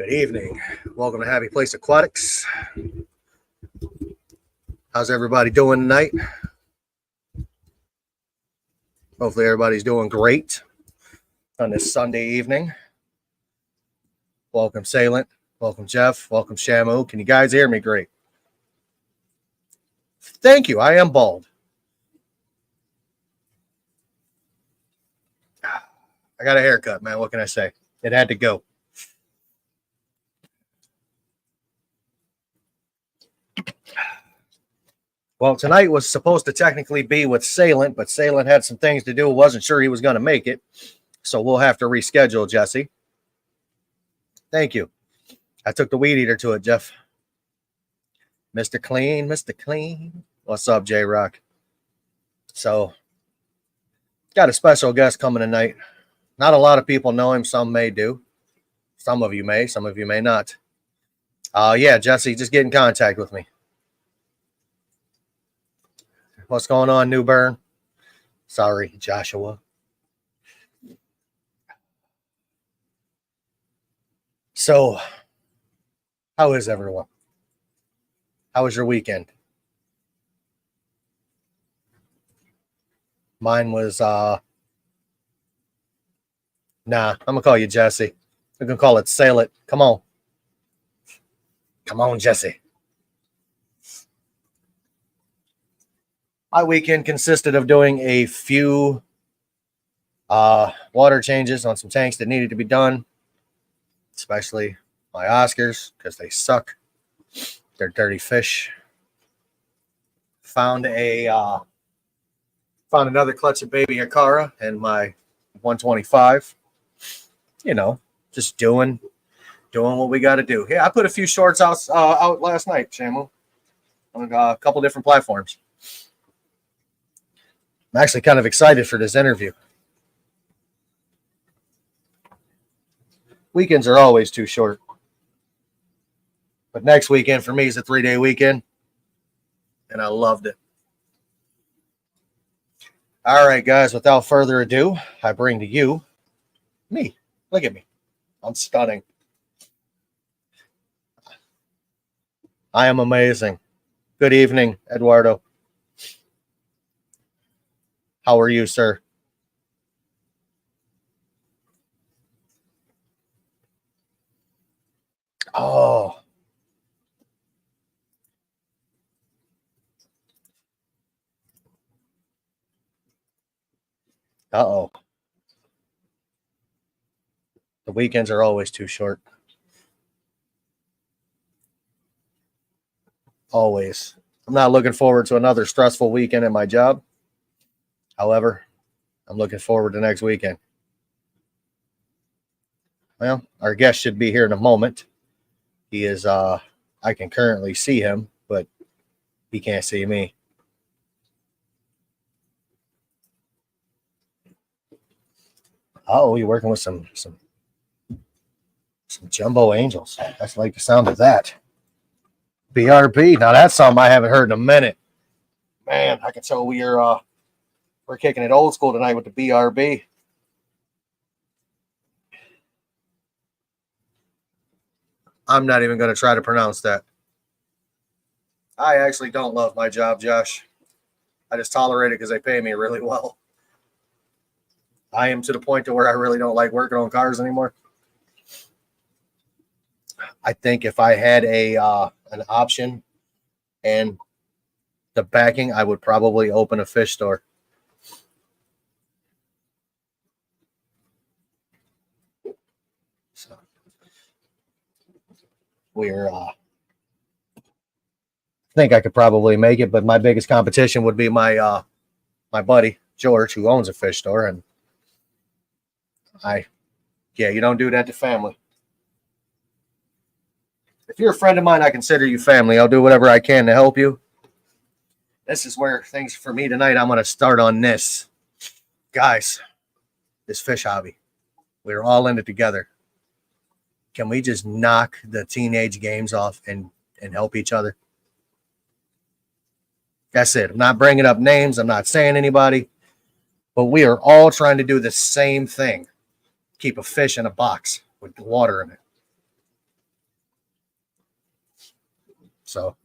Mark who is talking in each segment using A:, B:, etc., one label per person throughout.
A: Good evening. Welcome to Happy Place Aquatics. How's everybody doing tonight? Hopefully everybody's doing great on this Sunday evening. Welcome, Salient. Welcome, Jeff. Welcome, Shamu. Can you guys hear me great? Thank you. I am bald. I got a haircut, man. What can I say? It had to go. Well, tonight was supposed to technically be with Salient, but Salient had some things to do. Wasn't sure he was going to make it. So we'll have to reschedule, Jesse. Thank you. I took the weed eater to it, Jeff. Mr. Clean, Mr. Clean. What's up, J-Rock? So, got a special guest coming tonight. Not a lot of people know him. Some may do. Some of you may. Some of you may not. Yeah, Jesse, just get in contact with me. What's going on, New Bern? Sorry, Joshua. So, how is everyone? How was your weekend? Mine was, nah, I'm going to call you Jesse. We can call it Sail It. Come on. Come on, Jesse. My weekend consisted of doing a few water changes on some tanks that needed to be done, especially my Oscars because they suck. They're dirty fish. Found another clutch of baby Akara and my 125. You know, just doing what we got to do. Yeah, I put a few shorts out last night, Shamu, on a couple different platforms. I'm actually kind of excited for this interview. Weekends are always too short. But next weekend for me is a 3-day weekend. And I loved it. All right, guys, without further ado, I bring to you me. Look at me. I'm stunning. I am amazing. Good evening, Eduardo. How are you, sir? Oh. Uh-oh. The weekends are always too short. Always. I'm not looking forward to another stressful weekend at my job. However, I'm looking forward to next weekend. Well, our guest should be here in a moment. He is, I can currently see him, but he can't see me. Oh, you're working with some jumbo angels. That's like the sound of that. BRB. Now that's something I haven't heard in a minute. Man, I can tell we're kicking it old school tonight with the BRB. I'm not even going to try to pronounce that. I actually don't love my job, Josh. I just tolerate it because they pay me really well. I am to the point to where I really don't like working on cars anymore. I think if I had an option and the backing, I would probably open a fish store. So I think I could probably make it, but my biggest competition would be my buddy George, who owns a fish store, and you don't do that to family. If you're a friend of mine, I consider you family. I'll do whatever I can to help you. This is where things for me tonight. I'm going to start on this. Guys, this fish hobby. We're all in it together. Can we just knock the teenage games off and help each other? That's it. I'm not bringing up names. I'm not saying anybody. But we are all trying to do the same thing. Keep a fish in a box with water in it. So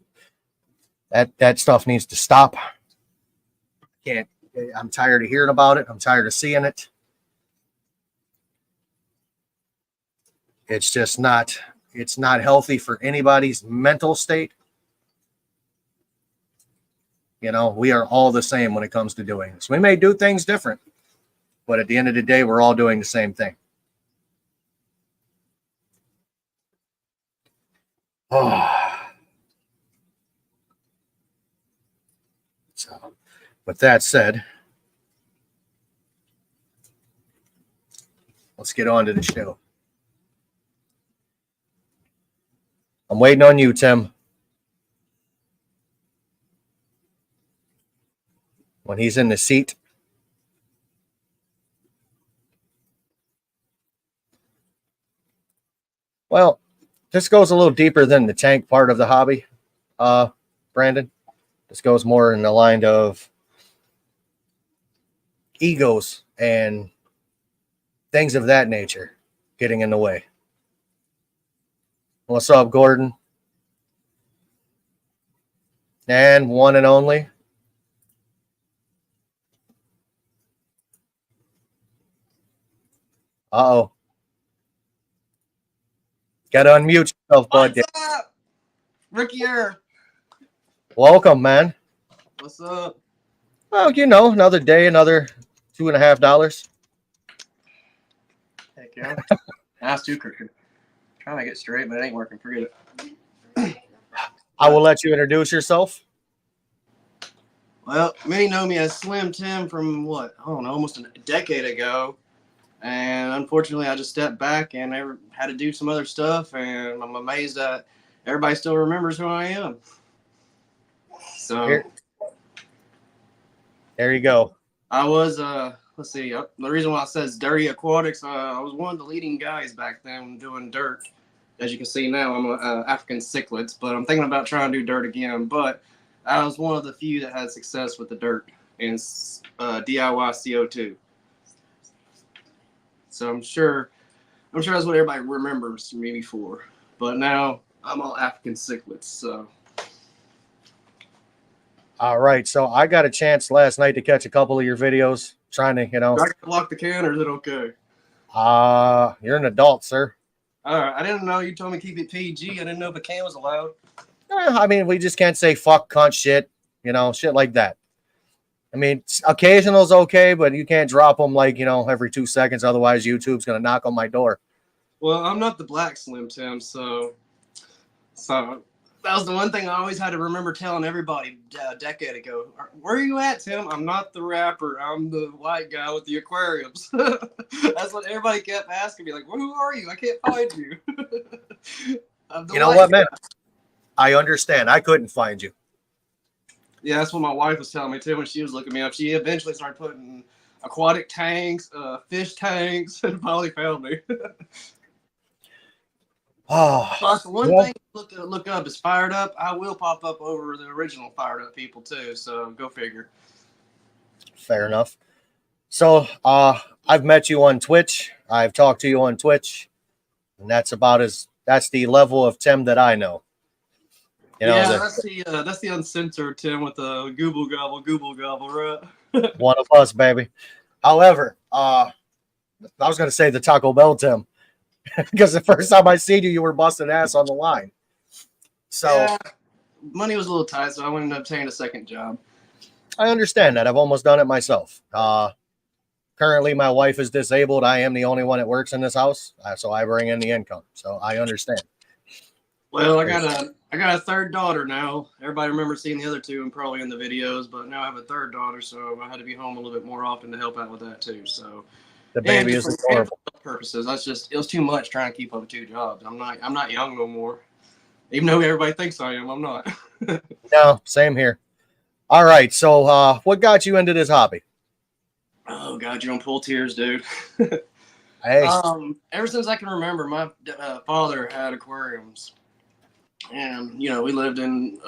A: that stuff needs to stop. Can't. I'm tired of hearing about it. I'm tired of seeing it. It's just not. It's not healthy for anybody's mental state. You know, we are all the same when it comes to doing this. We may do things different, but at the end of the day, we're all doing the same thing. Oh. So, with that said, let's get on to the show. I'm waiting on you, Tim. When he's in the seat. Well, this goes a little deeper than the tank part of the hobby, Brandon. This goes more in the line of egos and things of that nature getting in the way. What's up, Gordon? And one and only. Uh-oh. Gotta unmute yourself, bud.
B: What's up? Ricky here.
A: Welcome, man.
B: What's up?
A: Well, you know, another day, another $2.50.
B: Heck yeah. Ask you, Christian. Trying to get straight, but it ain't working. Forget it.
A: I will let you introduce yourself.
B: Well, many know me as Slim Tim from what? I don't know, almost a decade ago. And unfortunately, I just stepped back and I had to do some other stuff. And I'm amazed that everybody still remembers who I am. So
A: there you go.
B: I was, let's see, the reason why it says Dirty Aquatics, I was one of the leading guys back then doing dirt. As you can see now, I'm a African cichlids, but I'm thinking about trying to do dirt again. But I was one of the few that had success with the dirt and DIY CO2. So I'm sure that's what everybody remembers me before. But now I'm all African cichlids. So.
A: All right. So I got a chance last night to catch a couple of your videos, trying to, you know.
B: Do I lock the can, or is it okay?
A: You're an adult, sir.
B: All right. I didn't know you told me to keep it PG. I didn't know if a can was allowed.
A: I mean, we just can't say fuck, cunt, shit, you know, shit like that. I mean, occasional's okay, but you can't drop them like, you know, every 2 seconds. Otherwise, YouTube's going to knock on my door.
B: Well, I'm not the black Slim Tim, so that was the one thing I always had to remember telling everybody a decade ago. Where are you at, Tim? I'm not the rapper. I'm the white guy with the aquariums. That's what everybody kept asking me. Like, well, who are you? I can't find you.
A: You know what, man? I understand. I couldn't find you.
B: Yeah, that's what my wife was telling me, too, when she was looking me up. She eventually started putting aquatic tanks, fish tanks, and finally found me.
A: Oh,
B: one thing to look up is Fired Up. I will pop up over the original Fired Up people too, so go figure.
A: Fair enough. So I've met you on Twitch. I've talked to you on Twitch, and that's the level of Tim that I know.
B: You know, that's the uncensored Tim with the gooble gobble, right?
A: One of us, baby. However, I was gonna say the Taco Bell Tim. Because the first time I seen you, you were busting ass on the line. So
B: yeah, money was a little tight, so I ended up taking a second job.
A: I understand that. I've almost done it myself. Currently, my wife is disabled. I am the only one that works in this house, so I bring in the income. So I understand.
B: Well, I got a third daughter now. Everybody remembers seeing the other two and probably in the videos, but now I have a third daughter, so I had to be home a little bit more often to help out with that too. So.
A: The baby is adorable.
B: Purposes. It was too much trying to keep up with two jobs. I'm not young no more. Even though everybody thinks I am, I'm not.
A: No, same here. All right. So what got you into this hobby?
B: Oh God, you're on pull tears, dude.
A: Hey.
B: Ever since I can remember, my father had aquariums. And you know, we lived in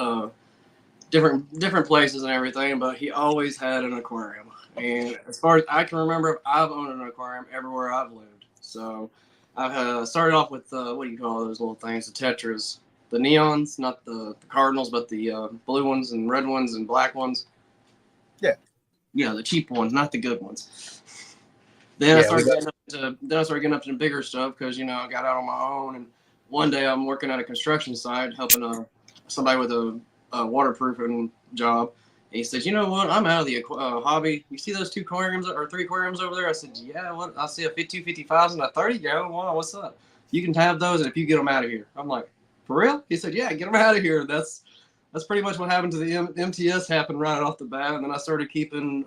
B: different places and everything, but he always had an aquarium. And as far as I can remember, I've owned an aquarium everywhere I've lived. So I've started off with what do you call those little things, the tetras. neons, not the cardinals, but the blue ones and red ones and black ones. Yeah, the cheap ones, not the good ones. Then I
A: Yeah, we
B: started getting up to the bigger stuff because I got out on my own, and one day I'm working at a construction site helping somebody with a waterproofing job. And he says, "You know what? I'm out of the hobby. You see those 2 aquariums or 3 aquariums over there?" I said, "Yeah. What? I see a 255s and a 30 gallon. Wow, what's up? You can have those, and if you get them out of here." I'm like, "For real?" He said, "Yeah, get them out of here." That's pretty much what happened to the MTS happened right off the bat, and then I started keeping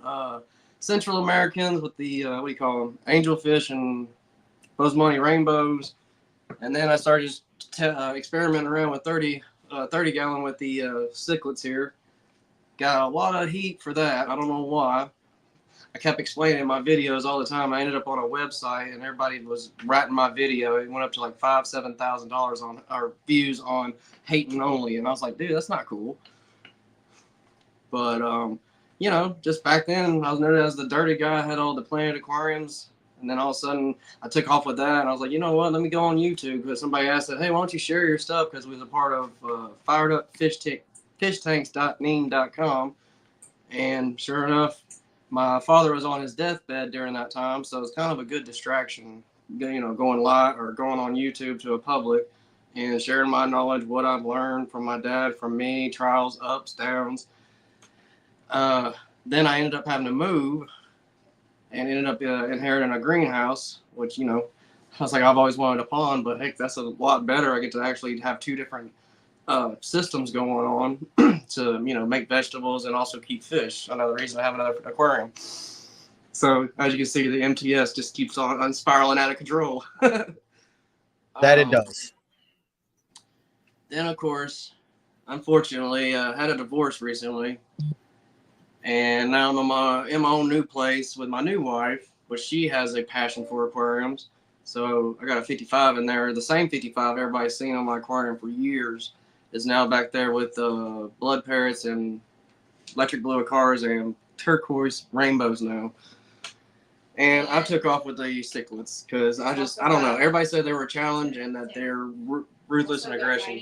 B: Central Americans with the what do you call them, angelfish and Bosemani rainbows, and then I started just experimenting around with 30 gallon with the cichlids here. Got a lot of heat for that. I don't know why. I kept explaining in my videos all the time. I ended up on a website and everybody was writing my video. It went up to like $7,000 on our views on hating only, and I was like, dude, that's not cool. But just back then I was known as the dirty guy. I had all the Planet Aquariums, and then all of a sudden I took off with that, and I was like, you know what? Let me go on YouTube because somebody asked, "Hey, why don't you share your stuff?" Because we was a part of firedupfishtanks.neem.com, and sure enough, my father was on his deathbed during that time, so it's kind of a good distraction, going live or going on YouTube to a public and sharing my knowledge, what I've learned from my dad, from me, trials, ups, downs. Then I ended up having to move and ended up inheriting a greenhouse, which, I was like, I've always wanted a pond, but heck, that's a lot better. I get to actually have 2 different systems going on to, make vegetables and also keep fish. Another reason I have another aquarium. So as you can see, the MTS just keeps on spiraling out of control.
A: that it does.
B: Then, of course, unfortunately, had a divorce recently. And now I'm in my own new place with my new wife, but she has a passion for aquariums. So I got a 55 in there. The same 55 everybody's seen on my aquarium for years is now back there with blood parrots and electric blue cars and turquoise rainbows now. And I took off with the cichlids because I don't know. Everybody said they were a challenge and that they're ruthless in aggression.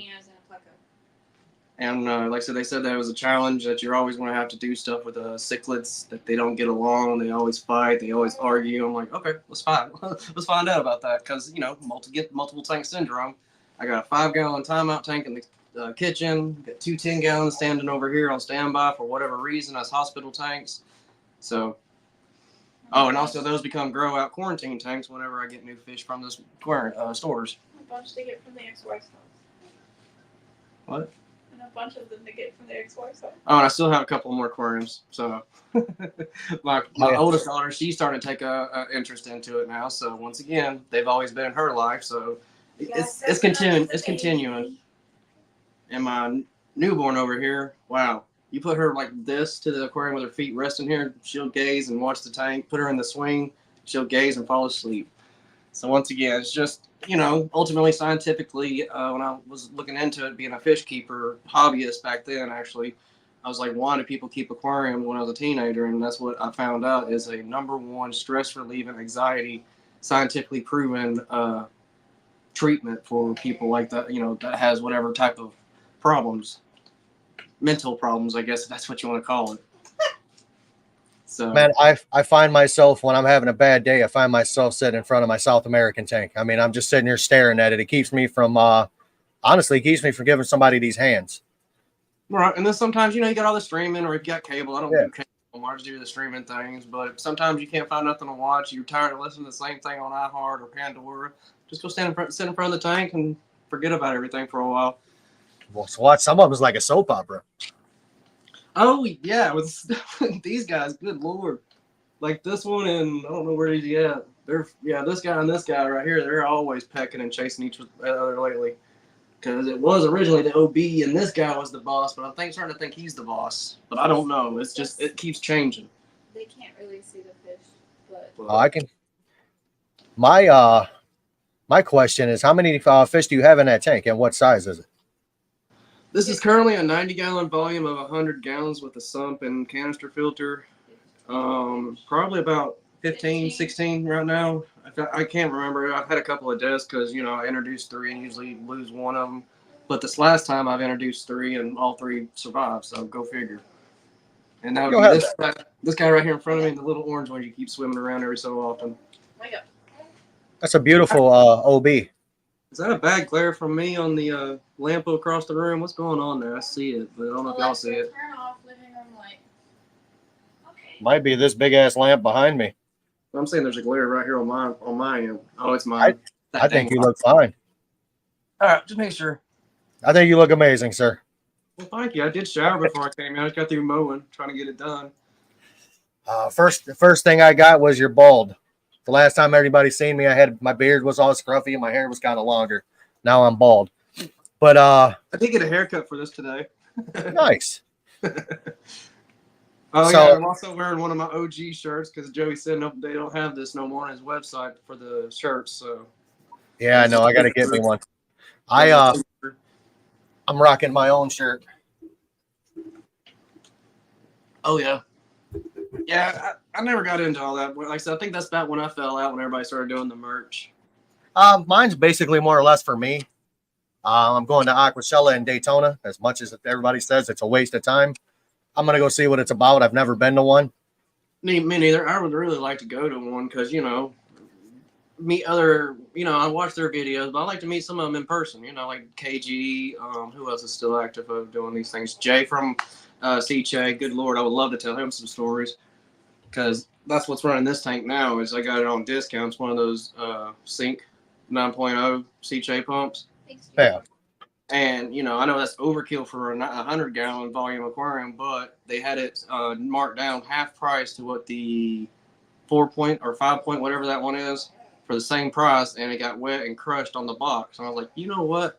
B: And like I said, they said that it was a challenge that you're always going to have to do stuff with cichlids, that they don't get along. They always fight. They always argue. I'm like, okay, let's find let's find out about that because, multiple tank syndrome. I got a 5-gallon timeout tank in the kitchen. Got 2 10-gallons standing over here on standby for whatever reason as hospital tanks. So, and also those become grow out quarantine tanks whenever I get new fish from the stores.
C: A bunch they get from the ex-wife's house.
B: What?
C: And a bunch of them they get from the ex-wife's house.
B: Oh, and I still have a couple more aquariums. So my oldest daughter, she's starting to take a interest into it now. So once again, they've always been in her life. So it's continuing. And my newborn over here, wow. You put her like this to the aquarium with her feet resting here, she'll gaze and watch the tank. Put her in the swing, she'll gaze and fall asleep. So once again, it's just, ultimately scientifically, when I was looking into it, being a fish keeper, hobbyist back then, actually, I was like, why do people keep aquarium when I was a teenager? And that's what I found out is a #1 stress relieving anxiety, scientifically proven treatment for people like that, that has whatever type of problems. Mental problems, I guess if that's what you want to call it. So,
A: Man, I find myself when I'm having a bad day, I find myself sitting in front of my South American tank. I mean, I'm just sitting here staring at it. It keeps me from, honestly, it keeps me from giving somebody these hands.
B: Right, and then sometimes you got all the streaming, or if you got cable. I don't do cable anymore. I just do the streaming things. But sometimes you can't find nothing to watch. You're tired of listening to the same thing on iHeart or Pandora. Just go sit in front of the tank and forget about everything for a while.
A: Well, so watch some of them is like a soap opera.
B: Oh yeah, with these guys, good lord, like this one, and I don't know where he's at. This guy and this guy right here, they're always pecking and chasing each other lately. Because it was originally the OB and this guy was the boss, but I'm starting to think he's the boss. But I don't know. It's just it keeps changing.
C: They can't really see the fish, but
A: I can. My question is, how many fish do you have in that tank, and what size is it?
B: This is currently a 90-gallon volume of 100 gallons with a sump and canister filter. Probably about 15, 16 right now. I can't remember. I've had a couple of deaths because, I introduced 3 and usually lose one of them. But this last time I've introduced 3 and all 3 survived, so go figure. And that would
A: You'll
B: be
A: have
B: this guy right here in front of me, the little orange one you keep swimming around every so often.
C: Wake up.
A: That's a beautiful OB.
B: Is that a bad glare from me on the lamp across the room? What's going on there? I see it, but I don't know if y'all see it.
C: Turn off living room light. Okay.
A: Might be this big ass lamp behind me.
B: I'm saying there's a glare right here on my end. Oh, it's mine.
A: I think you look fine.
B: All right, just make sure.
A: I think you look amazing, sir.
B: Well, thank you. I did shower before I came out. I just got through mowing, trying to get it done.
A: The first thing I got was your bald. The last time everybody seen me, my beard was all scruffy and my hair was kind of longer. Now I'm bald. But
B: I did get a haircut for this today.
A: nice.
B: Oh
A: So-
B: yeah, I'm also wearing one of my OG shirts because Joey said no, they don't have this no more on his website for the shirts. So
A: Yeah, I know. I got to get me one. I'm rocking my own shirt.
B: Oh yeah, yeah. I never got into all that. Like I said, I think that's about when I fell out when everybody started doing the merch.
A: Mine's basically more or less for me. I'm going to Aquashella in Daytona. As much as everybody says it's a waste of time, I'm gonna go see what it's about. I've never been to one.
B: Me neither. I would really like to go to one because meet other. I watch their videos, but I like to meet some of them in person. Like KG. Who else is still active of doing these things? Jay from CJ. Good Lord, I would love to tell him some stories because that's what's running this tank now. Is I got it on discount. It's one of those Sync 9.0 CJ pumps.
C: Thanks.
A: Yeah.
B: And I know that's overkill for a 100-gallon volume aquarium, but they had it marked down half price to what the 4-point or 5-point, whatever that one is, for the same price, and it got wet and crushed on the box. And I was like, you know what?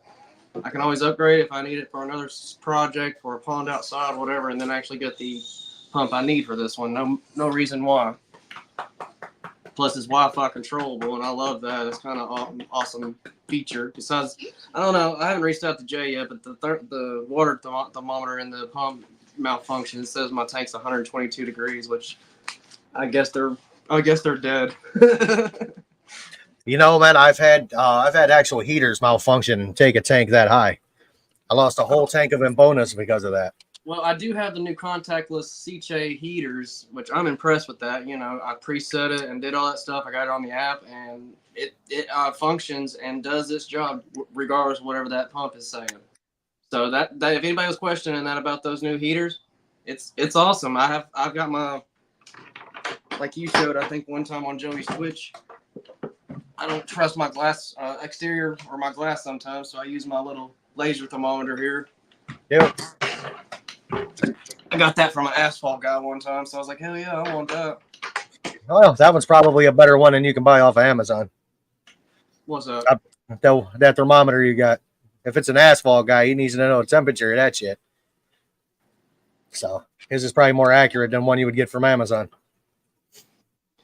B: I can always upgrade if I need it for another project, for a pond outside, whatever, and then actually get the pump I need for this one. No reason why. Plus, it's Wi-Fi controllable, and I love that. It's kind of awesome feature. Besides, I don't know. I haven't reached out to Jay yet, but the water thermometer in the pump malfunctions. It says my tank's 122 degrees, which I guess they're dead.
A: Man, I've had actual heaters malfunction and take a tank that high. I lost a whole tank of Embonas because of that.
B: Well, I do have the new contactless CJ heaters, which I'm impressed with that. I preset it and did all that stuff. I got it on the app, and it functions and does its job regardless of whatever that pump is saying. So that if anybody was questioning that about those new heaters, it's awesome. I've got my, like you showed, I think one time on Joey's Twitch. I don't trust my glass exterior or my glass sometimes, so I use my little laser thermometer here.
A: Yep.
B: I got that from an asphalt guy one time, so I was like, hell yeah, I want that.
A: Well, that one's probably a better one than you can buy off of Amazon.
B: What's up?
A: That thermometer you got. If it's an asphalt guy, he needs to know the temperature of that shit. So his is probably more accurate than one you would get from Amazon.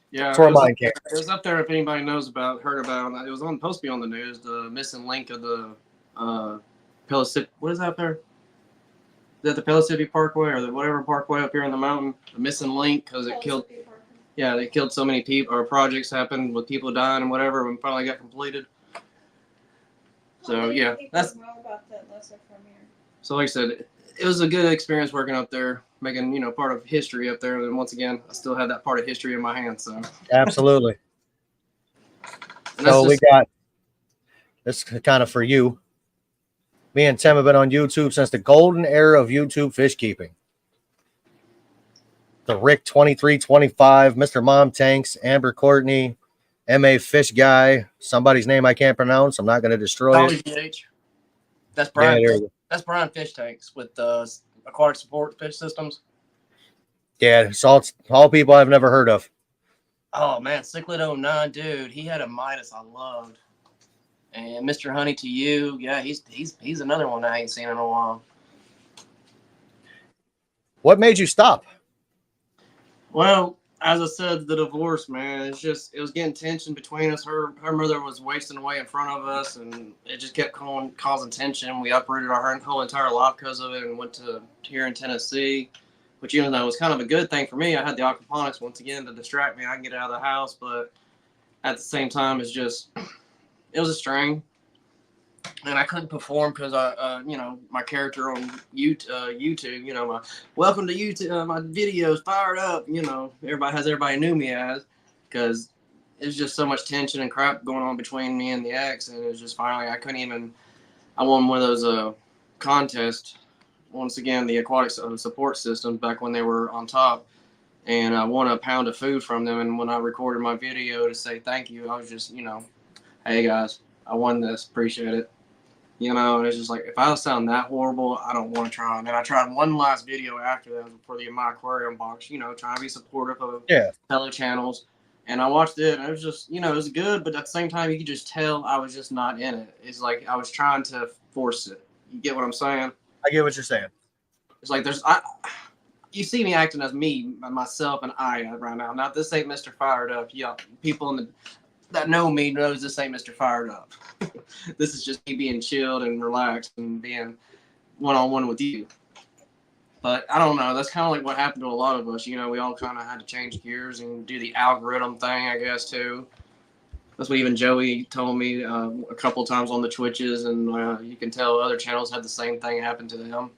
B: Yeah,
A: That's where mine came.
B: it was up there if anybody heard about it. It was supposed to be on the news, the missing link of the Pellissippi. What is that up there? Is that the Pellissippi Parkway or whatever parkway up here in the mountain? The missing link because it killed. Yeah, they killed so many people, or projects happened with people dying and whatever, and finally got completed. So yeah, that's.
C: Know about that unless they're from here.
B: So like I said, it was a good experience working up there, making part of history up there. And once again, I still have that part of history in my hands. So
A: Absolutely.
B: and
A: So we got this kind of for you. Me and Tim have been on YouTube since the golden era of YouTube fish keeping. The Rick 2325, Mr. Mom Tanks, Amber Courtney, MA Fish Guy, somebody's name I can't pronounce. I'm not going to destroy it.
B: WGH. That's
A: Yeah,
B: Brian.
A: there you go.
B: That's Brian Fish Tanks with aquatic support fish systems.
A: Yeah, it's all people I've never heard of.
B: Oh man, Cichlid 09, dude, he had a Midas I loved. And Mr. Honey to You, yeah, he's another one I ain't seen in a while.
A: What made you stop?
B: Well, as I said, the divorce, man, it was getting tension between us. Her mother was wasting away in front of us, and it just kept causing tension. We uprooted our whole entire life because of it and went to here in Tennessee, which it was kind of a good thing for me. I had the aquaponics once again to distract me. I can get out of the house, but at the same time, it was a strain. and I couldn't perform because my character on YouTube, my welcome to YouTube, my videos fired up, everybody knew me as, because it was just so much tension and crap going on between me and the ex, and it was just finally I won one of those contests, once again, the aquatic support systems back when they were on top, and I won a pound of food from them, and when I recorded my video to say thank you, I was just, hey guys, I won this, appreciate it. And it's just like, if I sound that horrible, I don't want to try. And then I tried one last video after that for the My Aquarium box, trying to be supportive of fellow channels. And I watched it, and it was just, it was good, but at the same time, you could just tell I was just not in it. It's like I was trying to force it. You get what I'm saying?
A: I get what you're saying.
B: It's like you see me acting as me, myself, and I right now. Now, this ain't Mr. Fired Up. People that know me knows this ain't Mr. Fired Up. This is just me being chilled and relaxed and being one-on-one with you. But I don't know. That's kind of like what happened to a lot of us. We all kind of had to change gears and do the algorithm thing, I guess, too. That's what even Joey told me a couple times on the Twitches, and you can tell other channels had the same thing happen to them.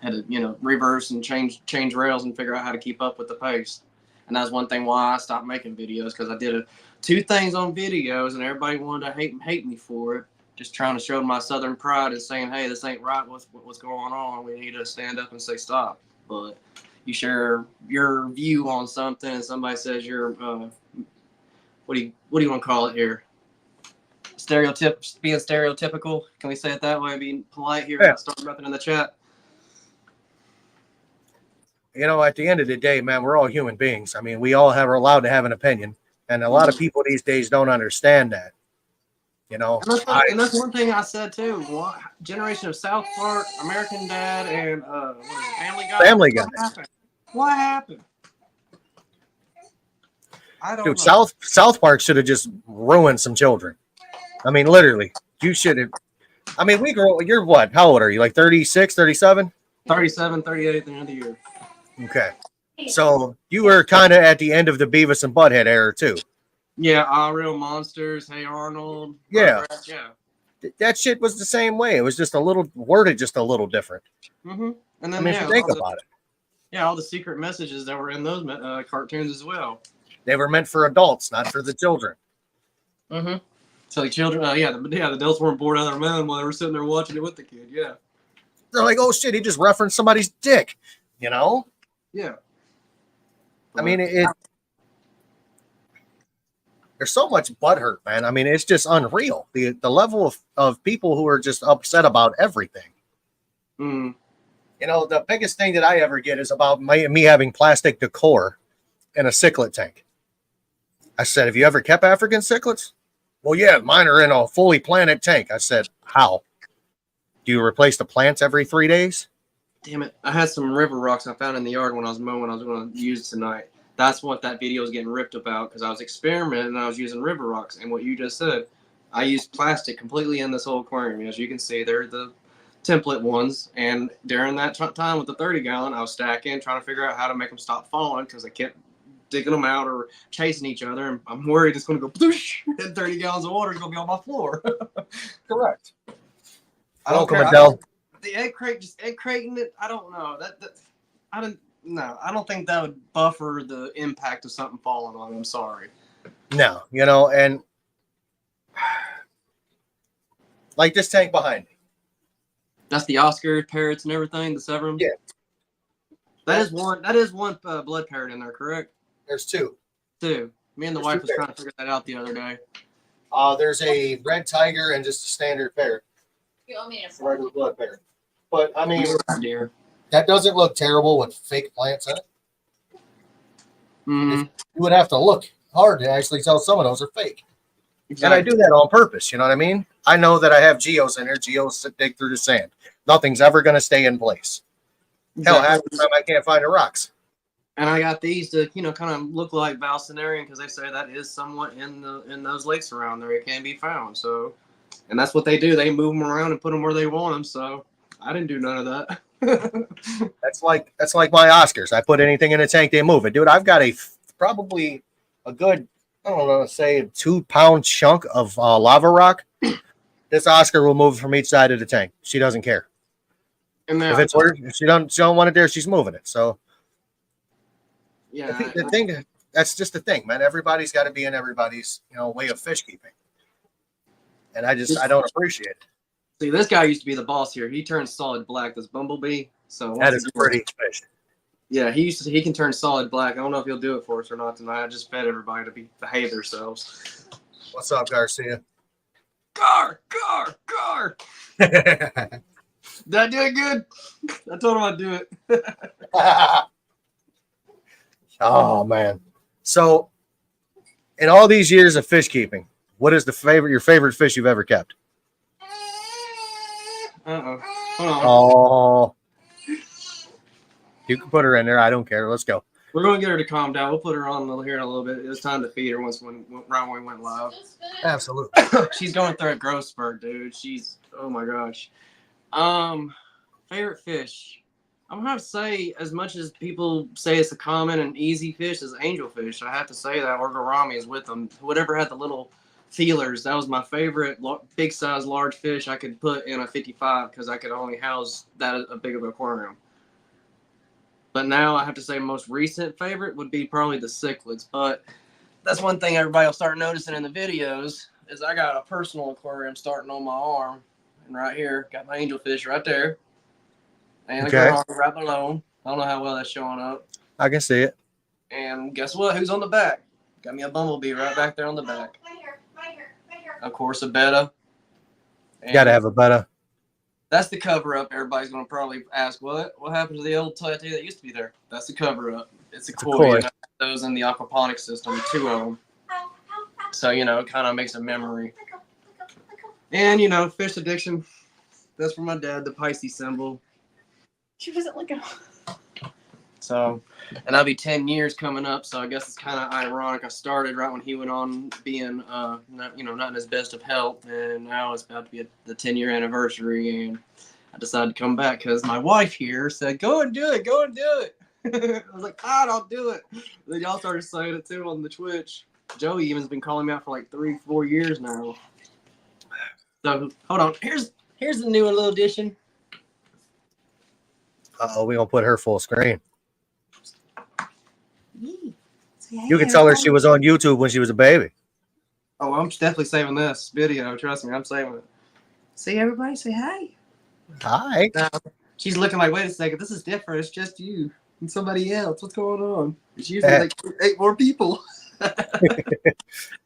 B: Had to, reverse and change rails and figure out how to keep up with the pace. And that's one thing why I stopped making videos, because I did two things on videos, and everybody wanted to hate me for it. Just trying to show my Southern pride and saying, hey, this ain't right. What's going on? We need to stand up and say stop. But you share your view on something, and somebody says you're what do you want to call it here? Being stereotypical. Can we say it that way? Being polite here.
A: Yeah.
B: Start nothing in the chat.
A: At the end of the day, man, we're all human beings. I mean, we all are allowed to have an opinion, and a lot of people these days don't understand that.
B: And that's one thing I said too. What generation of South Park, American Dad, and what is it, Family Guy?
A: Family Guy.
B: What happened? I don't
A: Dude,
B: know.
A: South Park should have just ruined some children. I mean, literally, you should have. I mean, you're what? How old are you? Like 36, 37?
B: 37, 38 at the end of the year.
A: Okay. So you were kind of at the end of the Beavis and Butthead era too.
B: Yeah, Real Monsters, Hey Arnold.
A: Yeah.
B: Yeah.
A: That shit was the same way. It was just worded just a little different.
B: Mm-hmm. And then,
A: I mean, if you think about it.
B: Yeah, all the secret messages that were in those cartoons as well.
A: They were meant for adults, not for the children.
B: Mm-hmm. So the children, the adults weren't bored out of their mind while they were sitting there watching it with the kid. Yeah.
A: They're like, oh shit, he just referenced somebody's dick.
B: Yeah.
A: I mean, there's so much butthurt, man. I mean, it's just unreal. The level of people who are just upset about everything.
B: Mm.
A: The biggest thing that I ever get is about me having plastic decor in a cichlid tank. I said, have you ever kept African cichlids? Well, yeah, mine are in a fully planted tank. I said, how? Do you replace the plants every 3 days?
B: Damn it. I had some river rocks I found in the yard when I was mowing. I was going to use tonight. That's what that video was getting ripped about, because I was experimenting and I was using river rocks. And what you just said, I used plastic completely in this whole aquarium. As you can see, they're the template ones. And during that time with the 30-gallon, I was stacking, trying to figure out how to make them stop falling, because they kept digging them out or chasing each other. And I'm worried it's going to go bloosh, and 30 gallons of water is going to be on my floor.
A: Correct.
B: I don't care. The egg crate, just egg crating it. I don't know. I don't think that would buffer the impact of something falling on it. I'm sorry.
A: No, and like this tank behind me.
B: That's the Oscar parrots and everything, the Severum.
A: Yeah.
B: That is one blood parrot in there, correct?
A: There's two.
B: Two. Me and the
A: There's
B: wife
A: two
B: was trying to
A: parrots.
B: figure that out the other day.
A: There's a red tiger and just a standard parrot,
C: You want me to
A: regular blood parrot. But I mean,
B: Dear.
A: that doesn't look terrible with fake plants in it.
B: Mm-hmm.
A: You would have to look hard to actually tell some of those are fake.
B: Exactly.
A: And I do that on purpose. You know what I mean? I know that I have geos in there. Geos that dig through the sand. Nothing's ever going to stay in place. Hell, half the time I can't find the rocks.
B: And I got these to, kind of look like Valsenarian, because they say that is somewhat in those lakes around there. It can be found. So, and that's what they do. They move them around and put them where they want them. So I didn't do none of that.
A: That's like my Oscars. I put anything in a tank, they move it. Dude, I've got probably a good, I don't know, say 2 pound chunk of lava rock This Oscar will move from each side of the tank. She doesn't care.
B: And now,
A: If it's her, if she don't want it there, she's moving it. So
B: yeah,
A: the thing, that's just the thing, man. Everybody's got to be in everybody's, way of fish keeping. And I don't appreciate it.
B: see, this guy used to be the boss here. He turned solid black. This Bumblebee. So
A: That is a pretty fish.
B: Yeah, he can turn solid black. I don't know if he'll do it for us or not tonight. I just fed everybody to behave themselves.
A: What's up, Garcia?
B: Gar. Did I do it good? I told him I'd do it.
A: Oh man. So in all these years of fish keeping, what is your favorite fish you've ever kept?
B: Uh-oh. Hold on.
A: Oh, you can put her in there. I don't care. Let's go.
B: We're going to get her to calm down. We'll put her on here in a little bit. It was time to feed her when we went live.
A: Absolutely.
B: She's going through a growth spurt, dude. She's, oh my gosh. Favorite fish. I'm gonna have to say, as much as people say it's a common and easy fish, is angelfish. I have to say that, or gourami is with them. Whatever had the little feelers, that was my favorite big size large fish I could put in a 55 because I could only house that a big of an aquarium. But now I have to say most recent favorite would be probably the cichlids. But that's one thing everybody will start noticing in the videos is I got a personal aquarium starting on my arm. And right here, got my angelfish right there. And a gourami right below. I don't know how well that's showing up.
A: I can see it.
B: And guess what? Who's on the back? Got me a bumblebee right back there on the back.
C: Right here.
B: Of course, a betta. And
A: Got to have a betta.
B: that's the cover up. Everybody's going to probably ask, what happened to the old tattoo that used to be there? That's the cover up. It's a koi.
A: koi.
B: And I have those in the aquaponics system, 2 of them. So, it kind of makes a memory. And, fish addiction. That's for my dad, the Pisces symbol.
C: She wasn't looking.
B: So, and that'll be 10 years coming up. So I guess it's kind of ironic. I started right when he went on being, not in his best of health, and now it's about to be the 10-year anniversary. And I decided to come back because my wife here said, "Go and do it, go and do it." I was like, "God, I'll do it." And then y'all started saying it too on the Twitch. Joey even's been calling me out for like 3-4 years now. So hold on. Here's the new little addition.
A: Uh-oh, we gonna put her full screen.
C: Say hey,
A: You can tell her she was on YouTube when she was a baby.
B: Oh, I'm definitely saving this video. Trust me, I'm saving it. See everybody, say hi.
A: Hi.
B: She's looking like, wait a second, this is different. It's just you and somebody else. What's going on? It's usually like 8 more people.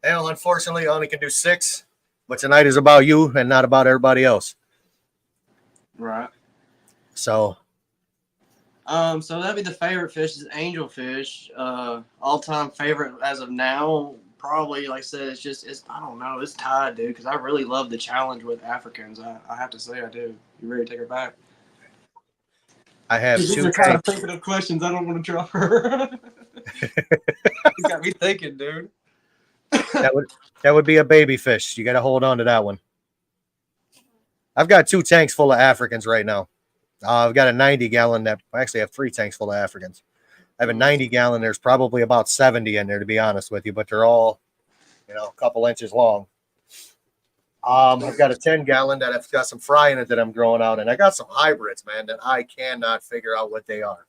A: Well, unfortunately, I only can do 6, but tonight is about you and not about everybody else.
B: Right.
A: So,
B: So that'd be the favorite fish is angelfish. All-time favorite as of now, probably, like I said, it's I don't know, it's tied, dude, because I really love the challenge with Africans. I have to say I do. You ready to take her back?
A: I have
B: These
A: 2
B: are kind of
A: tanks.
B: thinking of questions. I don't want to drop her. You got me thinking, dude.
A: That would be a baby fish. You got to hold on to that one. I've got 2 tanks full of Africans right now. I've got a 90-gallon that I actually have 3 tanks full of Africans. I have a 90-gallon. There's probably about 70 in there, to be honest with you, but they're all, a couple inches long. I've got a 10-gallon that I've got some fry in it that I'm growing out, and I got some hybrids, man, that I cannot figure out what they are.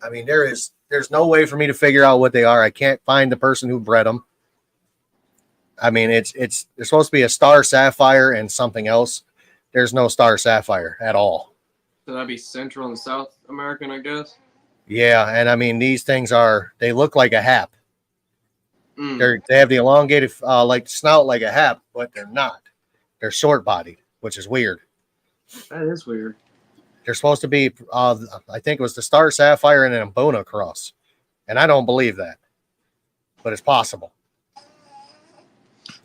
A: I mean, there's no way for me to figure out what they are. I can't find the person who bred them. I mean, they're supposed to be a star sapphire and something else. There's no star sapphire at all.
B: So that'd be Central and South American, I guess.
A: Yeah, and I mean, these things they look like a hap.
B: Mm.
A: They have the elongated like snout like a hap, but they're not. They're short bodied, which is weird.
B: That is weird.
A: They're supposed to be I think it was the star sapphire and an Ambona cross. And I don't believe that. But it's possible.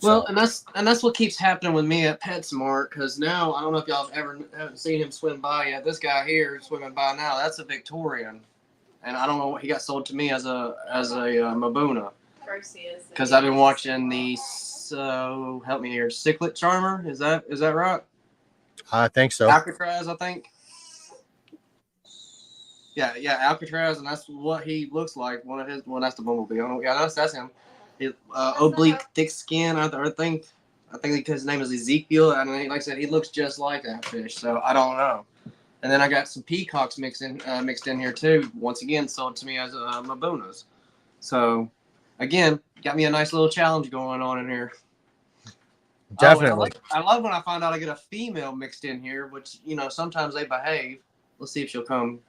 B: Well,
A: So,
B: and that's what keeps happening with me at PetSmart, because now I don't know if y'all haven't seen him swim by yet. This guy here swimming by now, that's a Victorian, and I don't know what he got sold to me as a Mabuna, because I've been watching the help me here, Cichlid Charmer. Is that right?
A: I think so.
B: Alcatraz, I think. Yeah, Alcatraz, and that's what he looks like. That's the Bumblebee. That's him. Oblique, thick skin, I think. I think because his name is Ezekiel, and like I said, he looks just like that fish. So I don't know. And then I got some peacocks mixed in here too. Once again, sold to me as Mabunas. So again, got me a nice little challenge going on in here.
A: Definitely.
B: I love when I find out I get a female mixed in here, which sometimes they behave. Let's see if she'll come.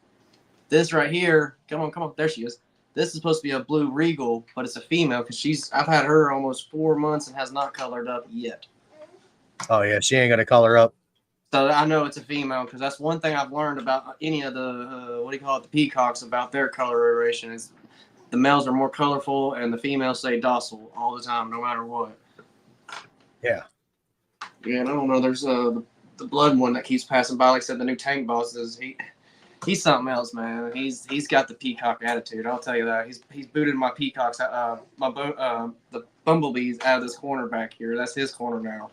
B: This right here, come on, there she is. This is supposed to be a blue regal, but it's a female because I've had her almost 4 months and has not colored up yet.
A: Oh yeah, she ain't gonna color up.
B: So I know it's a female because that's one thing I've learned about any of the the peacocks about their coloration is the males are more colorful and the females stay docile all the time, no matter what.
A: Yeah.
B: Yeah, and I don't know. There's the blood one that keeps passing by. Like I said, the new tank boss he's something else, man. He's got the peacock attitude. I'll tell you that. He's booted my peacocks, the bumblebees out of this corner back here. That's his corner now.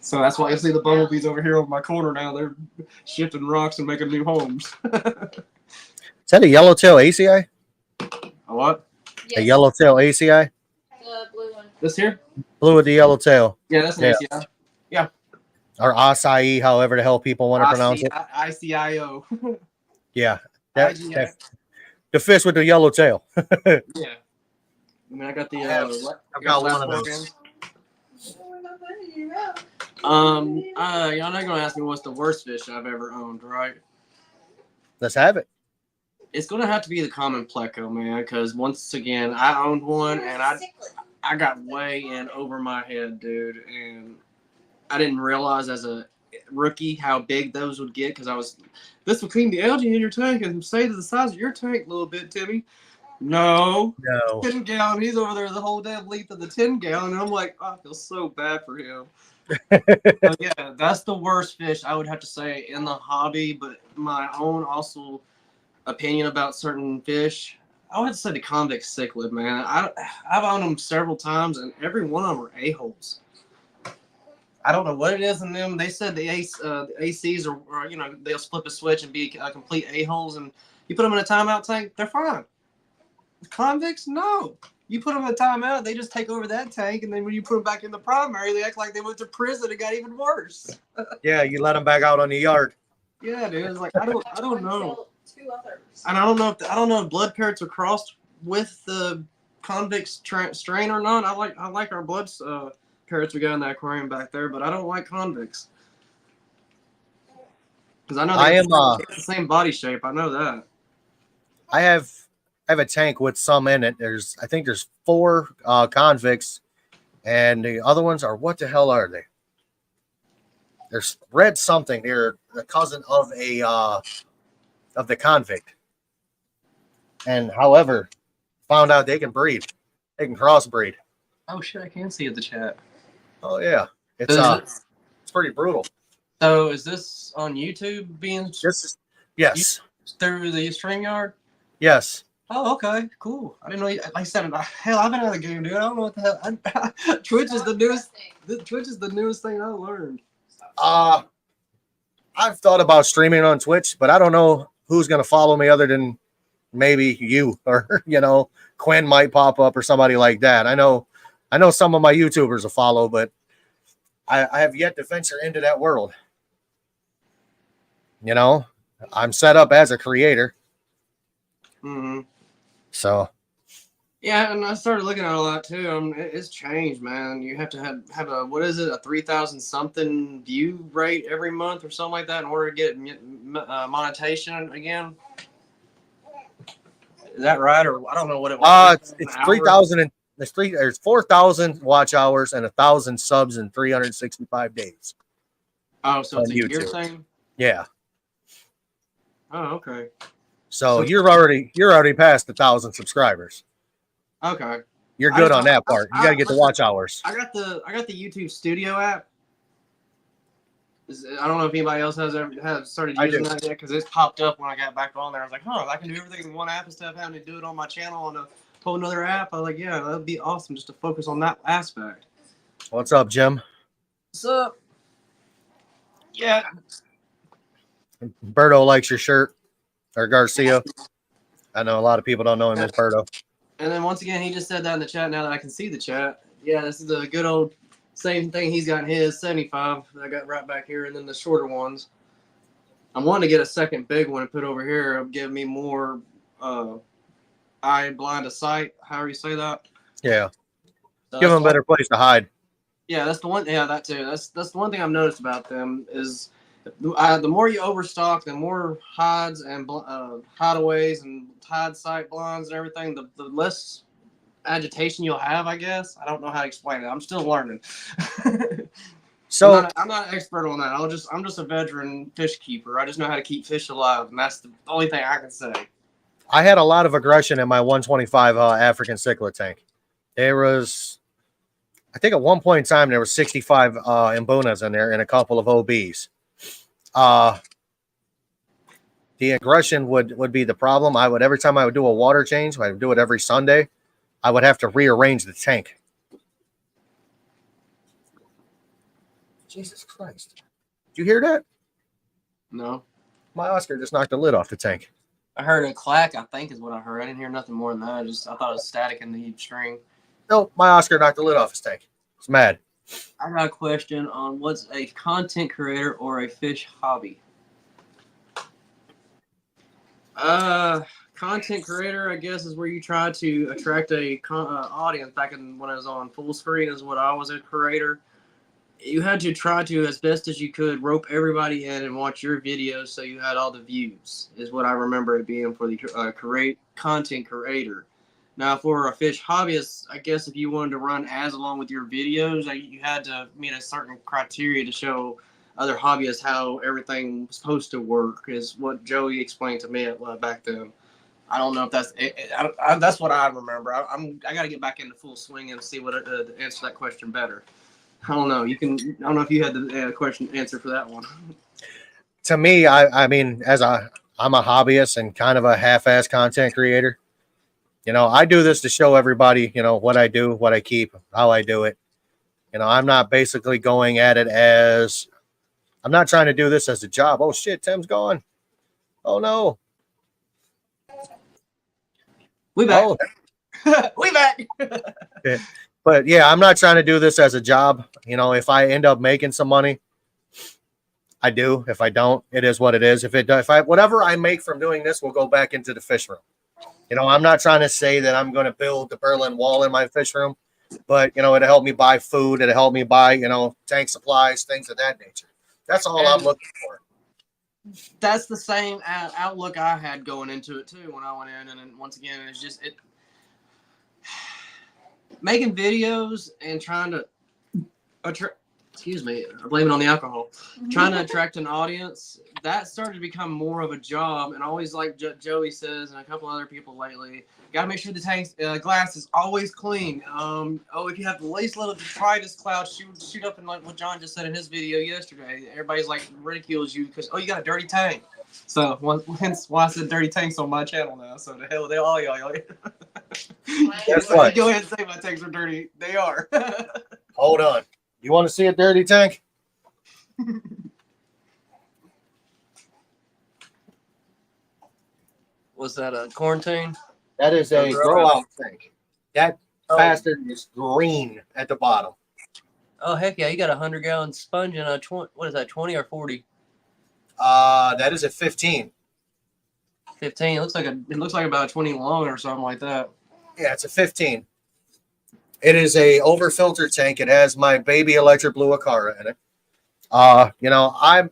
B: So that's why you see the bumblebees over here on my corner now. They're shifting rocks and making new homes.
A: Is that a yellowtail ACI?
B: A what?
A: A yellowtail ACI?
C: The blue one.
B: This here?
A: Blue with the yellowtail.
B: Yeah, that's an ACI.
A: Or acai, however the hell people want to pronounce it.
B: ICIO.
A: Yeah.
B: IGI.
A: The fish with the yellowtail.
B: Yeah. I mean, I got the.
A: I've got one of those.
B: Y'all not gonna ask me what's the worst fish I've ever owned, right?
A: Let's have it.
B: It's gonna have to be the common pleco, man. Because once again, I owned one and I got way in over my head, dude, and I didn't realize as a rookie how big those would get because this will clean the algae in your tank and stay to the size of your tank a little bit, Timmy. No. 10 gallon. He's over there the whole damn length of the 10 gallon. And I'm like, oh, I feel so bad for him. But yeah, that's the worst fish I would have to say in the hobby. But my own also opinion about certain fish, I would say the convict cichlid, man. I've owned them several times and every one of them are a-holes. I don't know what it is in them. They said the ACs are they'll flip a switch and be complete a-holes, and you put them in a timeout tank, they're fine. Convicts, no. You put them in a timeout, they just take over that tank, and then when you put them back in the primary, they act like they went to prison. It got even worse.
A: Yeah, you let them back out on the yard.
B: Yeah, dude. It's like I don't know.
C: Two others.
B: And I don't know if blood parrots are crossed with the convict strain or not. I like our blood parrots we got in the aquarium back there, but I don't like convicts. Because I know they have the same body shape. I know that.
A: I have a tank with some in it. I think there's 4 convicts, and the other ones are, what the hell are they? There's red something. They're the cousin of the convict. And however, found out they can breed. They can crossbreed.
B: Oh shit! I can see the chat.
A: Oh yeah, it's pretty brutal.
B: So is this on YouTube
A: Yes.
B: Through the StreamYard?
A: Yes.
B: Oh, okay, cool. I didn't know. Like I said, hell, I've been out of the game, dude. I don't know what the hell. Twitch is the newest. Twitch is the newest thing I learned.
A: I've thought about streaming on Twitch, but I don't know who's going to follow me other than maybe you or Quinn might pop up or somebody like that. I know some of my YouTubers will follow, but I have yet to venture into that world. I'm set up as a creator.
B: Mm-hmm.
A: So.
B: Yeah, and I started looking at all that too. It's changed, man. You have to have a, what is it, a 3,000 something view rate every month or something like that in order to get monetization again. Is that right? Or I don't know what it was.
A: It's 3,000 and there's 4,000 watch hours and 1,000 subs in 365 days.
B: Oh, so it's a year
A: YouTube
B: thing?
A: Yeah.
B: Oh, okay.
A: So you're already past 1,000 subscribers.
B: Okay.
A: You're good on that part. You got to get the watch hours.
B: I got the YouTube Studio app. I don't know if anybody else has started using that yet, because it's popped up when I got back on there. I was like, I can do everything in one app instead of having to do it on my channel on a whole another app. I was like, yeah, that'd be awesome just to focus on that aspect.
A: What's up, Jim?
B: What's up? Yeah.
A: Berto likes your shirt, or Garcia. I know a lot of people don't know him as Berto.
B: And then once again, he just said that in the chat. Now that I can see the chat, yeah, this is the good old Same thing he's got in his 75. I got right back here, and then the shorter ones. I'm wanting to get a second big one and put over here. It'll give me more eye blind of sight. However you say that.
A: Yeah.
B: So
A: Give
B: that's
A: them a better place to hide.
B: Yeah, that's the one. Yeah, that too. That's the one thing I've noticed about them is the more you overstock, the more hides and hideaways and hide sight blinds and everything, the less agitation you'll have. I guess I don't know how to explain it. I'm still learning.
A: So
B: I'm not an expert on that. I'm just a veteran fish keeper. I just know how to keep fish alive, and that's the only thing I can say.
A: I had a lot of aggression in my 125 African cichlid tank. There was, I think at one point in time, there was 65 Mbunas in there and a couple of OBs. The aggression would be the problem. I would, every time I would do a water change, I would do it every Sunday, I would have to rearrange the tank. Jesus Christ. Did you hear that?
B: No,
A: My Oscar just knocked the lid off the tank.
B: I heard a clack. I think is what I heard. I didn't hear nothing more than that. I thought it was static in the string.
A: No, my Oscar knocked the lid off his tank. It's mad.
B: I got a question on what's a content creator or a fish hobby? Content creator, I guess, is where you try to attract a audience. Back when I was on full screen, is what I was a creator. You had to try to, as best as you could, rope everybody in and watch your videos so you had all the views. Is what I remember it being for the content creator. Now, for a fish hobbyist, I guess if you wanted to run ads along with your videos, you had to meet a certain criteria to show other hobbyists how everything was supposed to work, is what Joey explained to me back then. I don't know if that's that's what I remember. I got to get back into full swing and see what to answer that question better. I don't know. I don't know if you had the question answer for that one.
A: To me, I mean, I'm a hobbyist and kind of a half-ass content creator. You know, I do this to show everybody, you know, what I do, what I keep, how I do it. You know, I'm not basically going at it as, I'm not trying to do this as a job. Oh shit, Tim's gone. Oh no.
B: We back.
A: Oh,
B: We back.
A: but yeah, I'm not trying to do this as a job. You know, if I end up making some money, I do. If I don't, it is what it is. Whatever I make from doing this will go back into the fish room. You know, I'm not trying to say that I'm going to build the Berlin Wall in my fish room, but, you know, it'll help me buy food. It'll help me buy, you know, tank supplies, things of that nature. That's all I'm looking for.
B: That's the same outlook I had going into it, too, when I went in. And then, once again, it's just making videos and trying to excuse me, I blame it on the alcohol. Trying to attract an audience, that started to become more of a job. And always, like Joey says, and a couple other people lately, got to make sure the tank's glass is always clean. If you have the least little detritus cloud shoot up, and like what John just said in his video yesterday, everybody's like ridicules you because you got a dirty tank. So hence why I said dirty tanks on my channel now. So the hell, they all y'all.
A: That's right.
B: Go ahead and say my tanks are dirty. They are.
A: Hold on. You want to see a dirty tank?
B: Was that a quarantine?
A: That is a grow out tank. That bastard is green at the bottom.
B: Oh heck yeah! You got 100-gallon sponge and a 20. What is that? 20 or 40?
A: That is a 15.
B: 15. It looks like about a 20 long or something like that.
A: Yeah, it's a 15. It is a over filter tank. It has my baby electric blue Acara in it. You know, I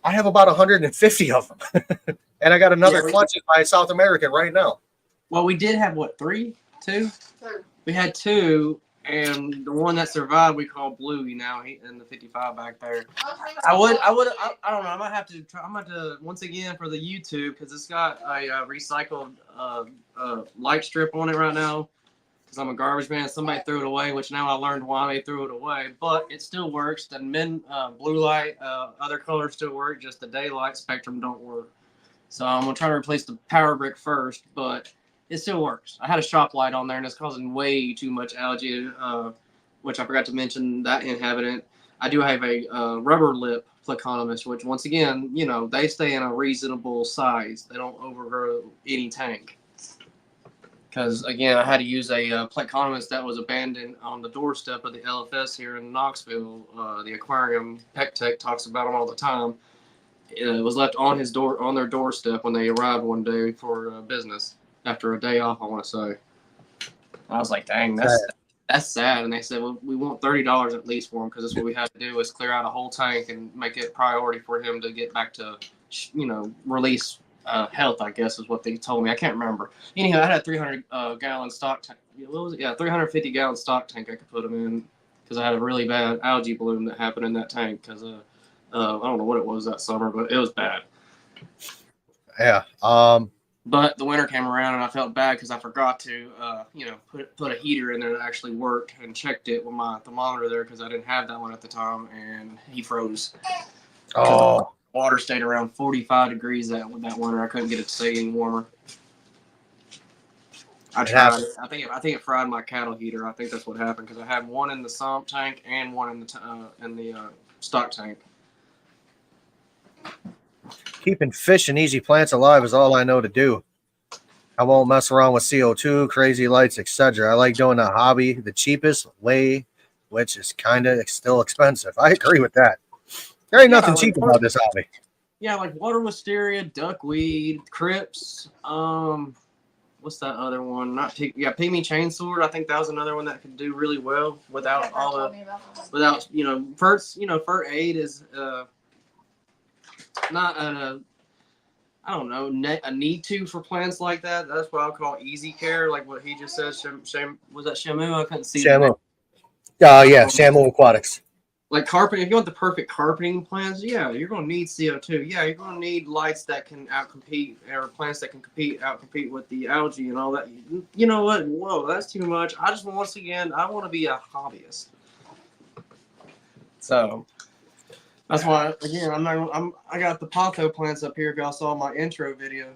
A: have about 150 of them, and I got another clutch in my South American right now.
B: Well, we did have what, 3, 2? We had 2, and the one that survived we call Bluey now. He in the 55 back there. I don't know. I might have to try. I'm going to once again for the YouTube because it's got a recycled light strip on it right now. Because I'm a garbage man. Somebody threw it away, which now I learned why they threw it away. But it still works. The blue light, other colors still work. Just the daylight spectrum don't work. So I'm gonna try to replace the power brick first, but it still works. I had a shop light on there, and it's causing way too much algae, which I forgot to mention that inhabitant. I do have a rubber lip Pleconomus, which once again, you know, they stay in a reasonable size. They don't overgrow any tank. Because again, I had to use a pleconomus that was abandoned on the doorstep of the LFS here in Knoxville. The aquarium, Pec Tech talks about them all the time. It was left on on their doorstep when they arrived one day for business after a day off, I want to say. I was like, dang, that's sad. And they said, well, we want $30 at least for him, because that's what we had to do, is clear out a whole tank and make it a priority for him to get back to, release health, I guess is what they told me. I can't remember. Anyhow, I had a 300 gallon stock tank. What was it? Yeah, 350 gallon stock tank I could put them in, because I had a really bad algae bloom that happened in that tank, because I don't know what it was that summer, but it was bad.
A: Yeah.
B: But the winter came around and I felt bad because I forgot to, put a heater in there that actually worked, and checked it with my thermometer there, because I didn't have that one at the time, and he froze.
A: Oh.
B: Water stayed around 45 degrees that winter. I couldn't get it to stay any warmer. I tried. I think it fried my cattle heater. I think that's what happened, because I had one in the sump tank and one in the stock tank.
A: Keeping fish and easy plants alive is all I know to do. I won't mess around with CO2, crazy lights, etc. I like doing a hobby the cheapest way, which is kind of still expensive. I agree with that. There ain't nothing cheap about this hobby.
B: Yeah, like water wisteria, duckweed, crips. What's that other one? Pygmy chainsword. I think that was another one that could do really well without Fert 8 is not a need to for plants like that. That's what I'll call easy care, like what he just said. Was that Shamu? I couldn't see.
A: Shamu. Yeah, Shamu Aquatics.
B: Like carpeting, if you want the perfect carpeting plants, yeah, you're going to need CO2. Yeah, you're going to need lights that can outcompete, or plants that can outcompete with the algae and all that. You know what? Whoa, that's too much. I want to be a hobbyist. So that's why, again, I got the Potho plants up here. If y'all saw my intro video,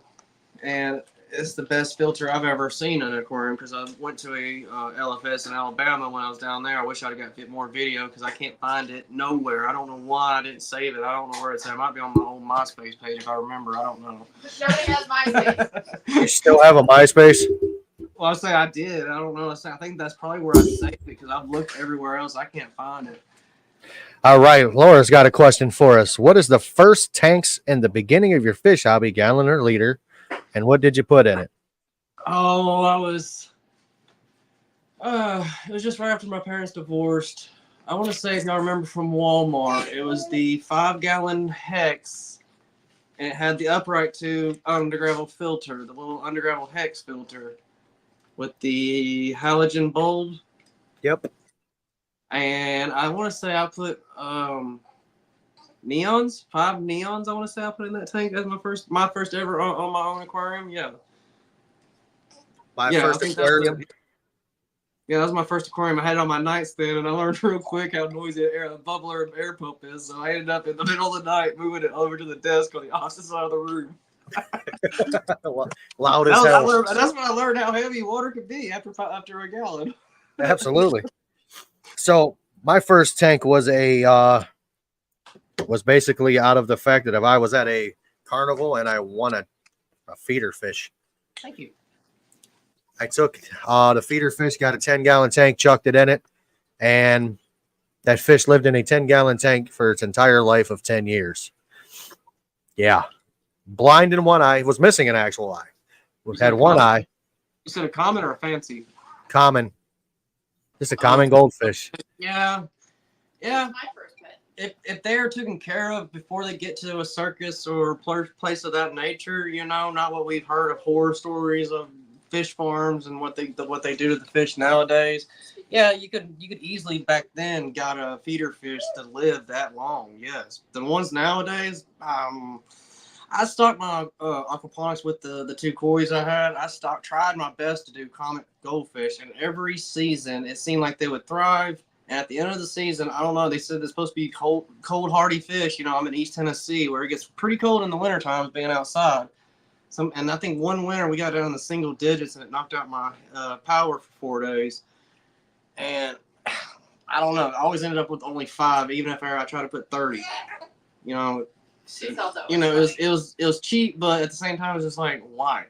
B: and it's the best filter I've ever seen in an aquarium, because I went to a LFS in Alabama when I was down there. I wish I'd got more video, because I can't find it nowhere. I don't know why I didn't save it. I don't know where it's at. It might be on my old MySpace page if I remember. I don't know.
C: Nobody has MySpace.
A: You still have a MySpace?
B: Well, I say I did. I don't know. I think that's probably where I saved it, because I've looked everywhere else. I can't find it.
A: All right, Laura's got a question for us. What is the first tanks in the beginning of your fish hobby, gallon or liter, and what did you put in it?
B: Oh, it was just right after my parents divorced. I want to say, if y'all remember from Walmart, it was the 5-gallon Hex, and it had the upright tube undergravel filter, the little undergravel Hex filter with the halogen bulb.
A: Yep.
B: And I want to say I put neons, 5 neons. I want to say I put in that tank. That's my first ever on my own aquarium. Yeah.
A: First aquarium.
B: Yeah, that was my first aquarium. I had it on my nightstand, and I learned real quick how noisy a bubbler and air pump is. So I ended up in the middle of the night moving it over to the desk on the opposite side of the room.
A: Loud as hell.
B: That's when I learned how heavy water could be after a gallon.
A: Absolutely. So my first tank was basically out of the fact that if I was at a carnival and I won a feeder fish.
B: Thank you.
A: I took the feeder fish, got a 10-gallon tank, chucked it in it, and that fish lived in a 10-gallon tank for its entire life of 10 years. Yeah. Blind in one eye. Was missing an actual eye. Had one eye.
B: You said a common or a fancy?
A: Common. Just a common goldfish.
B: Yeah.
C: My first pet.
B: If they are taken care of before they get to a circus or place of that nature, not what we've heard of horror stories of fish farms and what they do to the fish nowadays. Yeah, you could easily back then got a feeder fish to live that long. Yes, the ones nowadays. I stocked my aquaponics with the 2 kois I had. Tried my best to do common goldfish, and every season it seemed like they would thrive. And at the end of the season, I don't know, they said they're supposed to be cold hardy fish. I'm in East Tennessee, where it gets pretty cold in the winter times being outside. And I think one winter we got down in the single digits, and it knocked out my power for 4 days. And I don't know, I always ended up with only 5, even if I tried to put 30. It was cheap, but at the same time, it was just like, why?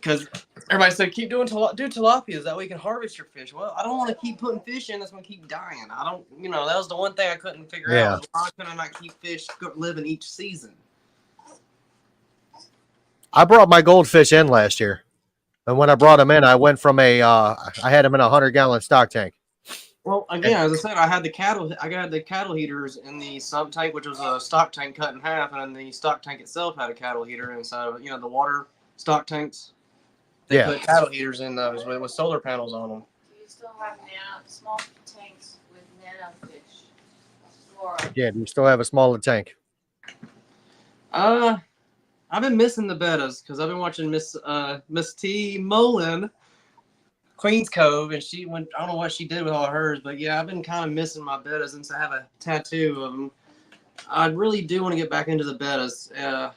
B: because everybody said keep doing do tilapias that way you can harvest your fish. Well, I don't want to keep putting fish in that's going to keep dying. I don't, that was the one thing I couldn't figure
A: Yeah.
B: out. Why couldn't I not keep fish living each season?
A: I brought my goldfish in last year. And when I brought them in, I went from I had them in a 100-gallon stock tank.
B: Well, again, as I said, I got the cattle heaters in the sump tank, which was a stock tank cut in half, and the stock tank itself had a cattle heater inside of it. The water stock tanks. They put cattle heaters in those with solar panels on them.
C: Do you still have small tanks with nano fish? Laura.
A: Yeah, do you still have a smaller tank?
B: I've been missing the bettas because I've been watching Miss T Mullen, Queens Cove, and she went. I don't know what she did with all hers, but yeah, I've been kind of missing my bettas since I have a tattoo of them. I really do want to get back into the bettas.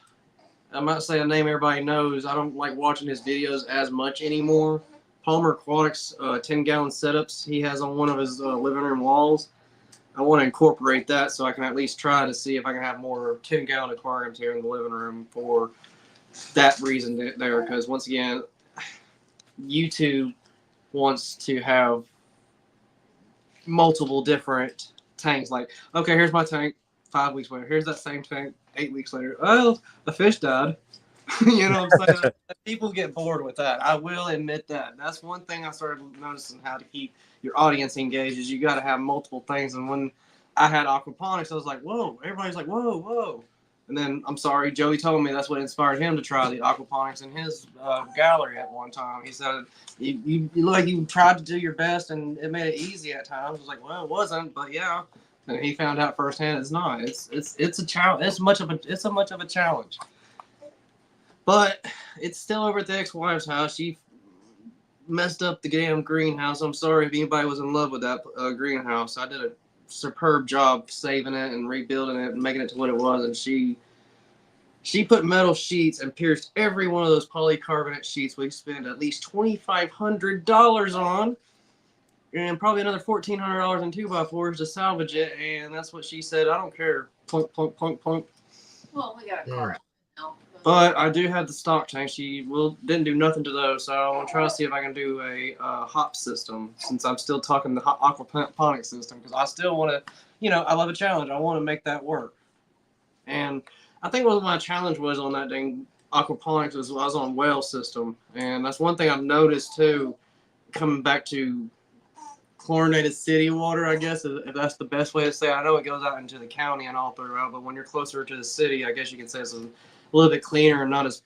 B: I might say a name everybody knows. I don't like watching his videos as much anymore. Palmer Aquatics 10-gallon setups he has on one of his living room walls. I want to incorporate that so I can at least try to see if I can have more 10-gallon aquariums here in the living room for that reason there. Because once again, YouTube wants to have multiple different tanks. Like, okay, here's my tank. 5 weeks later, here's that same tank. 8 weeks later, well, the fish died. You know what I'm saying? People get bored with that. I will admit that. That's one thing I started noticing how to keep your audience engaged is you got to have multiple things. And when I had aquaponics, I was like, whoa, everybody's like, whoa, whoa. And then, I'm sorry, Joey told me that's what inspired him to try the aquaponics in his gallery at one time. He said, you look like you tried to do your best and it made it easy at times. I was like, well, it wasn't, but yeah. And he found out firsthand it's not. It's a challenge. It's a much of a challenge. But it's still over at the ex-wife's house. She messed up the damn greenhouse. I'm sorry if anybody was in love with that greenhouse. I did a superb job saving it and rebuilding it and making it to what it was. And she put metal sheets and pierced every one of those polycarbonate sheets we spent at least $2,500 on. And probably another $1,400 in 2x4s to salvage it. And that's what she said. I don't care. Plunk, plunk, plunk, plunk.
C: Well, we got a car out now.
B: But I do have the stock tank. She didn't do nothing to those, so I want to try to see if I can do a hop system since I'm still talking the aquaponic system because I still want to, I love a challenge. I want to make that work. And I think what my challenge was on that dang aquaponics was I was on well system, and that's one thing I've noticed too. Coming back to chlorinated city water, I guess, if that's the best way to say it. I know it goes out into the county and all throughout, but when you're closer to the city, I guess you can say it's a little bit cleaner and not as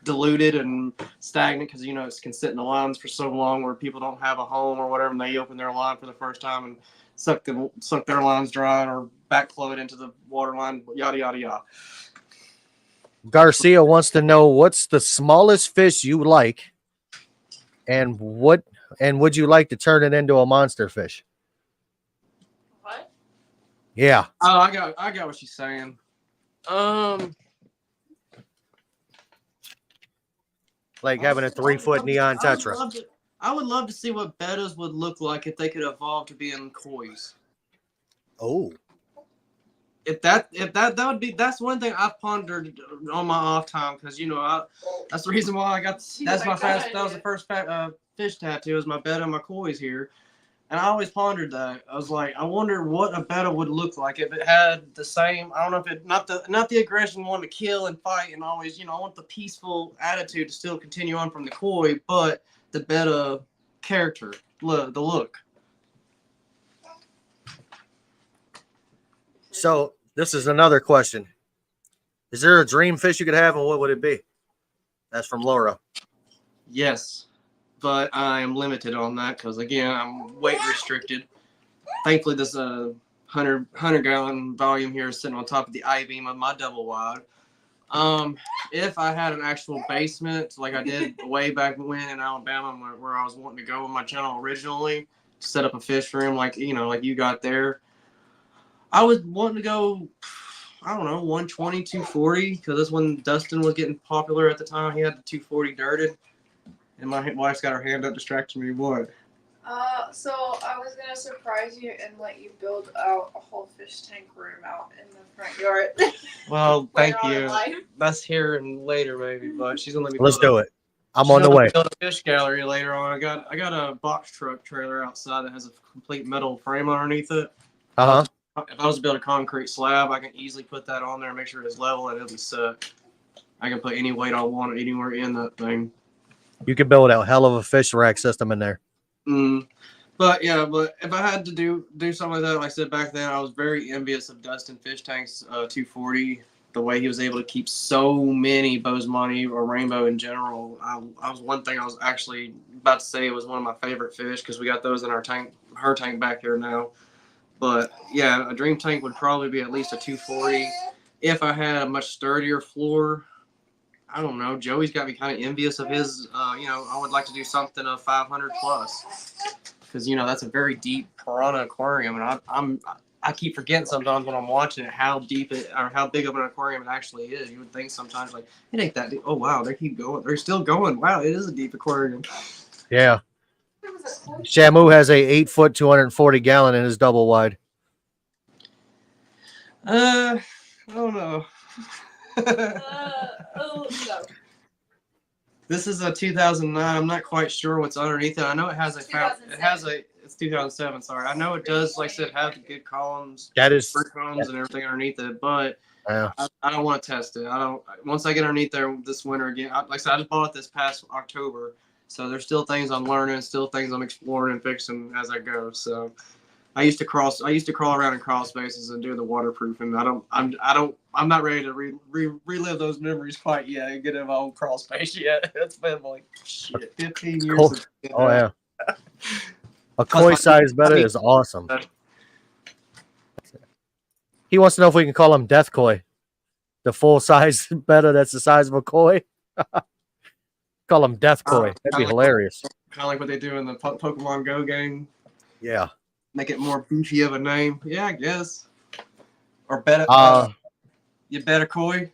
B: diluted and stagnant because, it can sit in the lines for so long where people don't have a home or whatever, and they open their line for the first time and suck their lines dry or backflow it into the water line, yada, yada, yada.
A: Garcia wants to know what's the smallest fish you like and would you like to turn it into a monster fish?
C: What?
A: Yeah.
B: Oh, I got what she's saying.
A: Like having a 3-foot neon tetra.
B: I would love to see what bettas would look like if they could evolve to being kois.
A: Oh.
B: If that would be, that's one thing I've pondered on my off time because that's the reason why I got that was the first fish tattoo is my betta and my kois here, and I always pondered that. I was like, I wonder what a betta would look like if it had the same. I don't know if it not the aggression, wanting to kill and fight and always I want the peaceful attitude to still continue on from the koi, but the betta character, the look.
A: So this is another question. Is there a dream fish you could have, and what would it be? That's from Laura.
B: Yes, but I am limited on that because, again, I'm weight restricted. Thankfully, this 100-gallon volume here is sitting on top of the I-beam of my double wide. If I had an actual basement, like I did way back when in Alabama, where I was wanting to go with my channel originally, set up a fish room like you got there, I was wanting to go, I don't know, 120, 240, because that's when Dustin was getting popular at the time. He had the 240 dirted, and my wife's got her hand up distracting me. What?
C: So I was gonna surprise you and let you build out a whole fish tank room out in the front yard.
B: Well, thank
C: Later on in
B: you.
C: life.
B: That's here and later maybe, but she's gonna let me.
A: Let's do it. I'm on the
B: Just
A: way.
B: build a fish gallery later on. I got a box truck trailer outside that has a complete metal frame underneath it.
A: Uh huh.
B: If I was to build a concrete slab, I can easily put that on there, make sure it's level, and it'll be set. I can put any weight I want anywhere in that thing.
A: You can build a hell of a fish rack system in there.
B: But yeah, but if I had to do something like that, like I said back then, I was very envious of Dustin Fish Tank's 240. The way he was able to keep so many Bosemani or rainbow in general. I was one thing I was actually about to say it was one of my favorite fish because we got those in our tank, her tank back here now. But yeah, a dream tank would probably be at least a 240. If I had a much sturdier floor, I don't know. Joey's got me kind of envious of his. I would like to do something of 500 plus because that's a very deep piranha aquarium, and I keep forgetting sometimes when I'm watching it how deep it or how big of an aquarium it actually is. You would think sometimes like it ain't that deep. Oh wow, they keep going. They're still going. Wow, it is a deep aquarium.
A: Yeah. Shamu has a 8 foot, 240 gallon in his double wide.
B: I don't know.
C: No.
B: This is a 2009. I'm not quite sure what's underneath it. I know it has it's 2007. Sorry, I know it does. Like I said, have the good columns,
A: That is,
B: brick columns, and everything underneath it. But
A: yeah.
B: I don't want to test it. I don't. Once I get underneath there this winter again, like I said, I just bought it this past October, so there's still things I'm learning, still things I'm exploring and fixing as I go. So I used to crawl around in crawl spaces and do the waterproofing. I'm not ready to relive those memories quite yet and get in my own crawl space yet. It's been like 15 years.
A: Cool. Oh yeah. A koi size betta is awesome. He wants to know if we can call him Death Koi. The full size betta that's the size of a koi. Call him Death Koi. That'd be hilarious.
B: Kind of like what they do in the Pokemon Go game.
A: Yeah.
B: Make it more beefy of a name. Yeah, I guess. Or better. You better koi.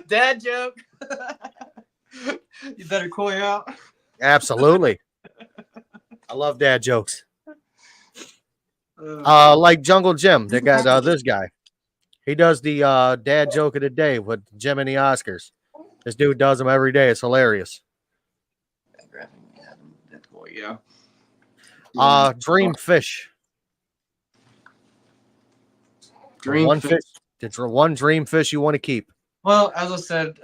B: Dad joke. You better koi out.
A: Absolutely. I love dad jokes. Like Jungle Jim, they got this guy. He does the dad joke of the day with Jim and the Oscars. This dude does them every day. It's hilarious.
B: Yeah.
A: Dream fish.
B: Dream fish.
A: It's one dream fish you want to keep.
B: Well, as I said,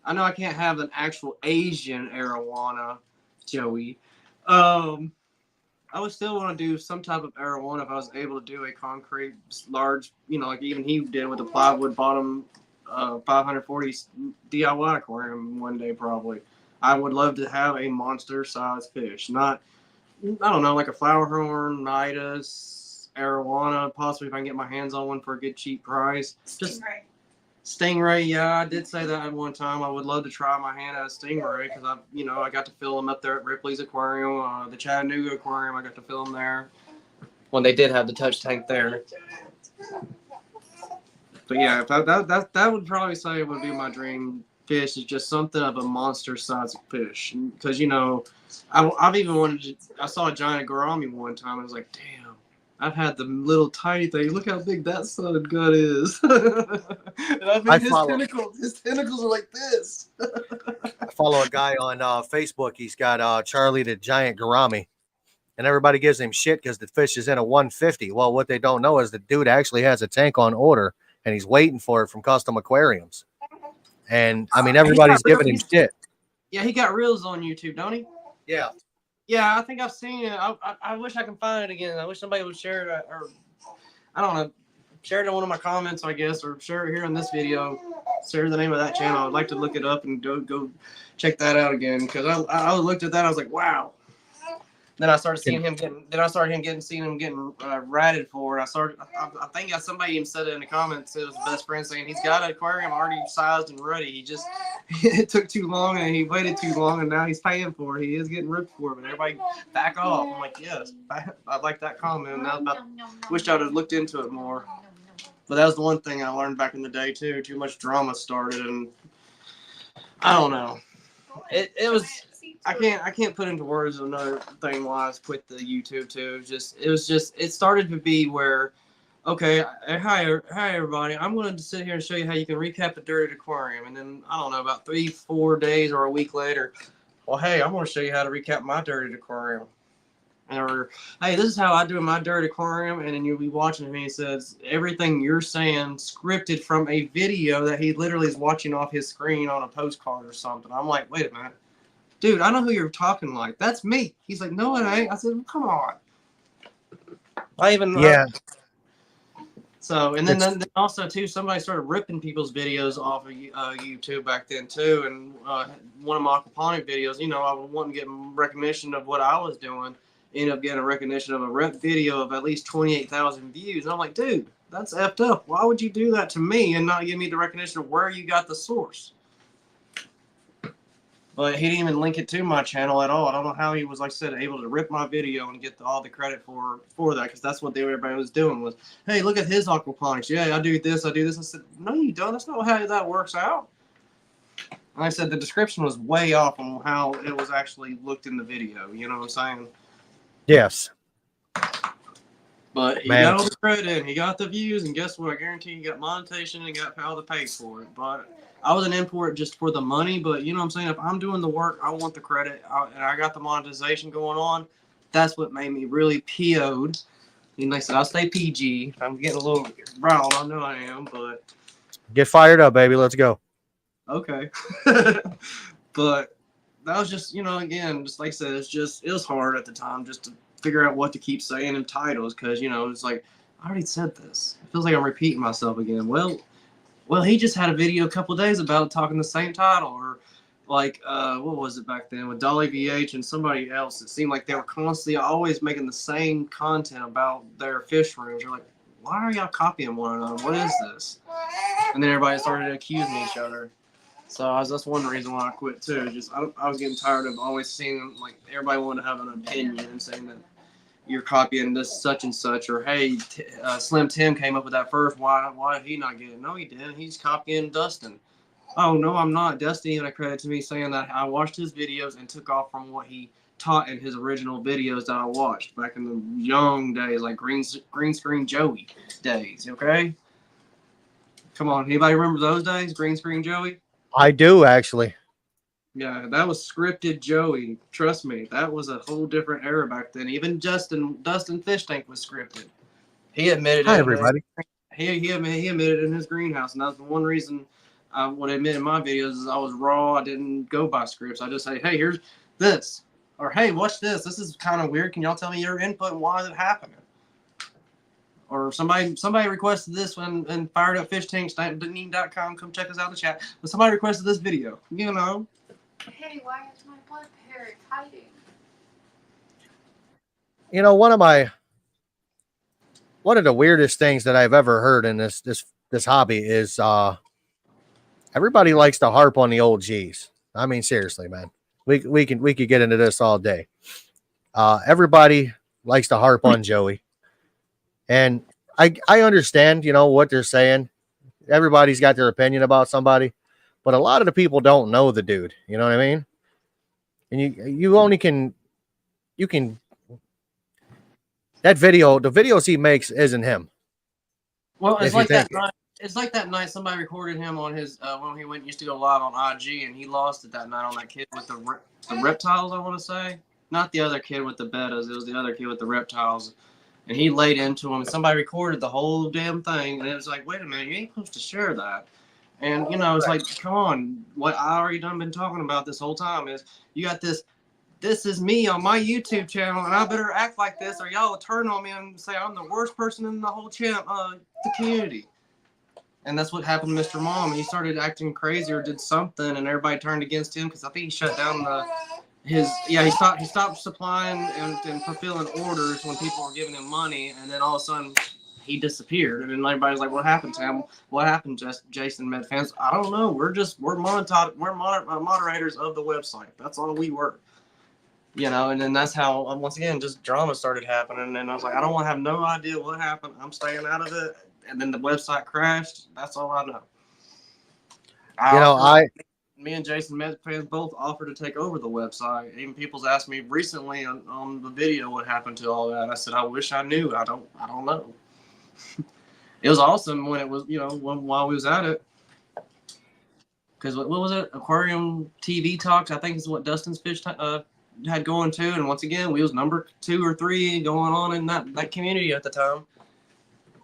B: I know I can't have an actual Asian arowana, Joey. I would still want to do some type of arowana if I was able to do a concrete, large, like even he did with the plywood bottom 540 DIY aquarium one day probably. I would love to have a monster-sized fish, not, I don't know, like a flower horn, Nidus, arowana, possibly if I can get my hands on one for a good cheap price. Just Stingray, yeah, I did say that at one time. I would love to try my hand at a Stingray because I got to fill them up there at Ripley's Aquarium, the Chattanooga Aquarium. I got to fill them there when they did have the touch tank there. But yeah, that would probably say would be my dream fish is just something of a monster size fish because I've even wanted to, I saw a giant gourami one time and I was like, damn. I've had the little tiny thing. Look how big that son of gut is. And his tentacles are like this.
A: I follow a guy on Facebook. He's got Charlie the giant gourami. And everybody gives him shit because the fish is in a 150. Well, what they don't know is the dude actually has a tank on order and he's waiting for it from Custom Aquariums. And, I mean, everybody's giving him shit.
B: Yeah, he got reels on YouTube, don't he?
A: Yeah.
B: Yeah, I think I've seen it. I wish I could find it again. I wish somebody would share it, or I don't know, share it in one of my comments, I guess, or share it here in this video. Share the name of that channel. I'd like to look it up and go check that out again because I looked at that. I was like, wow. Then I started seeing him getting. Then I started seeing him getting ratted for it. I think somebody even said it in the comments. It was his best friend saying he's got an aquarium already sized and ready. He just it took too long and he waited too long and now he's paying for it. He is getting ripped for it, but everybody back off. I'm like, yes, I like that comment. Now wish I would have looked into it more. But that was the one thing I learned back in the day too. Too much drama started, and I don't know. It was. I can't put into words another thing why I quit the YouTube too. It started to be where okay, hi everybody. I'm going to sit here and show you how you can recap the Dirty Aquarium. And then, I don't know, about 3-4 days or a week later, well, hey, I'm going to show you how to recap my Dirty Aquarium. Or, hey, this is how I do my Dirty Aquarium. And then you'll be watching him and he says, everything you're saying scripted from a video that he literally is watching off his screen on a postcard or something. I'm like, wait a minute. Dude, I know who you're talking like. That's me. He's like, no, it ain't. I said, well, come on. I even...
A: Yeah.
B: So, and then also, too, somebody started ripping people's videos off of YouTube back then, too. And one of my aquaponic videos, you know, I was wanting to get recognition of what I was doing. Ended up getting a recognition of a rep video of at least 28,000 views. And I'm like, dude, that's effed up. Why would you do that to me and not give me the recognition of where you got the source? But he didn't even link it to my channel at all. I don't know how he was, like I said, able to rip my video and get all the credit for that, because that's what everybody was doing was, hey, look at his aquaponics. Yeah, I do this. I said, no, you don't. That's not how that works out. Like I said, the description was way off on how it was actually looked in the video. You know what I'm saying?
A: Yes.
B: But he got all the credit and he got the views, and guess what? I guarantee he got monetization and got how to pay for it. But I wasn't in for it just for the money, but you know what I'm saying? If I'm doing the work, I want the credit, and I got the monetization going on. That's what made me really PO'd. And like I said, I'll stay PG. I'm getting a little riled. I know I am, but...
A: Get fired up, baby. Let's go.
B: Okay. But that was just, you know, again, just like I said, it was hard at the time just to figure out what to keep saying in titles, because, you know, it's like, I already said this. It feels like I'm repeating myself again. Well, he just had a video a couple days about talking the same title, or like, what was it back then with Dolly VH and somebody else? It seemed like they were constantly always making the same content about their fish rooms. You're like, why are y'all copying one another? What is this? And then everybody started accusing each other. So that's one reason why I quit too. Just I was getting tired of always seeing like everybody wanted to have an opinion and saying that you're copying this such and such, or hey, Slim Tim came up with that first. Why did he not get it? No, he didn't. He's copying Dustin. Oh no, I'm not. Dustin even credit to me saying that I watched his videos and took off from what he taught in his original videos that I watched back in the young days, like green screen Joey days. Okay, come on, anybody remember those days? Green screen Joey.
A: I do, actually.
B: Yeah, that was scripted Joey. Trust me, that was a whole different era back then. Even Dustin Fish Tank was scripted. He admitted
A: Hi,
B: it.
A: everybody.
B: He admitted it in his greenhouse, and that's the one reason I would admit in my videos is I was raw. I didn't go by scripts. I just say, hey, here's this, or hey, watch this. This is kind of weird. Can y'all tell me your input and why is it happening? Or somebody requested this one and fired up fish tanks.com. Come check us out in the chat. But somebody requested this video. You know.
C: Hey, why is my blood parrot hiding?
A: You know, one of the weirdest things that I've ever heard in this hobby is everybody likes to harp on the old G's. I mean, seriously, man. We could get into this all day. Everybody likes to harp on Joey. And I understand, you know, what they're saying. Everybody's got their opinion about somebody, but a lot of the people don't know the dude. You know what I mean? And you can that video, the videos he makes isn't him.
B: Well, it's like that night. It's like that night somebody recorded him on his when he used to go live on IG, and he lost it that night on that kid with the reptiles. I want to say, not the other kid with the bettas. It was the other kid with the reptiles. And he laid into him, and somebody recorded the whole damn thing, and it was like, wait a minute, you ain't supposed to share that. And, you know, it's like, come on, what I already been talking about this whole time is you got this is me on my YouTube channel, and I better act like this, or y'all will turn on me and say I'm the worst person in the whole the community. And that's what happened to Mr. Mom. He started acting crazy or did something, and everybody turned against him because I think he shut down he stopped supplying and fulfilling orders when people were giving him money, and then all of a sudden he disappeared. And then everybody's like, "What happened to him? What happened to Jason Med fans?" I don't know. We're moderators of the website. That's all we were, you know. And then that's how once again just drama started happening. And I was like, I don't want to have no idea what happened. I'm staying out of it. And then the website crashed. That's all I know. Me and Jason Met fans both offered to take over the website. Even people's asked me recently on the video what happened to all that. I said, I wish I knew. I don't know. it was awesome when it was, while we was at it. Because what was it? Aquarium TV Talks, I think is what Dustin's Fish had going too. And once again, we was number 2 or 3 going on in that community at the time.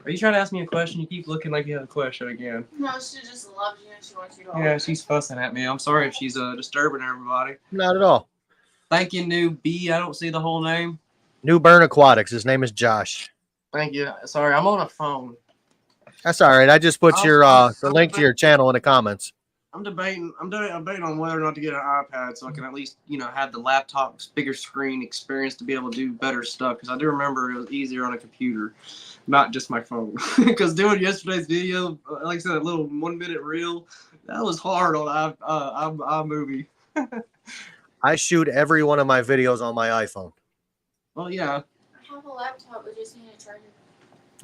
B: Are you trying to ask me a question? You keep looking like you have a question again.
C: No, she just loves you and she wants you to.
B: Yeah, she's fussing at me. I'm sorry if she's disturbing everybody.
A: Not at all.
B: Thank you, New B. I don't see the whole name.
A: New Burn Aquatics. His name is Josh.
B: Thank you. Sorry, I'm on a phone.
A: That's all right. I just put the link to your channel in the comments.
B: I'm debating on whether or not to get an iPad so I can at least, have the laptop bigger screen experience to be able to do better stuff. Because I do remember it was easier on a computer, not just my phone. Because doing yesterday's video, like I said, a little 1 minute reel, that was hard on iMovie.
A: I shoot every one of my videos on my iPhone.
B: Well, yeah.
C: I have a laptop, but just need a charger.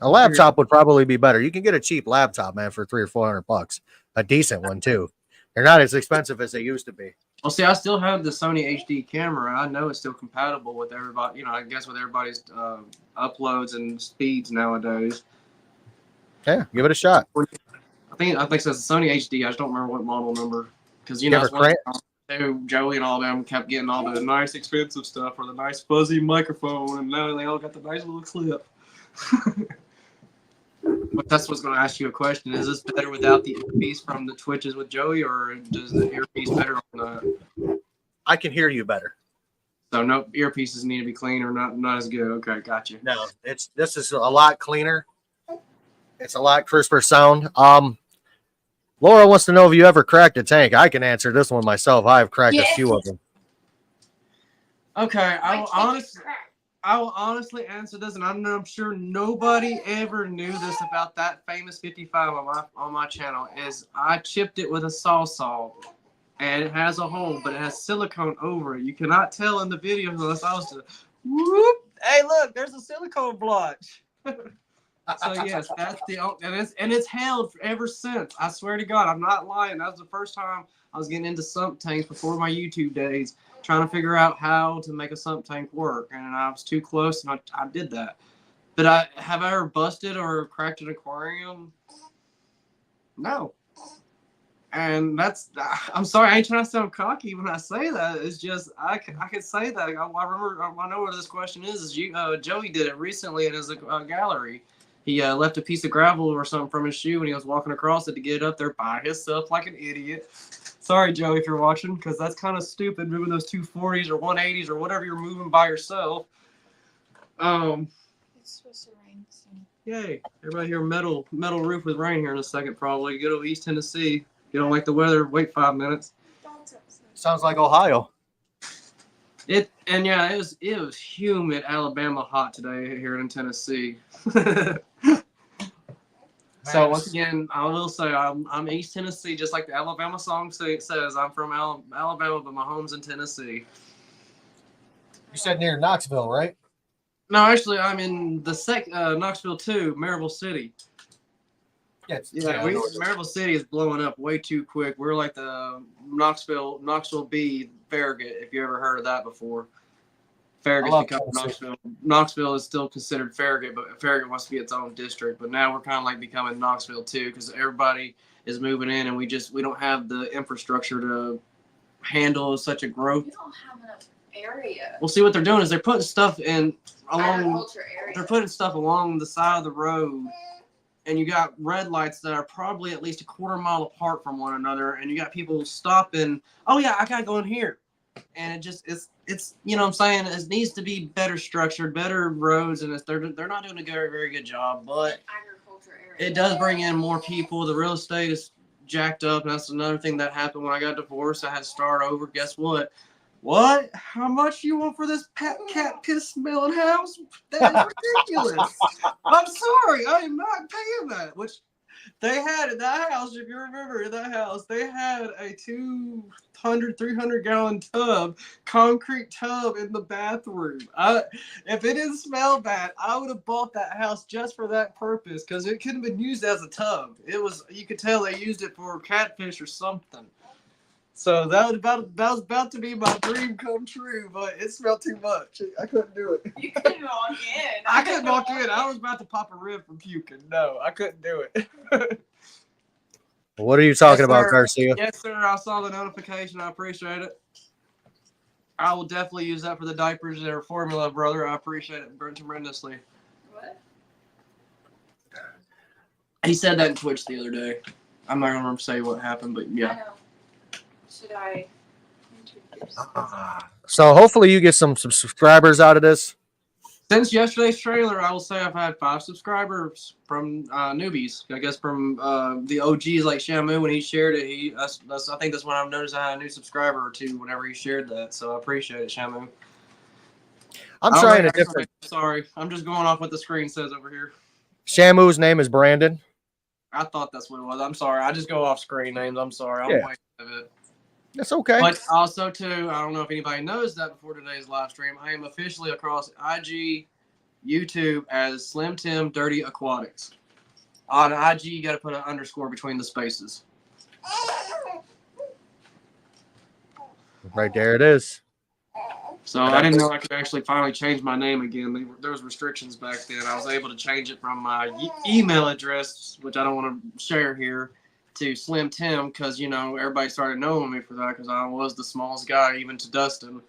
A: A laptop would probably be better. You can get a cheap laptop, man, for $300 or $400. A decent one too. They're not as expensive as they used to be.
B: Well, see, I still have the Sony HD camera. I know it's still compatible with everybody. I guess with everybody's uploads and speeds nowadays.
A: Yeah, give it a shot.
B: I think it says Sony HD. I just don't remember what model number. Because Joey and all of them kept getting all the nice expensive stuff or the nice fuzzy microphone, and now they all got the nice little clip. But that's what's going to ask you a question. Is this better without the earpiece from the Twitches with Joey, or does the earpiece better on the...
A: I can hear you better.
B: So no earpieces need to be clean or not as good. Okay, gotcha.
A: No, this is a lot cleaner. It's a lot crisper sound. Laura wants to know if you ever cracked a tank. I can answer this one myself. I've cracked a few of them.
B: Okay, I will honestly answer this, and I'm sure nobody ever knew this about that famous 55 on my channel. Is I chipped it with a saw, and it has a hole, but it has silicone over it. You cannot tell in the video unless I was to whoop. Hey, look, there's a silicone blotch. So yes, that's and it's held ever since. I swear to God, I'm not lying. That was the first time I was getting into sump tanks before my YouTube days, trying to figure out how to make a sump tank work, and I was too close, and I did that. But have I ever busted or cracked an aquarium? No. And I'm sorry, I ain't trying to sound cocky when I say that. It's just I can say that. I remember, I know what this question is. Joey did it recently in his gallery. He left a piece of gravel or something from his shoe, and he was walking across it to get it up there by himself like an idiot. Sorry, Joey, if you're watching, because that's kind of stupid moving those 240s or 180s or whatever you're moving by yourself.
C: It's supposed to rain soon.
B: Yay! Everybody hear metal roof with rain here in a second, probably. Good old East Tennessee. You don't like the weather? Wait 5 minutes.
A: Sounds like Ohio.
B: It was humid, Alabama hot today here in Tennessee. So once again, I will say I'm East Tennessee, just like the Alabama song says. I'm from Alabama, but my home's in Tennessee.
A: You said near Knoxville, right?
B: No, actually, I'm in the Knoxville 2, Maryville City. Maryville City is blowing up way too quick. We're like the Knoxville B, Farragut, if you ever heard of that before. Farragut's become Knoxville. Knoxville is still considered Farragut, but Farragut wants to be its own district. But now we're kind of like becoming Knoxville too, because everybody is moving in, and we don't have the infrastructure to handle such a growth.
C: You don't have enough area.
B: Well, see what they're doing is they're putting stuff along the side of the road, and you got red lights that are probably at least a quarter mile apart from one another, and you got people stopping. Oh yeah, I gotta go in here, and it's you know what I'm saying, it needs to be better structured, better roads, and they're not doing a very, very good job. But
C: Agriculture area.
B: it does bring in more people. The real estate is jacked up, and that's another thing that happened when I got divorced. I had to start over. Guess what? What? How much you want for this cat piss smelling house? That is ridiculous. I'm sorry, I am not paying that. Which they had in that house, if you remember, in that house, they had a 300 gallon tub, concrete tub in the bathroom. If it didn't smell bad, I would have bought that house just for that purpose, because it could have been used as a tub. You could tell they used it for catfish or something. So that was about to be my dream come true, but it smelled too much. I couldn't do it.
C: You couldn't walk in.
B: I couldn't walk in. I was about to pop a rib from puking. No, I couldn't do it.
A: What are you talking
B: Yes,
A: about,
B: sir.
A: Garcia?
B: Yes, sir. I saw the notification. I appreciate it. I will definitely use that for the diapers. They're formula, brother. I appreciate it tremendously.
C: What?
B: He said that in Twitch the other day. I'm not gonna say what happened, but
C: I
B: yeah.
C: know. Should I introduce?
A: So hopefully you get some subscribers out of this.
B: Since yesterday's trailer, I will say I've had 5 subscribers from newbies. I guess from the OGs like Shamu when he shared it. I think that's when I've noticed I had a new subscriber or two whenever he shared that. So I appreciate it, Shamu.
A: I'm
B: I don't
A: trying
B: know
A: a different.
B: Sorry, I'm just going off what the screen says over here.
A: Shamu's name is Brandon.
B: I thought that's what it was. I'm sorry. I just go off screen names. I'm sorry. I'm
A: Yeah.
B: way of it.
A: That's okay.
B: But also, too, I don't know if anybody knows that before today's live stream, I am officially across IG, YouTube as Slim Tim Dirty Aquatics. On IG, you got to put an underscore between the spaces.
A: Right there it is.
B: So I didn't know I could actually finally change my name again. There was restrictions back then. I was able to change it from my email address, which I don't want to share here, to Slim Tim because, you know, everybody started knowing me for that because I was the smallest guy, even to Dustin,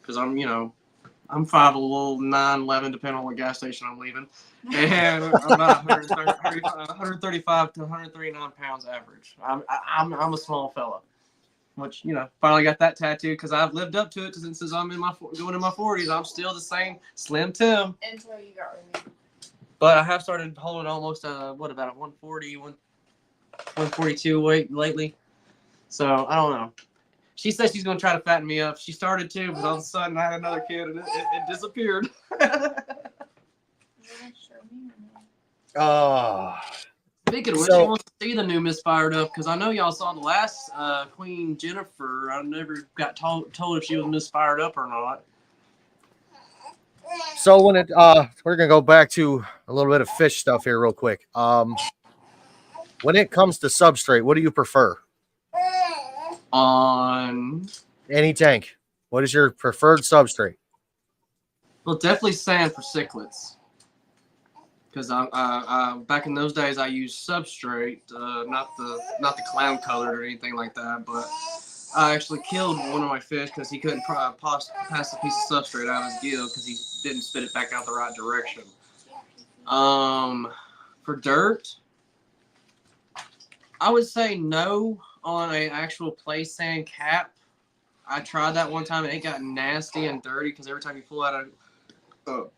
B: because I'm 5'9", 11, depending on what gas station I'm leaving. And I'm about 135 to 139 pounds average. I'm a small fella. Which, you know, finally got that tattoo because I've lived up to it since I'm going in my 40s. I'm still the same Slim Tim.
C: Until you got removed.
B: But I have started holding almost about a 140, 142 weight lately. So I don't know. She said she's going to try to fatten me up. She started to, but all of a sudden I had another kid and it disappeared.
A: Oh,
B: Speaking of which,
A: So-
B: she wants to see the new Miss Fired Up because I know y'all saw the last Queen Jennifer. I never got told if she was Miss Fired Up or not.
A: so when we're gonna go back to a little bit of fish stuff here real quick. When it comes to substrate, what do you prefer?
B: On
A: Any tank. What is your preferred substrate?
B: well, definitely sand for cichlids. Because I back in those days I used substrate, not the clown colored or anything like that, but I actually killed one of my fish because he couldn't pass the piece of substrate out of his gill because he didn't spit it back out the right direction. For dirt, I would say no on an actual play sand cap. I tried that one time and it got nasty and dirty because every time you pull out a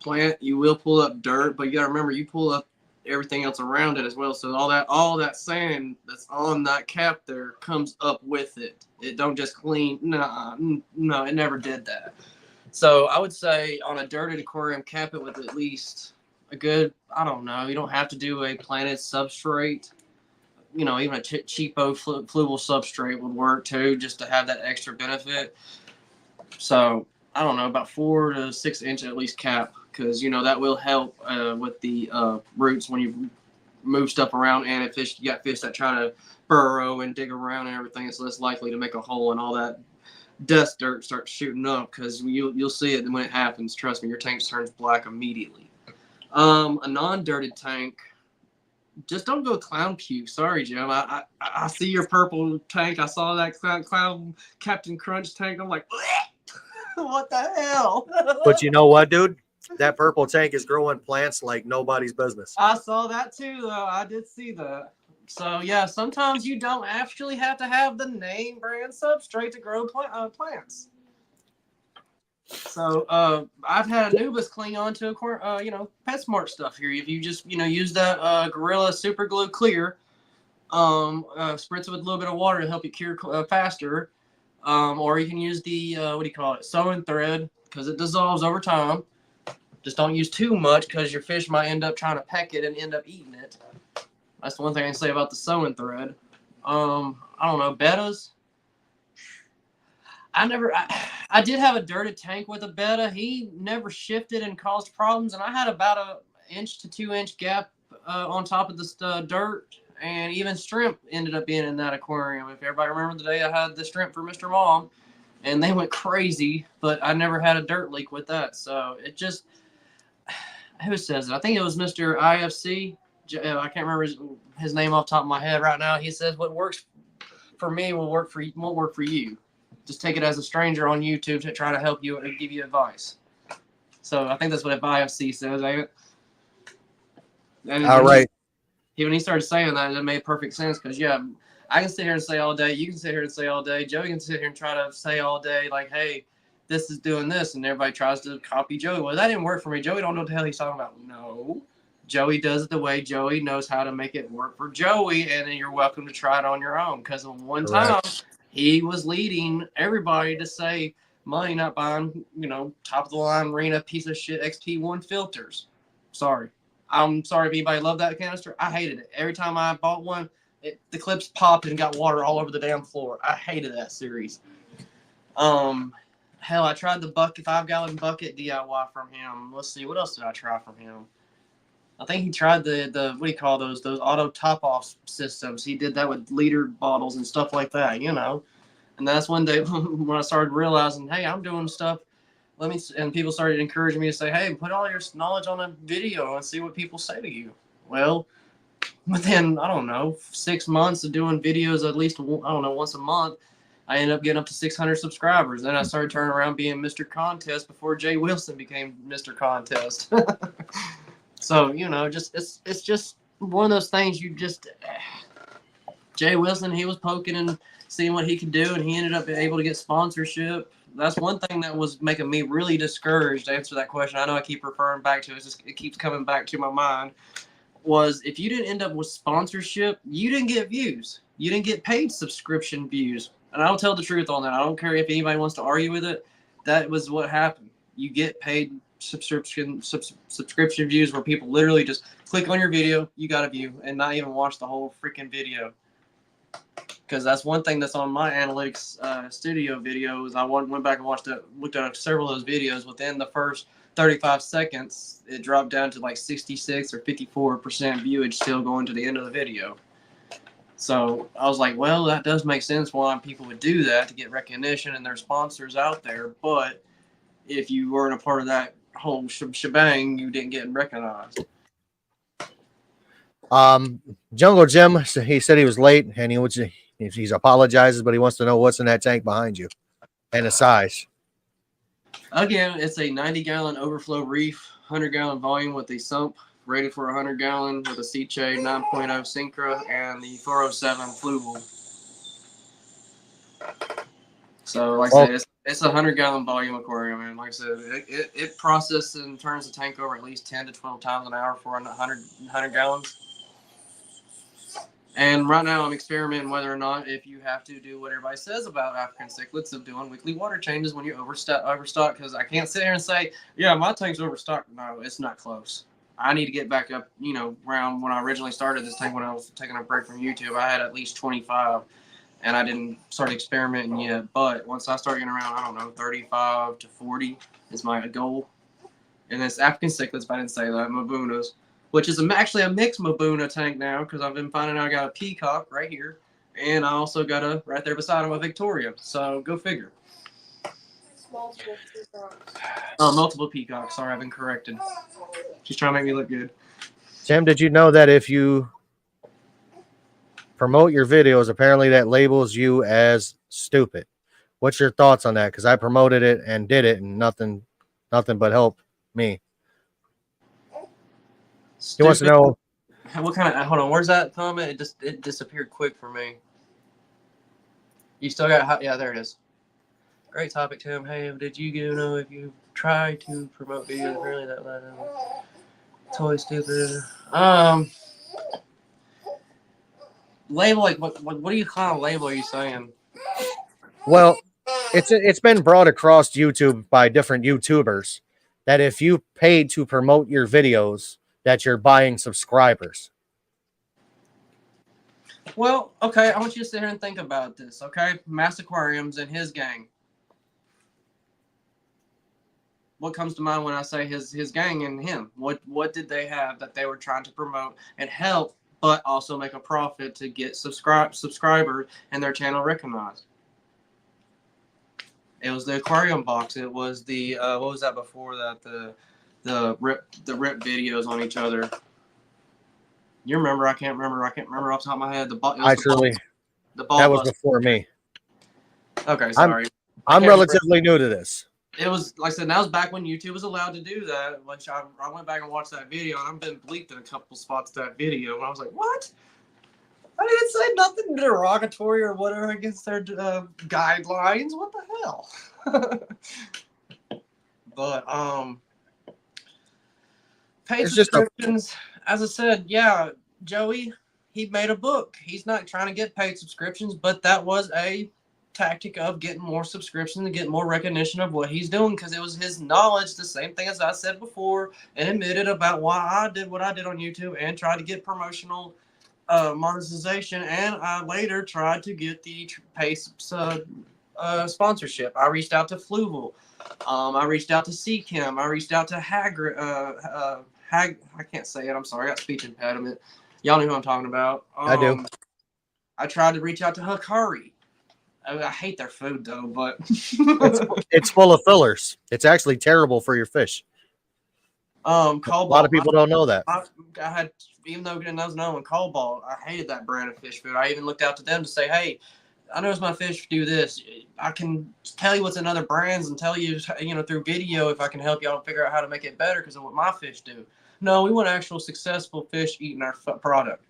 B: plant, you will pull up dirt, but you gotta remember you pull up everything else around it as well. So all that sand that's on that cap there comes up with it. It don't just clean. No, it never did that. So I would say on a dirted aquarium, cap it with at least a good, I don't know, you don't have to do a planted substrate. You know, even a cheapo fluval substrate would work too, just to have that extra benefit. So I don't know, about 4 to 6 inch at least cap, because you know that will help with the roots when you move stuff around, and if you got fish that try to burrow and dig around and everything, it's less likely to make a hole and all that dust dirt starts shooting up, because you'll see it when it happens. Trust me, your tank turns black immediately. A non-dirted tank, just don't go clown puke. Sorry, Jim. I see your purple tank. I saw that clown Captain Crunch tank. I'm like, what the hell?
A: But you know what, dude? That purple tank is growing plants like nobody's business.
B: I saw that too, though. I did see that. So yeah, sometimes you don't actually have to have the name brand substrate to grow plants. So I've had Anubis cling on to PetSmart stuff here. If you just use that Gorilla Super Glue Clear, spritz it with a little bit of water to help you cure faster. Or you can use the sewing thread, because it dissolves over time. Just don't use too much, because your fish might end up trying to peck it and end up eating it. That's the one thing I can say about the sewing thread. I don't know, bettas. I did have a dirted tank with a betta. He never shifted and caused problems, and I had about a 1 to 2 inch gap on top of this dirt, and even shrimp ended up being in that aquarium. If everybody remember the day I had the shrimp for Mr. Mom, and they went crazy, but I never had a dirt leak with that. So it just, who says it? I think it was Mr. IFC. I can't remember his name off the top of my head right now. He says what works for me won't work for you. Just take it as a stranger on YouTube to try to help you and give you advice. So I think that's what IFC says, ain't it? And
A: All right.
B: when he started saying that, it made perfect sense because, yeah, I can sit here and say all day. You can sit here and say all day. Joey can sit here and try to say all day, like, hey, this is doing this. And everybody tries to copy Joey. Well, that didn't work for me. Joey don't know what the hell he's talking about. No. Joey does it the way Joey knows how to make it work for Joey. And then you're welcome to try it on your own. Because one time he was leading everybody to say, money not buying, top of the line Rena piece of shit XT1 filters. Sorry. I'm sorry if anybody loved that canister. I hated it. Every time I bought one, the clips popped and got water all over the damn floor. I hated that series. Hell, I tried the 5-gallon bucket DIY from him. Let's see, what else did I try from him? I think he tried the what do you call those auto top-off systems. He did that with liter bottles and stuff like that, And that's one day when I started realizing, hey, I'm doing stuff. And people started encouraging me to say, hey, put all your knowledge on a video and see what people say to you. Well, within, 6 months of doing videos at least, once a month, I ended up getting up to 600 subscribers. Then I started turning around being Mr. Contest before Jay Wilson became Mr. Contest. So, it's just one of those things Jay Wilson, he was poking and seeing what he could do, and he ended up being able to get sponsorship. That's one thing that was making me really discouraged to answer that question. I know I keep referring back to it. It keeps coming back to my mind. Was if you didn't end up with sponsorship, you didn't get views. You didn't get paid subscription views. And I'll tell the truth on that. I don't care if anybody wants to argue with it. That was what happened. You get paid subscription views where people literally just click on your video, you got a view, and not even watch the whole freaking video. Because that's one thing that's on my analytics studio videos. I went back and looked at several of those videos. Within the first 35 seconds, it dropped down to like 66 or 54% viewage still going to the end of the video. So I was like, well, that does make sense why people would do that, to get recognition and their sponsors out there. But if you weren't a part of that whole shebang, you didn't get recognized.
A: Jungle Jim, he said he was late and he apologizes, but he wants to know what's in that tank behind you and the size.
B: Again, it's a 90-gallon overflow reef, 100-gallon volume with a sump, rated for 100-gallon with a Seachay 9.0 Syncra and the 407 Fluval. So, like I said, it's a 100-gallon volume aquarium, and like I said, it processes and turns the tank over at least 10 to 12 times an hour for 100 gallons. And right now I'm experimenting whether or not if you have to do what everybody says about African cichlids of doing weekly water changes when you overstock, because I can't sit here and say, yeah, my tank's overstocked. No, it's not close. I need to get back up, around when I originally started this tank when I was taking a break from YouTube. I had at least 25, and I didn't start experimenting yet. But once I start getting around, 35 to 40 is my goal. And it's African cichlids, but I didn't say that, Mabunas. Which is actually a mixed Mabuna tank now, because I've been finding out I got a peacock right here, and I also got right there beside him, a Victoria. So go figure.
C: It's multiple peacocks.
B: Oh, multiple peacocks. Sorry, I've been corrected. She's trying to make me look good.
A: Tim, did you know that if you promote your videos, apparently that labels you as stupid? What's your thoughts on that? Because I promoted it and did it, and nothing but helped me. He wants to know
B: what kind of. Hold on, where's that comment? It disappeared quick for me. You still got? Yeah, there it is. Great topic, Tim. Hey, did you know if you try to promote videos really that loud? Totally stupid. Label, like what do you kind of label are you saying?
A: Well, it's been brought across YouTube by different YouTubers that if you paid to promote your videos, that you're buying subscribers.
B: Well, okay, I want you to sit here and think about this, okay? Mass Aquariums and his gang. What comes to mind when I say his gang and him? What did they have that they were trying to promote and help but also make a profit to get subscribers and their channel recognized. It was the aquarium box. It was the what was that before that? The rip videos on each other. You remember? I can't remember. I can't remember off the top of my head. The ball. The ball.
A: That was
B: bust.
A: before me.
B: Okay, sorry.
A: I'm relatively new to this.
B: It was, like I said, that was back when YouTube was allowed to do that, which I went back and watched that video, and I've been bleeped in a couple spots that video, and I was like, what? I didn't say nothing derogatory or whatever against their guidelines. What the hell? But, paid
A: It's just
B: subscriptions, as I said, yeah, Joey, he made a book. He's not trying to get paid subscriptions, but that was a tactic of getting more subscriptions and getting more recognition of what he's doing, because it was his knowledge, the same thing as I said before and admitted about why I did what I did on YouTube and tried to get promotional monetization, and I later tried to get the pay sponsorship. I reached out to Fluval, I reached out to CChem, I reached out to I can't say it, I'm sorry, I got speech impediment. Y'all know who I'm talking about.
A: I do.
B: I tried to reach out to Hikari. I hate their food though, but
A: It's full of fillers. It's actually terrible for your fish.
B: Cobalt,
A: a lot of people don't know that.
B: I had, even though it was known Cobalt, I hated that brand of fish food. I even looked out to them to say, hey, I noticed my fish do this. I can tell you what's in other brands and tell you, through video if I can help y'all figure out how to make it better because of what my fish do. No, we want actual successful fish eating our product.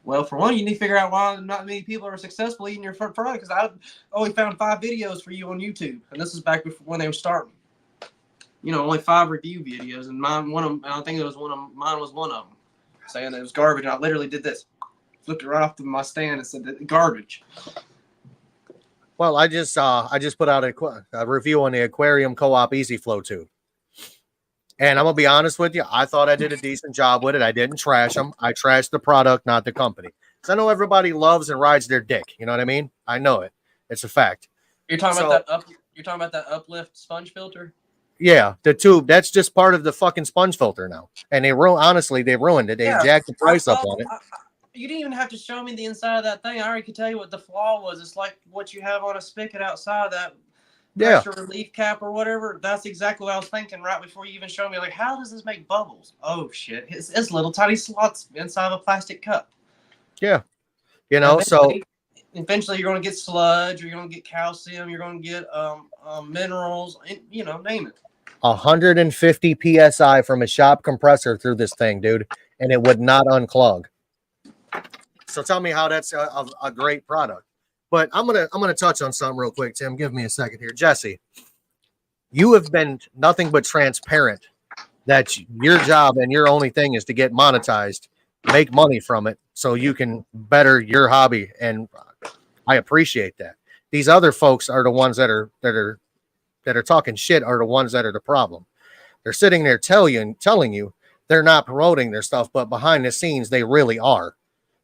B: Well, for one, you need to figure out why not many people are successful eating your product, because I only found 5 videos for you on YouTube, and this is back before when they were starting. Only 5 review videos, and mine, I think it was mine was one of them, saying it was garbage. And I literally did this, flipped it right off my stand and said that garbage.
A: Well, I just put out a review on the Aquarium Co-op Easy Flow tube. And I'm going to be honest with you. I thought I did a decent job with it. I didn't trash them. I trashed the product, not the company. Because I know everybody loves and rides their dick. You know what I mean? I know it. It's a fact.
B: You're talking about that You're talking about that Uplift sponge filter?
A: Yeah, the tube. That's just part of the fucking sponge filter now. And honestly, they ruined it. They jacked the price up on it.
B: You didn't even have to show me the inside of that thing. I already could tell you what the flaw was. It's like what you have on a spigot outside that pressure relief cap or whatever. That's exactly what I was thinking right before you even showed me. Like, how does this make bubbles? Oh shit! It's little tiny slots inside of a plastic cup.
A: Yeah,
B: eventually you're going to get sludge, or you're going to get calcium, you're going to get minerals, name it.
A: 150 psi from a shop compressor through this thing, dude, and it would not unclog. So tell me how that's a great product. But I'm gonna touch on something real quick, Tim. Give me a second here. Jesse, you have been nothing but transparent that your job and your only thing is to get monetized, make money from it, so you can better your hobby. And I appreciate that. These other folks are the ones that are talking shit, are the ones that are the problem. They're sitting there telling you they're not promoting their stuff, but behind the scenes they really are.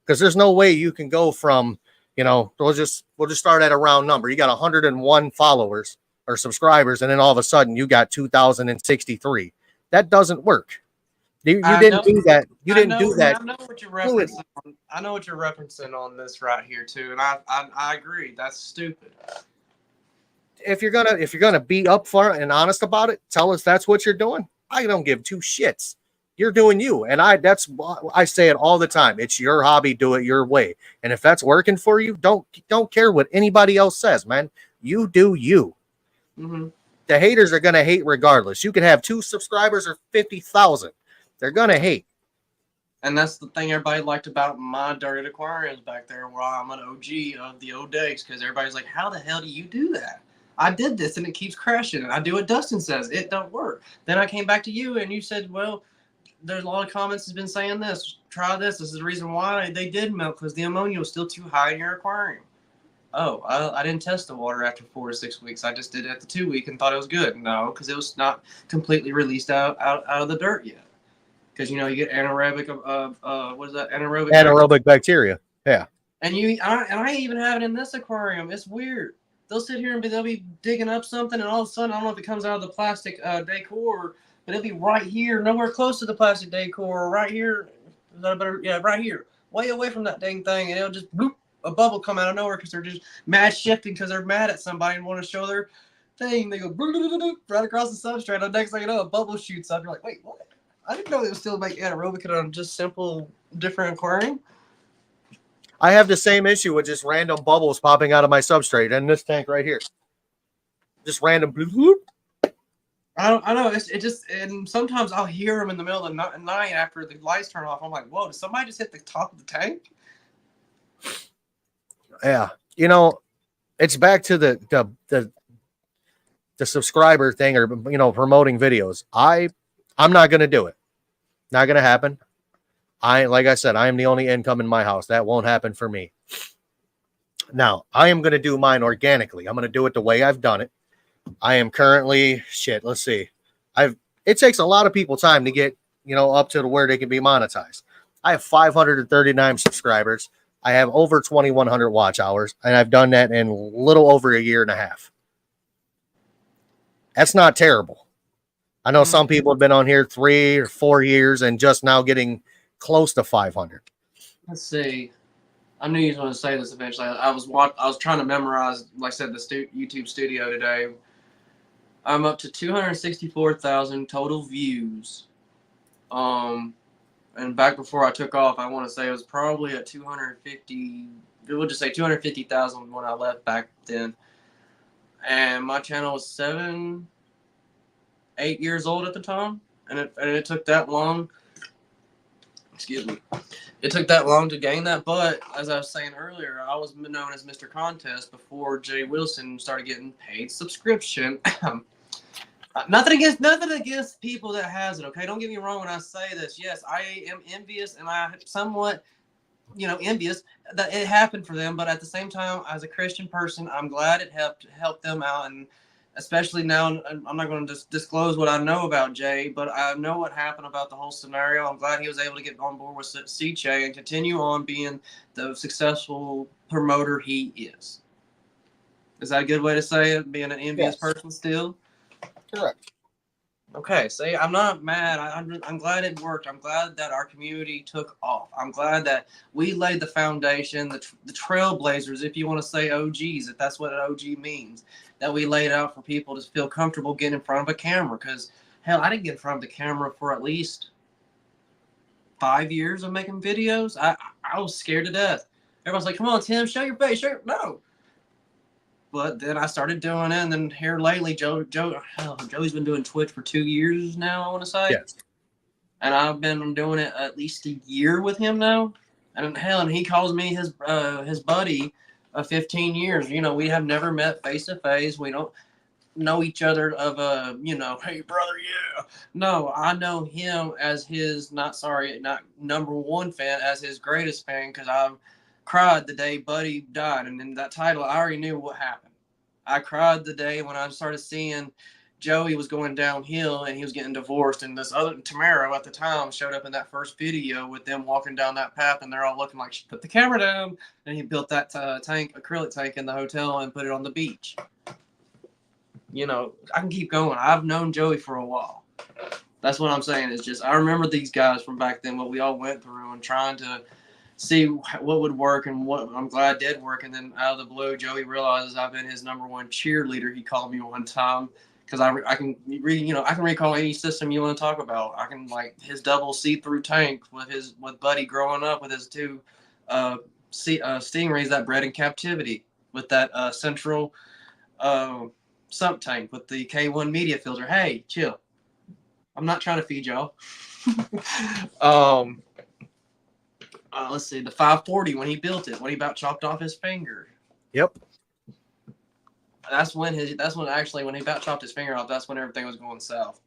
A: Because there's no way you can go from, we'll just start at a round number. You got 101 followers or subscribers, and then all of a sudden you got 2,063. That doesn't work. You didn't do that. You didn't do that.
B: I know what you're referencing. I know what you're referencing on this right here too, and I agree. That's stupid.
A: If you're gonna be upfront and honest about it, tell us that's what you're doing. I don't give 2 shits. You're doing you, and I say it all the time. It's your hobby. Do it your way, and if that's working for you, don't care what anybody else says, man. You do you.
B: Mm-hmm.
A: The haters are gonna hate regardless. You can have 2 subscribers or 50,000. They're gonna hate.
B: And that's the thing everybody liked about my Dirty Aquariums back there, where I'm an OG of the old days, because everybody's like, how the hell do you do that? I did this and it keeps crashing. I do what Dustin says. It don't work. Then I came back to you and you said, well, there's a lot of comments that's been saying this. Try this. This is the reason why they did melt, because the ammonia was still too high in your aquarium. Oh, I didn't test the water after 4 to 6 weeks. I just did it at the 2 week and thought it was good. No, because it was not completely released out of the dirt yet. Because, you get anaerobic, what is that?
A: Anaerobic bacteria. Yeah.
B: And I even have it in this aquarium. It's weird. They'll sit here and they'll be digging up something, and all of a sudden, I don't know if it comes out of the plastic decor, but it'll be right here, nowhere close to the plastic decor, right here. Is that a better? Yeah, right here, way away from that dang thing, and it'll just bloop, a bubble come out of nowhere because they're just mad shifting because they're mad at somebody and want to show their thing. They go bloop, bloop, bloop, bloop, right across the substrate. And the next thing you know, a bubble shoots up. You're like, wait, what? I didn't know it was still make anaerobic on just simple different aquarium.
A: I have the same issue with just random bubbles popping out of my substrate and this tank right here. Just random bloop, bloop.
B: I know. It just, and sometimes I'll hear them in the middle of the night after the lights turn off. I'm like, whoa, did somebody just hit the top of the tank?
A: Yeah. You know, it's back to the subscriber thing, or, you know, promoting videos. I'm not going to do it. Not going to happen. Like I said, I am the only income in my house. That won't happen for me. Now, I am going to do mine organically. I'm going to do it the way I've done it. I am currently, let's see. It takes a lot of people time to get, you know, up to where they can be monetized. I have 539 subscribers. I have over 2,100 watch hours, and I've done that in a little over a year and a half. That's not terrible. I know some people have been on here 3 or 4 years and just now getting close to 500.
B: Let's see. I knew you was going to say this eventually. I was trying to memorize, like I said, the YouTube studio today. I'm up to 264,000 total views. And back before I took off, I want to say it was probably at 250. We'll just say 250,000 when I left back then. And my channel was 8 years old at the time, and it took that long. Excuse me. It took that long to gain that, but as I was saying earlier, I was known as Mr. Contest before Jay Wilson started getting paid subscription. Nothing against people that has it, okay? Don't get me wrong when I say this. Yes, I am envious, and I somewhat, you know, envious that it happened for them. But at the same time, as a Christian person, I'm glad it helped them out, and especially now, I'm not going to disclose what I know about Jay, but I know what happened about the whole scenario. I'm glad he was able to get on board with CJ and continue on being the successful promoter he is. Is that a good way to say it? Being an envious person still?
A: Correct.
B: Okay, see, I'm not mad. I'm glad it worked. I'm glad that our community took off. I'm glad that we laid the foundation, the trailblazers, if you want to say OGs, if that's what an OG means, that we laid out for people to feel comfortable getting in front of a camera. Because, hell, I didn't get in front of the camera for at least 5 years of making videos. I was scared to death. Everyone's like, come on, Tim, show your face. No. But then I started doing it, and then here lately, Joey's been doing Twitch for 2 years now, I want to say.
A: Yes.
B: And I've been doing it at least a year with him now. And hell, and he calls me his buddy of 15 years. You know, we have never met face to face. We don't know each other of you know, hey brother, yeah. No, I know him as his not number one fan, as his greatest fan, because I've cried the day Buddy died, and in that title I already knew what happened. I cried the day when I started seeing Joey was going downhill and he was getting divorced, and this other Tamara at the time showed up in that first video with them walking down that path, and they're all looking like she put the camera down, and he built that acrylic tank in the hotel and put it on the beach. You know, I can keep going. I've known Joey for a while. That's what I'm saying. Is just I remember these guys from back then, what we all went through, and trying to see what would work and what I'm glad did work. And then out of the blue, Joey realizes I've been his number one cheerleader. He called me one time because I can recall any system you want to talk about. I can, like, his double see-through tank with Buddy growing up with his two Stingrays that bred in captivity, with that central sump tank with the K1 media filter. Hey, chill. I'm not trying to feed y'all. Let's see, the 540 when he built it, when he about chopped off his finger.
A: Yep.
B: That's when he about chopped his finger off. That's when everything was going south.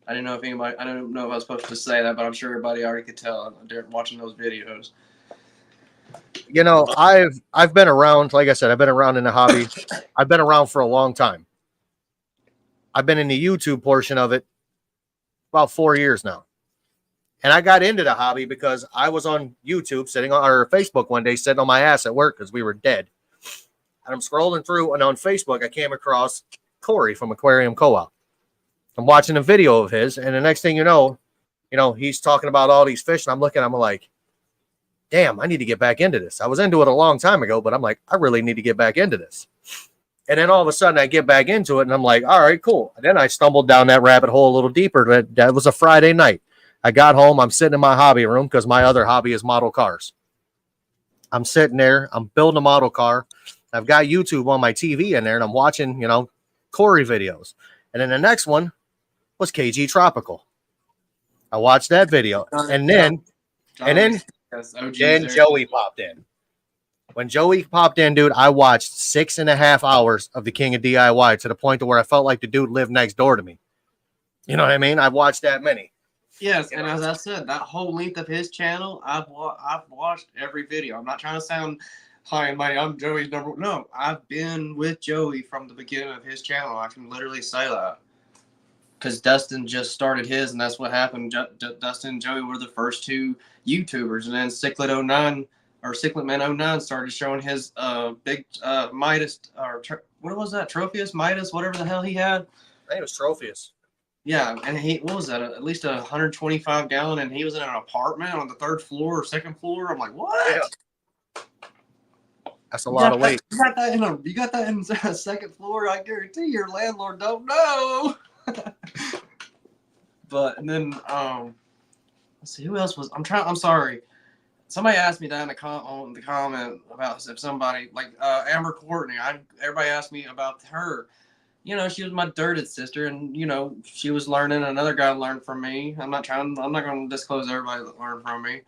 B: I don't know if I was supposed to say that, but I'm sure everybody already could tell during watching those videos.
A: You know, I've been around, like I said, I've been around in the hobby. I've been around for a long time. I've been in the YouTube portion of it about 4 years now. And I got into the hobby because I was on YouTube or Facebook one day, sitting on my ass at work because we were dead. And I'm scrolling through, and on Facebook, I came across Corey from Aquarium Co-op. I'm watching a video of his, and the next thing you know, he's talking about all these fish, and I'm looking, I'm like, damn, I need to get back into this. I was into it a long time ago, but I'm like, I really need to get back into this. And then all of a sudden I get back into it and I'm like, all right, cool. And then I stumbled down that rabbit hole a little deeper. That was a Friday night. I got home. I'm sitting in my hobby room because my other hobby is model cars. I'm sitting there. I'm building a model car. I've got YouTube on my TV in there and I'm watching, Corey videos. And then the next one was KG Tropical. I watched that video. And then Joey popped in. When Joey popped in, dude, I watched 6.5 hours of the King of DIY to the point to where I felt like the dude lived next door to me. You know what I mean? I've watched that many.
B: Yes, and as I said, that whole length of his channel, I've watched every video. I'm not trying to sound high and mighty. I'm Joey's number one. No, I've been with Joey from the beginning of his channel. I can literally say that. Because Dustin just started his, and that's what happened. Dustin and Joey were the first two YouTubers, and then Ciclet09 or Cicletman09 started showing his big Midas, or what was that? Trophius, Midas, whatever the hell he had.
A: I think it was Trophius. Yeah,
B: and what was that? At least 125 gallon, and he was in an apartment on the 3rd floor or 2nd floor. I'm like, what?
A: Yeah. That's a lot of weight.
B: You got that in the 2nd floor. I guarantee your landlord don't know. But and then let's see who else was. I'm sorry. Somebody asked me that in the comment about if somebody like Amber Courtney. Everybody asked me about her. She was my dirted sister, and she was learning. Another guy learned from me. I'm not going to disclose everybody that learned from me.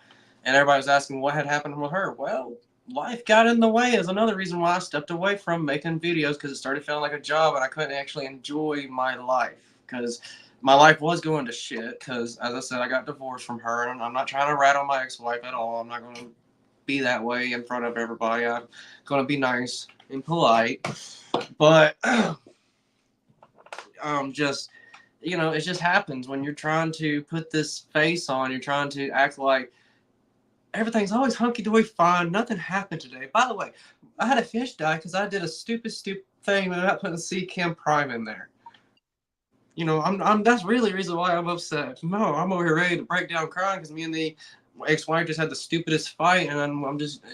B: And everybody was asking what had happened with her. Well, life got in the way is another reason why I stepped away from making videos, because it started feeling like a job and I couldn't actually enjoy my life, because my life was going to shit. Because as I said, I got divorced from her, and I'm not trying to rat on my ex-wife at all. I'm not going to be that way in front of everybody. I'm going to be nice and polite, but just it just happens when you're trying to put this face on. You're trying to act like everything's always hunky-dory fine. Nothing happened today. By the way, I had a fish die because I did a stupid thing about putting C-Chem Prime in there. That's really the reason why I'm upset. No, I'm over here ready to break down crying because me and the ex-wife just had the stupidest fight, and I'm just,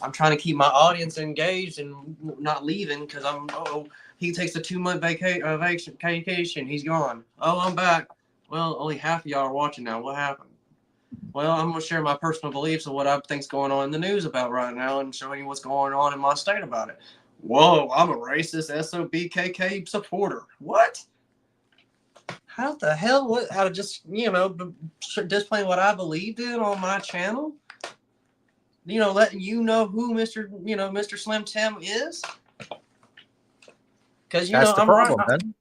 B: I'm trying to keep my audience engaged and not leaving because he takes a 2-month vacation. He's gone. Oh, I'm back. Well, only half of y'all are watching now. What happened? Well, I'm going to share my personal beliefs of what I think's going on in the news about right now and showing you what's going on in my state about it. Whoa, I'm a racist SOBKK supporter. What? How the hell? What? How to just, displaying what I believed in on my channel? Letting who Mr. Slim Tim is? Because,
A: That's the
B: I'm
A: problem,
B: right.
A: man.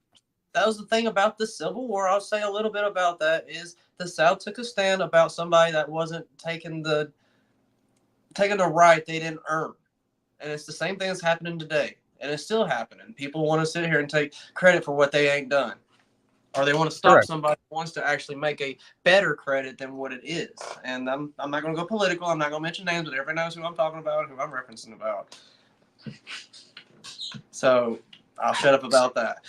B: That was the thing about the Civil War. I'll say a little bit about that is the South took a stand about somebody that wasn't taking the right they didn't earn. And it's the same thing that's happening today. And it's still happening. People want to sit here and take credit for what they ain't done. Or they want to stop somebody who wants to actually make a better credit than what it is. And I'm not going to go political. I'm not going to mention names, but everybody knows who I'm talking about, who I'm referencing about. So I'll shut up about that.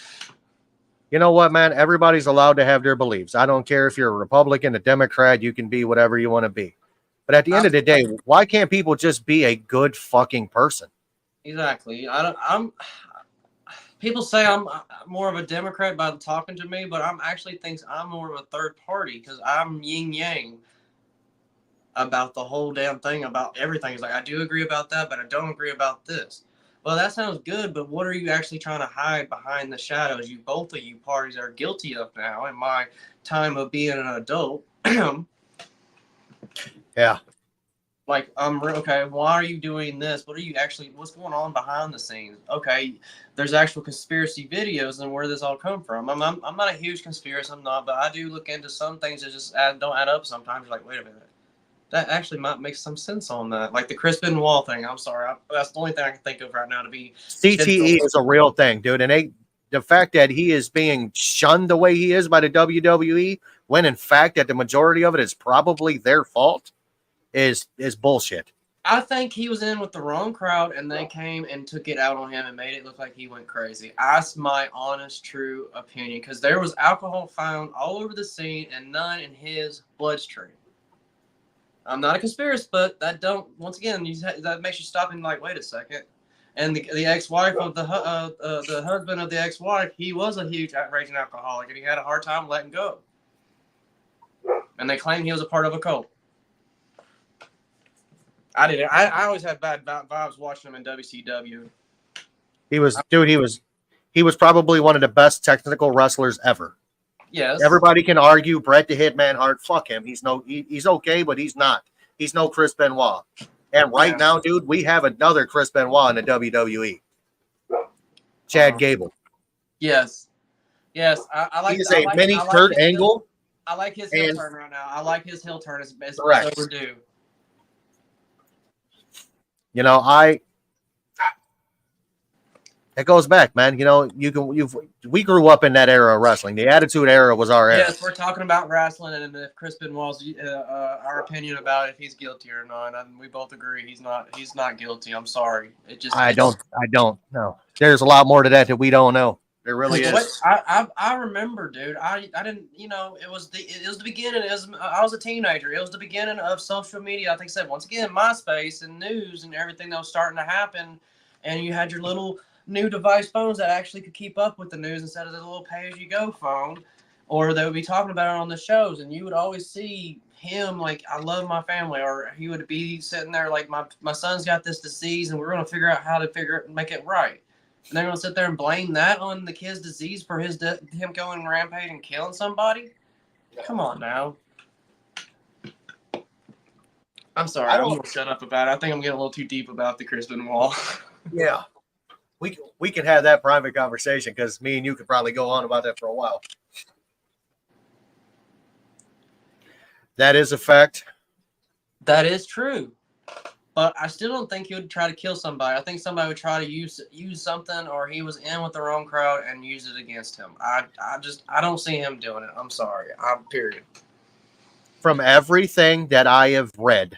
A: You know what, man? Everybody's allowed to have their beliefs. I don't care if you're a Republican, a Democrat. You can be whatever you want to be. But at the end of the day, why can't people just be a good fucking person?
B: Exactly. People say I'm more of a Democrat by talking to me, but I'm actually thinks I'm more of a third party because I'm yin yang about the whole damn thing, about everything. It's like, I do agree about that, but I don't agree about this. Well, that sounds good, but what are you actually trying to hide behind the shadows? Both of you parties are guilty of now in my time of being an adult.
A: Yeah.
B: Like, okay, why are you doing this? What's going on behind the scenes? Okay, there's actual conspiracy videos and where this all come from. I'm not a huge conspiracy, I'm not, but I do look into some things that just don't add up sometimes. You're like, wait a minute. That actually might make some sense on that. Like the Chris Benoit thing. I'm sorry. That's the only thing I can think of right now to be.
A: CTE is a real thing, dude. And the fact that he is being shunned the way he is by the WWE, when in fact that the majority of it is probably their fault, is bullshit.
B: I think he was in with the wrong crowd, and they came and took it out on him and made it look like he went crazy. That's my honest, true opinion, because there was alcohol found all over the scene and none in his bloodstream. I'm not a conspiracy, but that don't. Once again, that makes you stop and like, wait a second. And the ex-wife of the husband of the ex-wife, he was a huge raging alcoholic, and he had a hard time letting go. And they claim he was a part of a cult. I didn't. I always had bad vibes watching him in WCW.
A: He was probably one of the best technical wrestlers ever.
B: Yes.
A: Everybody can argue Bret the Hitman Hart. Fuck him. He's okay, but he's not. He's no Chris Benoit. And right now, dude, we have another Chris Benoit in the WWE. Chad Gable.
B: Yes. I like.
A: He's a mini Kurt Angle.
B: I like his heel turn right now. I like his heel turn. It's overdue.
A: You know, it goes back, man. You know, we grew up in that era of wrestling. The Attitude Era was our era.
B: Yes, we're talking about wrestling, and if Chris Benoit's our opinion about if he's guilty or not, and we both agree he's not guilty. I'm sorry. I don't
A: know. There's a lot more to that we don't know. There really is.
B: I remember, dude. I didn't. You know, it was the beginning. I was a teenager. It was the beginning of social media. I think I said once again, MySpace and news and everything that was starting to happen, and you had your little new device phones that actually could keep up with the news instead of the little pay-as-you-go phone, or they would be talking about it on the shows, and you would always see him like, I love my family, or he would be sitting there like, my son's got this disease, and we're going to figure out how to make it right. And they're going to sit there and blame that on the kid's disease for him going rampage and killing somebody? Come on now. I'm sorry. I'm going to shut up about it. I think I'm getting a little too deep about the Chris Benoit.
A: Yeah. We can have that private conversation because me and you could probably go on about that for a while. That is a fact.
B: That is true. But I still don't think he would try to kill somebody. I think somebody would try to use something, or he was in with the wrong crowd and use it against him. I don't see him doing it. I'm sorry. Period.
A: From everything that I have read,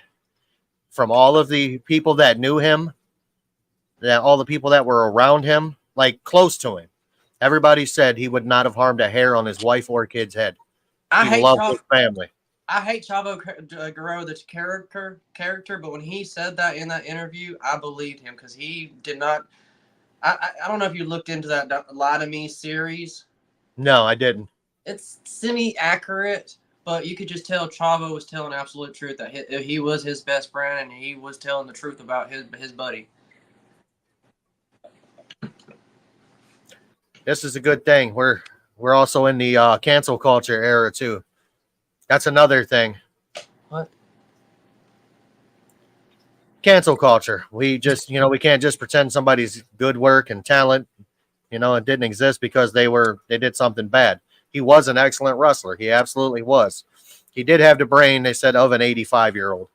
A: from all of the people that knew him, that all the people that were around him, like close to him, everybody said he would not have harmed a hair on his wife or kid's head. He loved his family.
B: I hate Chavo Guerrero, the character, but when he said that in that interview, I believed him because he did not. I don't know if you looked into that Lie to Me series.
A: No, I didn't.
B: It's semi-accurate, but you could just tell Chavo was telling absolute truth, that he was his best friend and he was telling the truth about his buddy.
A: This is a good thing. We're also in the cancel culture era too. That's another thing.
B: What?
A: Cancel culture. We just, we can't just pretend somebody's good work and talent, it didn't exist because they did something bad. He was an excellent wrestler. He absolutely was. He did have the brain, they said, of an 85-year-old.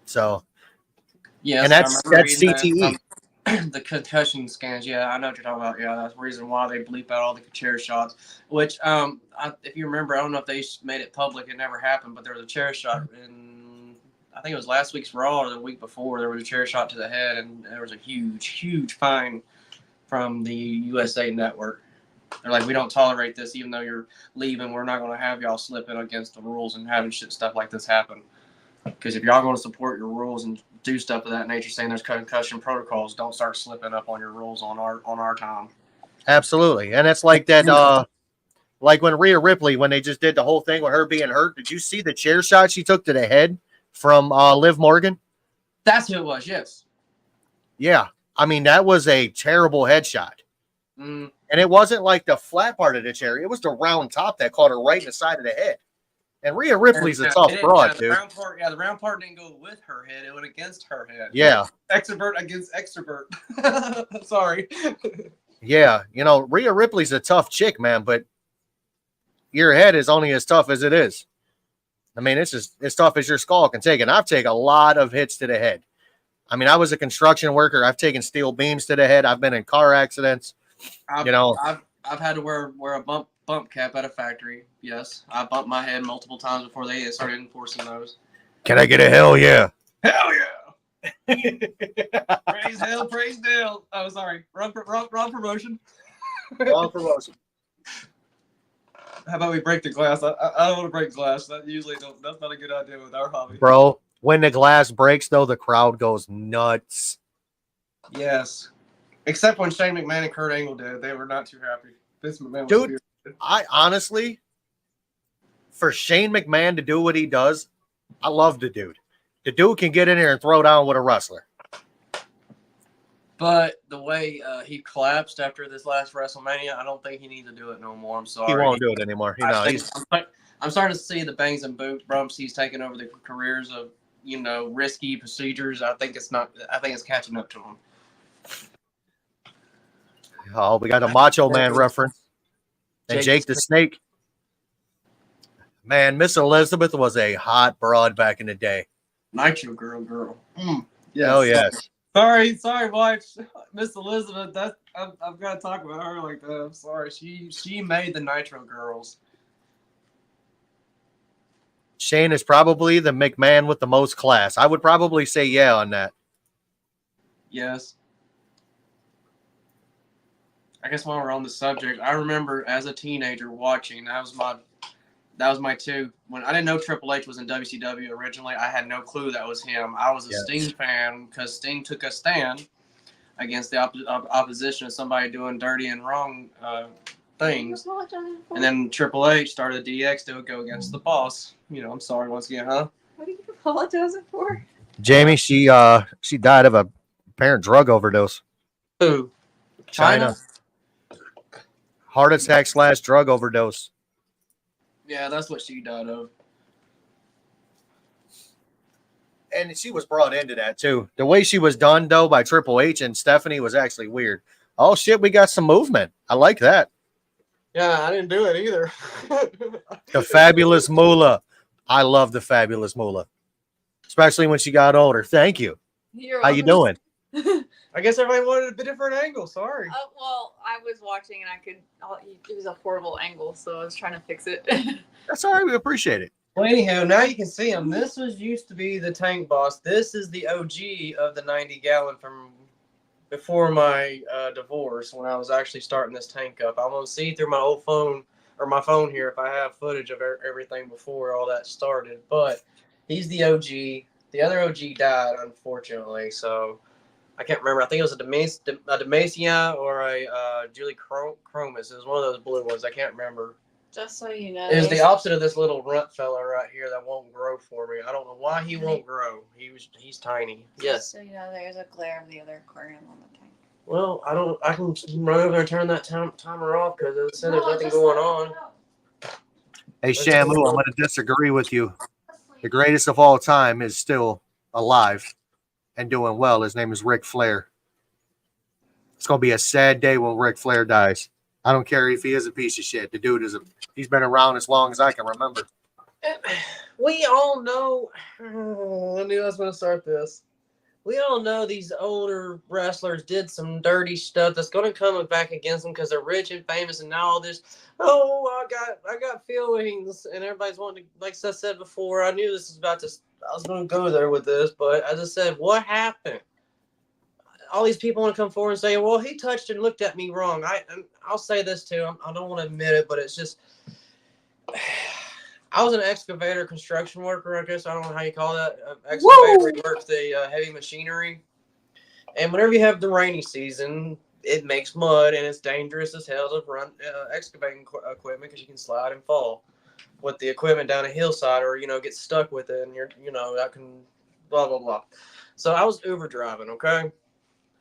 B: So, yeah,
A: and that's CTE.
B: The concussion scans, yeah, I know what you're talking about. Yeah, that's the reason why they bleep out all the chair shots. Which, if you remember, I don't know if they made it public. It never happened, but there was a chair shot in, I think it was last week's Raw or the week before. There was a chair shot to the head, and there was a huge fine from the USA Network. They're like, we don't tolerate this, even though you're leaving. We're not going to have y'all slipping against the rules and having stuff like this happen. Because if y'all going to support your rules and do stuff of that nature, saying there's concussion protocols, don't start slipping up on your rules on our time.
A: Absolutely. And it's like that, like when Rhea Ripley, when they just did the whole thing with her being hurt, did you see the chair shot she took to the head from Liv Morgan?
B: That's who it was, yes.
A: Yeah. I mean, that was a terrible headshot.
B: Mm.
A: And it wasn't like the flat part of the chair. It was the round top that caught her right in the side of the head. And Rhea Ripley's a tough broad, dude.
B: The round part didn't go with her head. It went against her head.
A: Yeah.
B: Extrovert against extrovert. Sorry.
A: Yeah. Rhea Ripley's a tough chick, man, but your head is only as tough as it is. I mean, it's just as tough as your skull can take. And I've taken a lot of hits to the head. I mean, I was a construction worker. I've taken steel beams to the head. I've been in car accidents.
B: I've had to wear a bump cap at a factory. Yes, I bumped my head multiple times before they started enforcing those.
A: Can I get a hell yeah?
B: Hell yeah! Praise hell, praise Dale. Oh, sorry, wrong promotion.
A: Wrong promotion.
B: How about we break the glass? I don't want to break glass. That's not a good idea with our hobby.
A: Bro, when the glass breaks, though, the crowd goes nuts.
B: Yes. Except when Shane McMahon and Kurt Angle did. They were not too happy. Vince McMahon was
A: Dude,
B: furious.
A: I honestly, for Shane McMahon to do what he does, I love the dude. The dude can get in there and throw down with a wrestler.
B: But the way he collapsed after this last WrestleMania, I don't think he needs to do it no more. I'm sorry.
A: He won't do it anymore.
B: I'm starting to see the bangs and bumps he's taking over the careers of, risky procedures. I think it's catching up to him.
A: Oh, we got a Macho Man reference. And Jake the Snake. Man, Miss Elizabeth was a hot broad back in the day.
B: Nitro girl.
A: Yes. Oh, yes.
B: Sorry, wife. Miss Elizabeth, I've got to talk about her like that. I'm sorry. She made the Nitro girls.
A: Shane is probably the McMahon with the most class. I would probably say yeah on that.
B: Yes. I guess while we're on the subject, I remember as a teenager watching. That was my two. When I didn't know Triple H was in WCW originally, I had no clue that was him. I was a Sting fan because Sting took a stand against the opposition of somebody doing dirty and wrong things. And then Triple H started DX to go against the boss. I'm sorry once again, huh?
C: What are you apologizing for?
A: Jamie, she died of a apparent drug overdose.
B: Who?
A: China. Heart attack / drug overdose.
B: Yeah, that's what she died of.
A: And she was brought into that too. The way she was done though by Triple H and Stephanie was actually weird. Oh shit, we got some movement. I like that.
B: Yeah, I didn't do it either.
A: The Fabulous Moolah. I love the Fabulous Moolah. Especially when she got older. Thank you. How you doing?
B: I guess everybody wanted a different angle. Sorry.
C: Well, I was watching and it was a horrible angle, so I was trying to fix it.
A: That's all right. We appreciate it.
B: Well, anyhow, now you can see him. This used to be the Tank Boss. This is the OG of the 90-gallon from before my divorce when I was actually starting this tank up. I'm going to see through my old phone or my phone here if I have footage of everything before all that started. But he's the OG. The other OG died, unfortunately, so I can't remember. I think it was a Demacia or a Julie Chromis. It was one of those blue ones. I can't remember.
C: Just so you know.
B: It was the opposite of this little runt fella right here that won't grow for me. I don't know why he won't grow. He's tiny.
C: Yes. So you know, there's a glare of the other aquarium on the tank.
B: Well, I can run over there and turn that timer off because as I said, there's nothing going on.
A: Hey, Shamu, I'm going to disagree with you. The greatest of all time is still alive and doing well. His name is Ric Flair. It's going to be a sad day when Ric Flair dies. I don't care if he is a piece of shit. The dude he's been around as long as I can remember.
B: We all know. I knew I was going to start this. We all know these older wrestlers did some dirty stuff that's going to come back against them because they're rich and famous and now all this. Oh, I got feelings, and everybody's wanting to. Like I said before, I knew this was about to. I was going to go there with this, but as I said, what happened? All these people want to come forward and say, well, he touched and looked at me wrong. I'll say this too. I don't want to admit it, but it's just, I was an excavator construction worker, I guess. I don't know how you call that. Excavator works the heavy machinery. And whenever you have the rainy season, it makes mud and it's dangerous as hell to run excavating equipment because you can slide and fall with the equipment down a hillside or, get stuck with it and that can blah, blah, blah. So I was Uber driving, okay?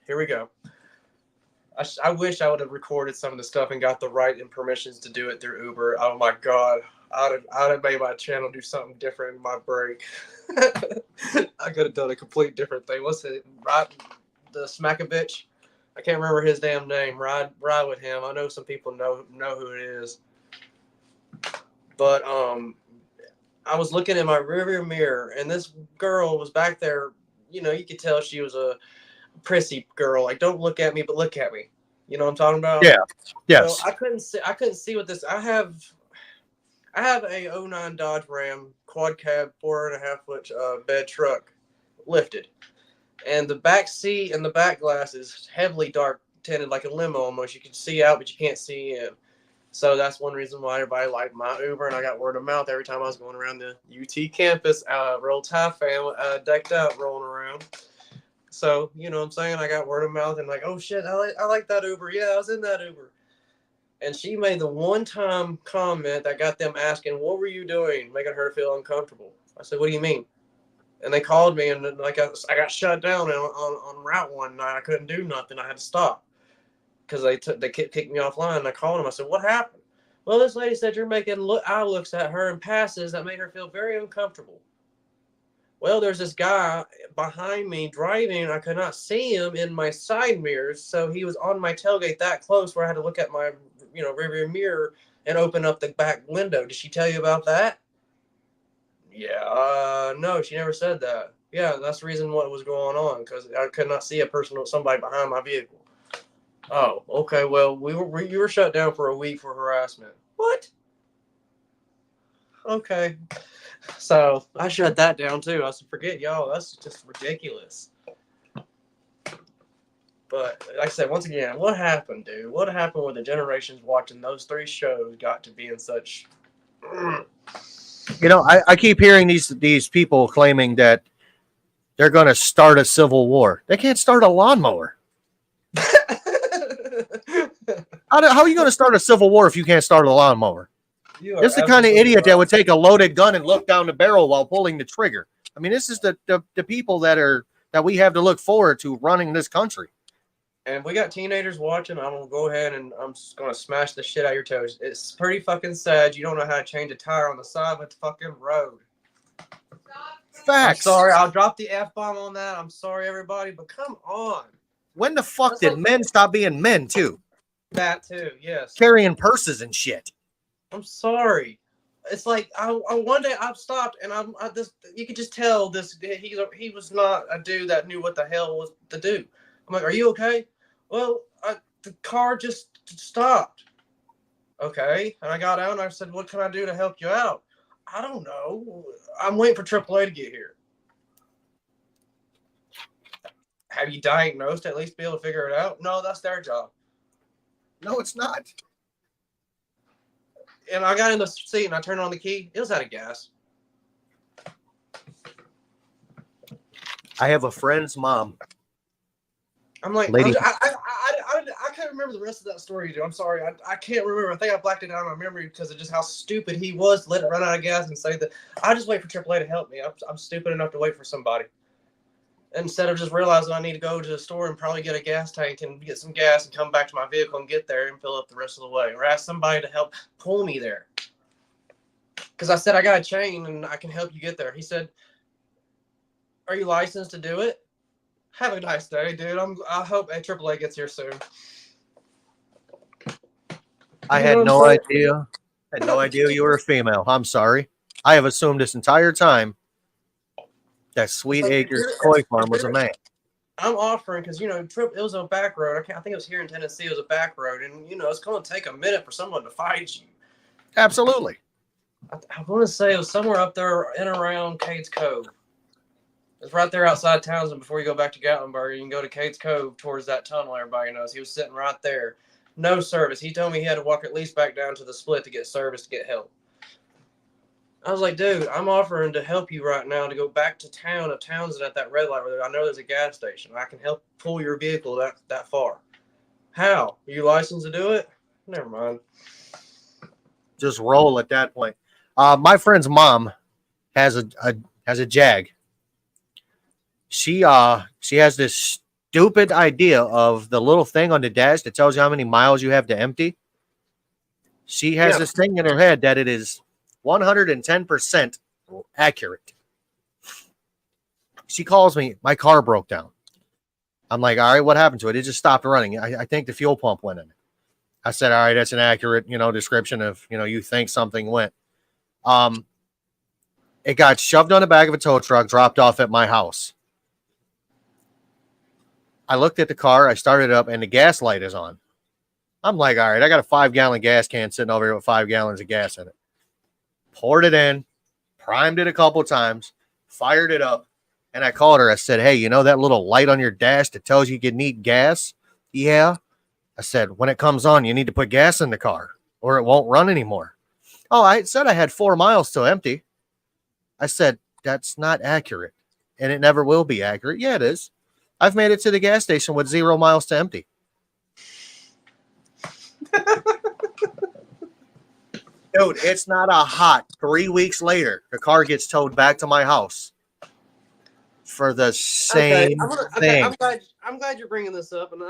B: Here we go. I wish I would have recorded some of the stuff and got the right and permissions to do it through Uber. Oh my God. I'd have made my channel do something different in my break. I could have done a complete different thing. What's it? The Smackovich? I can't remember his damn name. Ride with him. I know some people know who it is. But I was looking in my rearview mirror and this girl was back there. You could tell she was a prissy girl, like don't look at me but look at me, you know what I'm talking about?
A: Yeah. Yes.
B: So I couldn't see what this. I have a 09 Dodge Ram quad cab 4.5 foot bed truck lifted, and the back seat and the back glass is heavily dark tinted like a limo almost. You can see out but you can't see in. So that's one reason why everybody liked my Uber, and I got word of mouth every time I was going around the UT campus. Roll Tide fan, decked out, rolling around. So you know what I'm saying? I got word of mouth, and like, oh shit, I like that Uber. Yeah, I was in that Uber. And she made the one-time comment that got them asking, "What were you doing?" Making her feel uncomfortable. I said, "What do you mean?" And they called me, and like I got shut down on Route 1 night. I couldn't do nothing. I had to stop because they kicked me offline. And I called them. I said, "What happened?" Well, this lady said you're making eye looks at her and passes that made her feel very uncomfortable. Well, there's this guy behind me driving, and I could not see him in my side mirrors, so he was on my tailgate that close where I had to look at my, rearview mirror and open up the back window. Did she tell you about that? Yeah, no, she never said that. Yeah, that's the reason what was going on, because I could not see somebody behind my vehicle. Oh, okay. Well, you were shut down for a week for harassment. What? Okay. So I shut that down too. I said, forget y'all. That's just ridiculous. But like I said, once again, what happened, dude? What happened with the generations watching those 3 shows got to be in such?
A: I keep hearing these people claiming that they're going to start a civil war. They can't start a lawnmower. How are you going to start a civil war if you can't start a lawnmower? This is the kind of idiot that would take a loaded gun and look down the barrel while pulling the trigger. I mean, this is the people that we have to look forward to running this country.
B: And we got teenagers watching. I'm gonna go ahead and I'm just gonna smash the shit out of your toes. It's pretty fucking sad. You don't know how to change a tire on the side of the fucking road.
A: Facts.
B: I'm sorry, I'll drop the F-bomb on that. I'm sorry, everybody, but come on.
A: When the fuck did men stop being men too?
B: That too, yes.
A: Carrying purses and shit.
B: I'm sorry. It's like I one day I've stopped and you could just tell he was not a dude that knew what the hell was to do. I'm like, are you okay? Well, the car just stopped. Okay, and I got out and I said, what can I do to help you out? I don't know. I'm waiting for AAA to get here. Have you diagnosed to at least be able to figure it out? No, that's their job.
A: No, it's not.
B: And I got in the seat and I turned on the key. It was out of gas.
A: I have a friend's mom.
B: I'm like,
A: Lady.
B: I can't remember the rest of that story, dude. I'm sorry. I can't remember. I think I blacked it out of my memory because of just how stupid he was to let it run out of gas and say that. I just wait for AAA to help me. I'm stupid enough to wait for somebody. Instead of just realizing I need to go to the store and probably get a gas tank and get some gas and come back to my vehicle and get there and fill up the rest of the way. Or ask somebody to help pull me there. Because I said, I got a chain and I can help you get there. He said, are you licensed to do it? Have a nice day, dude. I hope AAA gets here soon.
A: I had no idea. I had no idea you were a female. I'm sorry. I have assumed this entire time that Sweet Acres Koi Farm was a man.
B: I'm offering because it was a back road. I think it was here in Tennessee. It was a back road, and it's going to take a minute for someone to find you.
A: Absolutely.
B: I want to say it was somewhere up there in around Cades Cove. It's right there outside Townsend before you go back to Gatlinburg. You can go to Cades Cove towards that tunnel everybody knows. He was sitting right there. No service. He told me he had to walk at least back down to the split to get service to get help. I was like, dude, I'm offering to help you right now to go back to town of Townsend at that red light where I know there's a gas station. I can help pull your vehicle that far. How? Are you licensed to do it? Never mind.
A: Just roll at that point. My friend's mom has a Jag. She has this stupid idea of the little thing on the dash that tells you how many miles you have to empty. She has this thing in her head that it is 110% accurate. She calls me, my car broke down. I'm like, all right, what happened to it? It just stopped running. I think the fuel pump went in. I said, all right, that's an accurate, description of, you think something went. It got shoved on the back of a tow truck, dropped off at my house. I looked at the car, I started it up, and the gas light is on. I'm like, all right, I got a 5-gallon gas can sitting over here with 5 gallons of gas in it. Poured it in, primed it a couple times, fired it up, and I called her. I said, hey, that little light on your dash that tells you need gas? Yeah. I said, when it comes on, you need to put gas in the car. or it won't run anymore. Oh, I said I had 4 miles till empty. I said, that's not accurate. And it never will be accurate. Yeah, it is. I've made it to the gas station with 0 miles to empty. Dude, it's not a hot 3 weeks later. The car gets towed back to my house for the same thing.
D: I'm glad you're bringing this up. And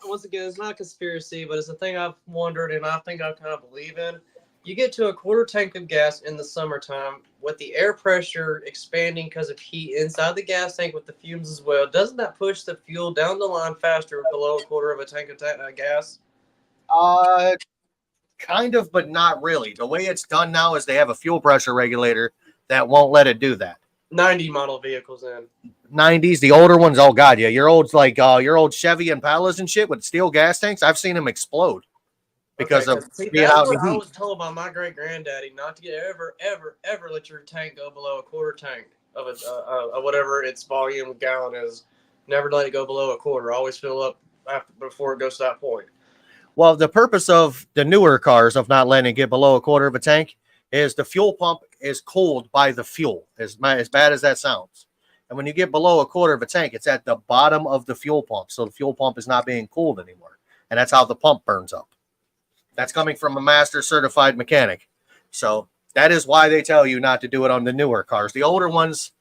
D: once again, it's not a conspiracy, but it's a thing I've wondered and I think I kind of believe in. You get to a quarter tank of gas in the summertime with the air pressure expanding because of heat inside the gas tank with the fumes as well. Doesn't that push the fuel down the line faster below a quarter of a tank of gas?
A: Kind of, but not really. The way it's done now is they have a fuel pressure regulator that won't let it do that.
D: 90 model vehicles in
A: 90s, the older ones, oh god, yeah, your old Chevy Impalas and shit with steel gas tanks. I've seen them explode because of being out in the
D: I
A: heat.
D: was told by my great granddaddy not to ever let your tank go below a quarter tank of a whatever its volume gallon is. Never let it go below a quarter. Always fill up before it goes to that point.
A: Well, the purpose of the newer cars of not letting it get below a quarter of a tank is the fuel pump is cooled by the fuel, as bad as that sounds. And when you get below a quarter of a tank, it's at the bottom of the fuel pump. So the fuel pump is not being cooled anymore. And that's how the pump burns up. That's coming from a master certified mechanic. So that is why they tell you not to do it on the newer cars. The older ones,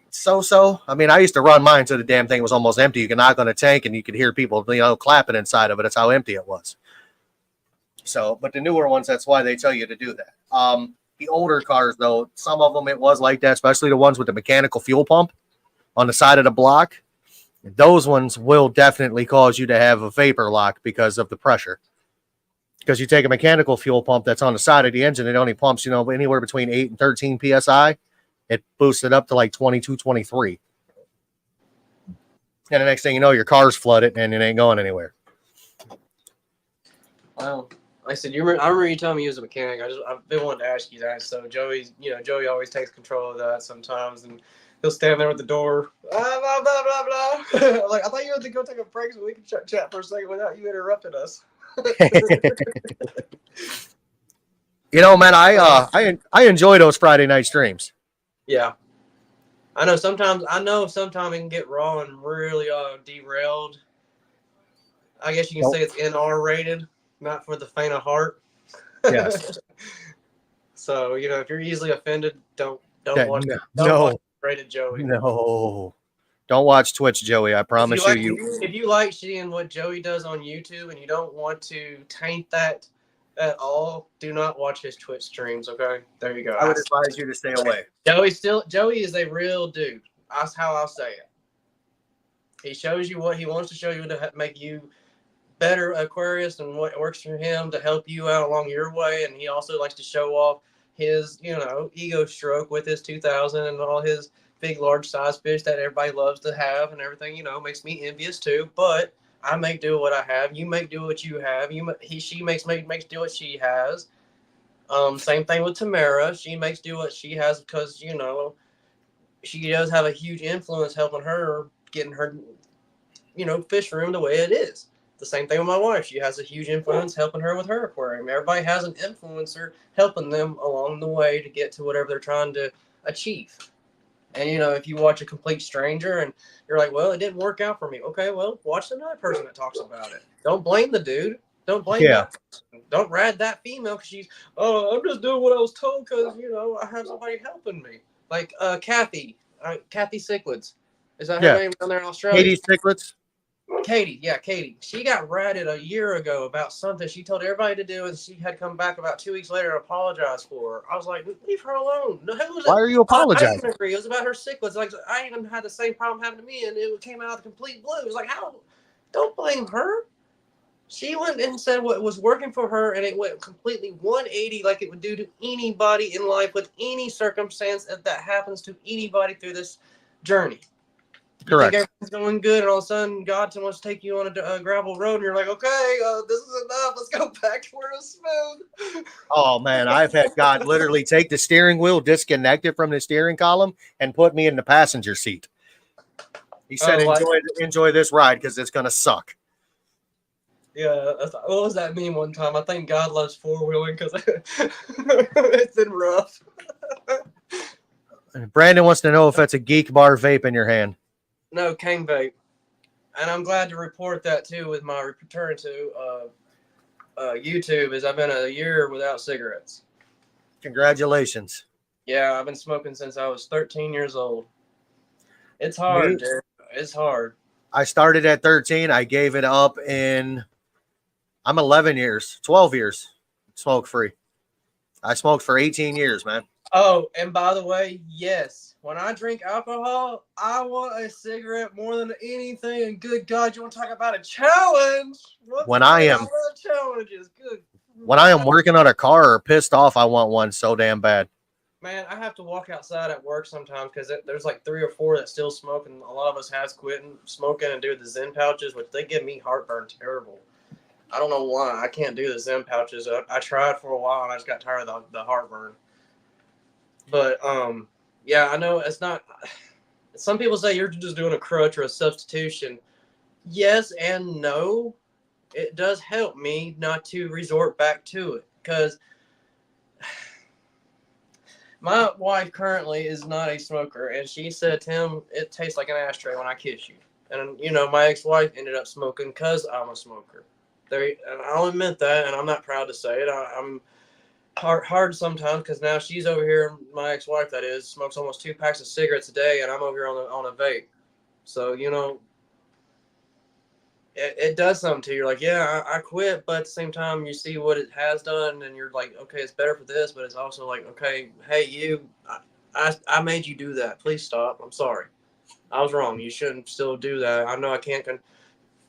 A: so. I mean, I used to run mine till the damn thing was almost empty. You can knock on a tank and you could hear people, clapping inside of it. That's how empty it was. So, but the newer ones, that's why they tell you to do that. The older cars, though, some of them it was like that, especially the ones with the mechanical fuel pump on the side of the block. Those ones will definitely cause you to have a vapor lock because of the pressure. Because you take a mechanical fuel pump that's on the side of the engine, it only pumps, anywhere between 8 and 13 PSI. It boosts it up to like 22, 23. And the next thing you know, your car's flooded and it ain't going anywhere.
D: Wow. Like I said, I remember you telling me you was a mechanic. I've been wanting to ask you that. So Joey always takes control of that sometimes, and he'll stand there with the door, blah blah blah blah blah. Like, I thought you had to go take a break so we could chat for a second without you interrupting us.
A: Man, I enjoy those Friday night streams.
D: Yeah, I know. Sometimes it can get raw and really derailed. I guess you can say it's NR rated. Not for the faint of heart.
A: Yes.
D: So, if you're easily offended, don't watch Rated Joey.
A: No. Don't watch Twitch, Joey. I promise you.
D: If you like seeing what Joey does on YouTube and you don't want to taint that at all, do not watch his Twitch streams, okay? There you go.
A: I would advise you to stay away.
D: Joey is a real dude. That's how I'll say it. He shows you what he wants to show you to make you better Aquarius and what works for him to help you out along your way. And he also likes to show off his, ego stroke with his 2000 and all his big, large size fish that everybody loves to have and everything, makes me envious too. But I make do what I have. You make do what you have. She makes do what she has. Same thing with Tamara. She makes do what she has because, she does have a huge influence helping her getting her, fish room the way it is. The same thing with my wife. She has a huge influence helping her with her aquarium. Everybody has an influencer helping them along the way to get to whatever they're trying to achieve. And, if you watch a complete stranger and you're like, well, it didn't work out for me. Okay, well, watch another person that talks about it. Don't blame the dude. Don't blame that person. Don't rad that female because she's, I'm just doing what I was told because, I have somebody helping me. Like Kathy Cichlids. Is that her name down there in Australia?
A: Katie Cichlids.
D: Katie. She got ratted a year ago about something she told everybody to do, and she had come back about 2 weeks later and apologize for her. I was like, leave her alone. No,
A: why are you apologizing?
D: I didn't agree. It was about her cichlids. Like, I even had the same problem happen to me, and it came out of the complete blue. It was like, how? Don't blame her. She went and said what was working for her, and it went completely 180 like it would do to anybody in life with any circumstance that happens to anybody through this journey.
A: Correct.
D: You think everything's going good, and all of a sudden God wants to take you on a gravel road, and you're like, okay, this is enough. Let's go back to where it was smooth.
A: Oh, man, I've had God literally take the steering wheel, disconnect it from the steering column, and put me in the passenger seat. He said, enjoy this ride because it's going to suck.
D: Yeah, what was that meme one time? I think God loves four-wheeling because it's been rough.
A: Brandon wants to know if that's a Geek Bar vape in your hand.
D: No, King Vape. And I'm glad to report that too with my return to YouTube is I've been a year without cigarettes.
A: Congratulations.
D: Yeah, I've been smoking since I was 13 years old. It's hard, dude. It's hard.
A: I started at 13. I gave it up I'm 11 years, 12 years smoke free. I smoked for 18 years, man.
D: Oh, and by the way, yes, when I drink alcohol, I want a cigarette more than anything. And good God, you want to talk about a challenge?
A: When I am
D: challenges, good.
A: when I am working on a car or pissed off, I want one so damn bad.
D: Man, I have to walk outside at work sometimes because there's like 3 or 4 that still smoke, and a lot of us has quit smoking and do the Zen pouches, which they give me heartburn terrible. I don't know why. I can't do the Zen pouches. I tried for a while and I just got tired of the heartburn. But yeah, I know it's not. Some people say you're just doing a crutch or a substitution. Yes and no. It does help me not to resort back to it because my wife currently is not a smoker, and she said, "Tim, it tastes like an ashtray when I kiss you." And you know, my ex-wife ended up smoking because I'm a smoker. And I'll admit that, and I'm not proud to say it. I'm hard sometimes because now she's over here, my ex-wife that is, smokes almost 2 packs of cigarettes a day, and I'm over here on a vape. So you know, it does something to you. You're like, yeah, I quit, but at the same time, you see what it has done, and you're like, okay, it's better for this, but it's also like, okay, hey, I made you do that. Please stop. I'm sorry. I was wrong. You shouldn't still do that. I know I can't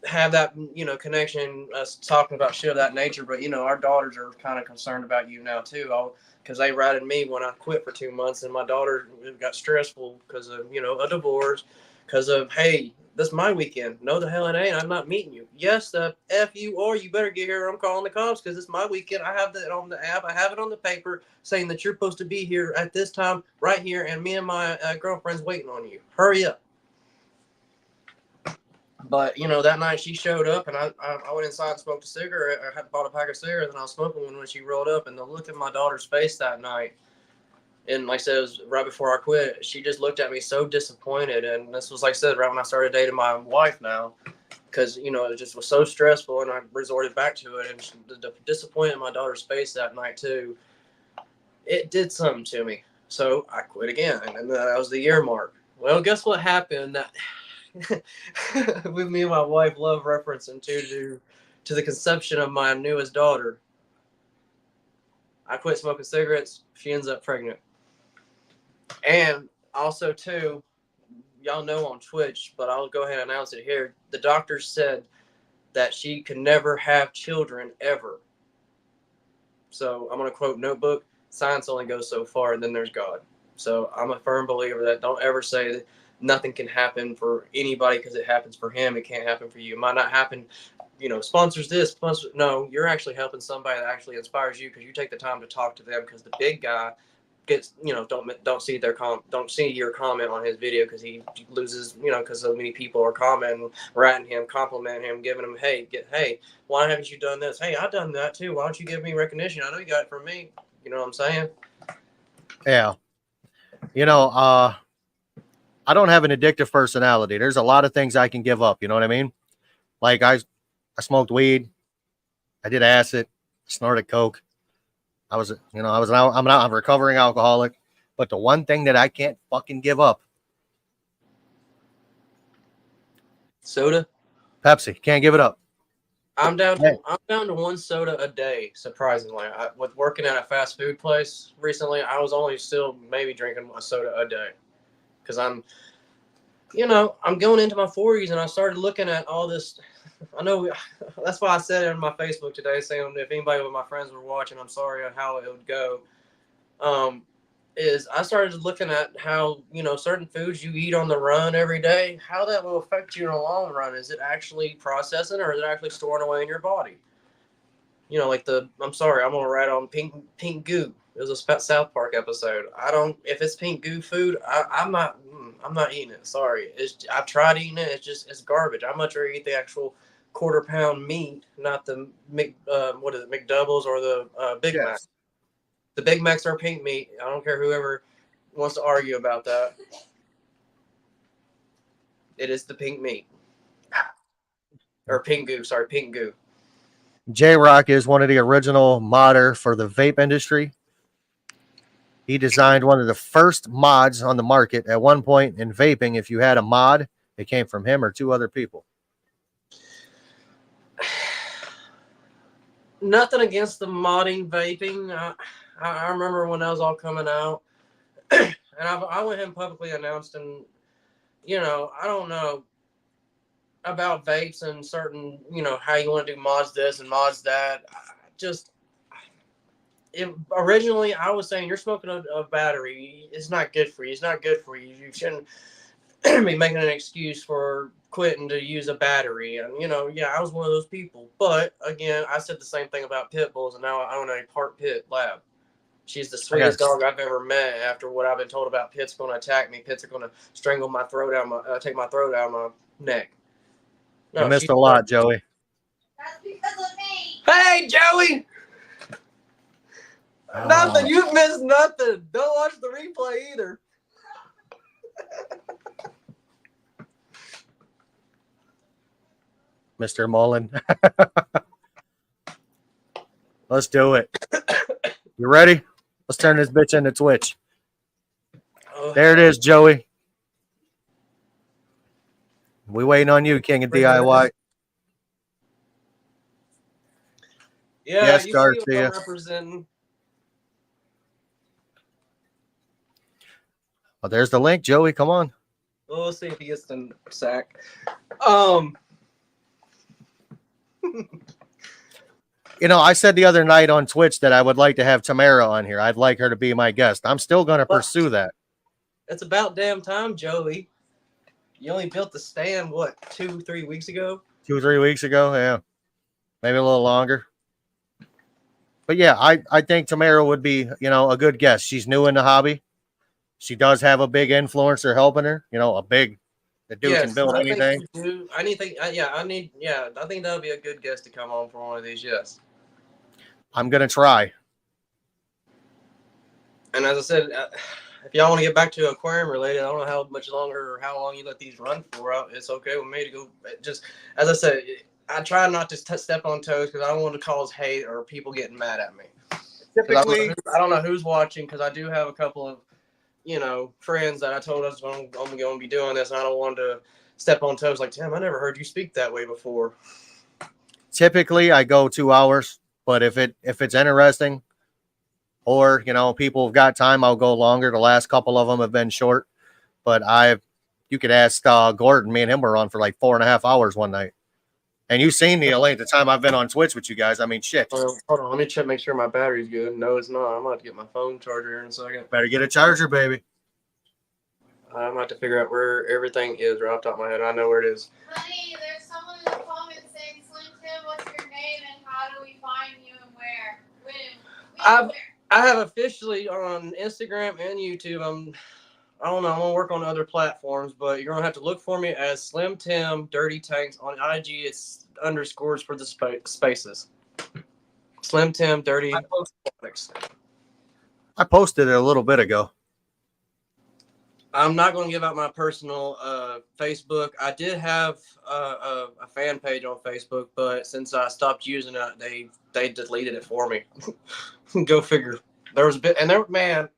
D: have that, you know, connection, us talking about shit of that nature, but, you know, our daughters are kind of concerned about you now, too, because they ratted me when I quit for 2 months, and my daughter got stressful because of, you know, a divorce, because of, hey, this is my weekend. No, the hell it ain't. I'm not meeting you. Yes, the F you or you better get here or I'm calling the cops because it's my weekend. I have that on the app. I have it on the paper saying that you're supposed to be here at this time right here, and me and my girlfriend's waiting on you. Hurry up. But, you know, that night she showed up, and I went inside and smoked a cigarette. I had bought a pack of cigarettes, and I was smoking one when she rolled up. And the look in my daughter's face that night, and like I said, it was right before I quit, she just looked at me so disappointed. And this was, like I said, right when I started dating my wife now, because, you know, it just was so stressful, and I resorted back to it. And the disappointment in my daughter's face that night, too, it did something to me. So I quit again, and that was the year mark. Well, guess what happened? That with me and my wife love referencing to the conception of my newest daughter. I quit smoking cigarettes. She ends up pregnant. And also, too, y'all know on Twitch, but I'll go ahead and announce it here. The doctor said that she could never have children ever. So I'm going to quote Notebook. Science only goes so far, and then there's God. So I'm a firm believer that don't ever say that nothing can happen for anybody because it happens for him. It can't happen for you. It might not happen, you know, sponsors this, no, you're actually helping somebody that actually inspires you because you take the time to talk to them, because the big guy gets, you know, don't see your comment on his video because he loses, you know, because so many people are commenting, ratting him, complimenting him, giving him, hey, why haven't you done this? Hey, I've done that too. Why don't you give me recognition? I know you got it from me. You know what I'm saying?
A: Yeah. You know, I don't have an addictive personality. There's a lot of things I can give up. You know what I mean? Like I smoked weed. I did acid, snorted coke. I'm a recovering alcoholic, but the one thing that I can't fucking give up,
D: Soda.
A: Pepsi, can't give it up.
D: I'm down to 1 soda a day. Surprisingly, with working at a fast food place recently, I was only still maybe drinking a soda a day, because I'm going into my 40s, and I started looking at all this. I know that's why I said it on my Facebook today, saying if anybody with my friends were watching, I'm sorry how it would go. Is I started looking at how, you know, certain foods you eat on the run every day, how that will affect you in the long run. Is it actually processing, or is it actually storing away in your body? You know, like I'm sorry, I'm gonna write on pink goo. It was a South Park episode. If it's pink goo food, I'm not eating it. Sorry. I've tried eating it. It's garbage. I'd much rather eat the actual quarter-pound meat, not the McDoubles or the Big
A: Yes.
D: Mac. The Big Macs are pink meat. I don't care whoever wants to argue about that. It is the pink meat. Or pink goo, sorry, pink goo.
A: J-Rock is one of the original modder for the vape industry. He designed one of the first mods on the market. At one point in vaping, if you had a mod, it came from him or 2 other people.
D: Nothing against the modding vaping. I remember when that was all coming out, and I went ahead and publicly announced, and I don't know about vapes and certain, how you want to do mods this and mods that. Originally I was saying you're smoking a battery. It's not good for you. It's not good for you. You shouldn't be making an excuse for quitting to use a battery. And I was one of those people. But again, I said the same thing about pit bulls, and now I own a part pit lab. She's the sweetest dog I've ever met. After what I've been told about pits going to attack me, pits are going to strangle my throat out, take my throat out of my neck.
A: You missed a lot, Joey.
C: That's because of me.
D: Hey, Joey! Nothing. You've missed nothing. Don't watch the replay either.
A: Mr. Mullen. Let's do it. You ready? Let's turn this bitch into Twitch. There it is, Joey. We waiting on you, King of DIY.
D: Yeah,
A: Yes,
D: you see what
A: Garcia.
D: I'm representing.
A: Oh, there's the link, Joey. Come on.
D: We'll see if he gets the sack.
A: I said the other night on Twitch that I would like to have Tamara on here. I'd like her to be my guest. I'm still going to pursue that.
D: It's about damn time, Joey. You only built the stand, 2-3 weeks ago?
A: 2-3 weeks ago, yeah. Maybe a little longer. But yeah, I think Tamara would be, a good guest. She's new in the hobby. She does have a big influencer helping her, the dude can build anything.
D: I think that would be a good guest to come on for one of these, yes.
A: I'm going to try.
D: And as I said, if y'all want to get back to aquarium related, I don't know how much longer or how long you let these run for. It's okay with me to go. Just as I said, I try not to step on toes because I don't want to cause hate or people getting mad at me. Typically, I don't know who's watching because I do have a couple of friends that I told us I'm going to be doing this, and I don't want to step on toes. Like, damn, I never heard you speak that way before.
A: Typically, I go 2 hours, but if it's interesting, or people have got time, I'll go longer. The last couple of them have been short, but you could ask Gordon. Me and him were on for like 4.5 hours one night, and you've seen the length of time I've been on Twitch with you guys. I mean, shit.
D: Hold on, let me check, make sure my battery's good. No, it's not. I'm about to get my phone charger here in a second.
A: Better get a charger, baby.
D: I'm about to figure out where everything is right off the top of my head. I know where it is.
C: Honey, there's someone in the comments saying, Slim Tim, what's your name and how do we find you and where? When?
D: I have officially on Instagram and YouTube. I don't know. I'm gonna work on other platforms, but you're gonna have to look for me as Slim Tim Dirty Tanks on IG. It's underscores for the spaces. Slim Tim Dirty Tanks.
A: I posted it a little bit ago.
D: I'm not going to give out my personal Facebook. I did have a fan page on Facebook, but since I stopped using it, they deleted it for me. Go figure. There was a bit, and man,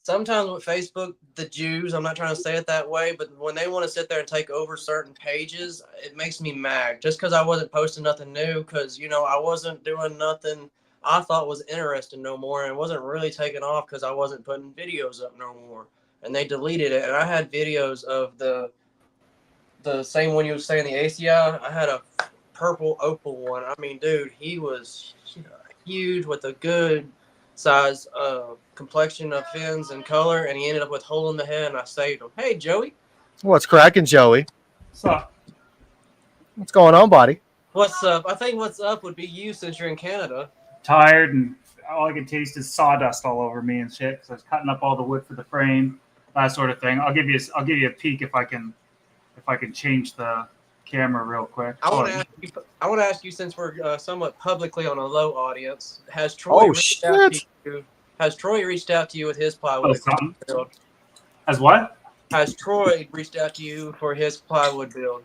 D: sometimes with Facebook, the Jews, I'm not trying to say it that way, but when they want to sit there and take over certain pages, it makes me mad. Just because I wasn't posting nothing new, because, I wasn't doing nothing I thought was interesting no more, and it wasn't really taking off because I wasn't putting videos up no more. And they deleted it, and I had videos of the same one you were saying, the ACI. I had a purple opal one. I mean, dude, he was huge with a good size complexion of fins and color, and he ended up with a hole in the head, and I saved him. Hey, Joey.
A: What's cracking, Joey?
E: What's up?
A: What's going on, buddy?
D: What's up? I think what's up would be you since you're in Canada.
E: Tired, and all I can taste is sawdust all over me and shit. Because I was cutting up all the wood for the frame, that sort of thing. I'll give you a peek if I can change the camera real quick.
D: I want to ask you, since we're somewhat publicly on a low audience, has Troy reached out to you? Has Troy reached out to you with his plywood
E: something.
D: build?
E: As what?
D: Has Troy reached out to you for his plywood build?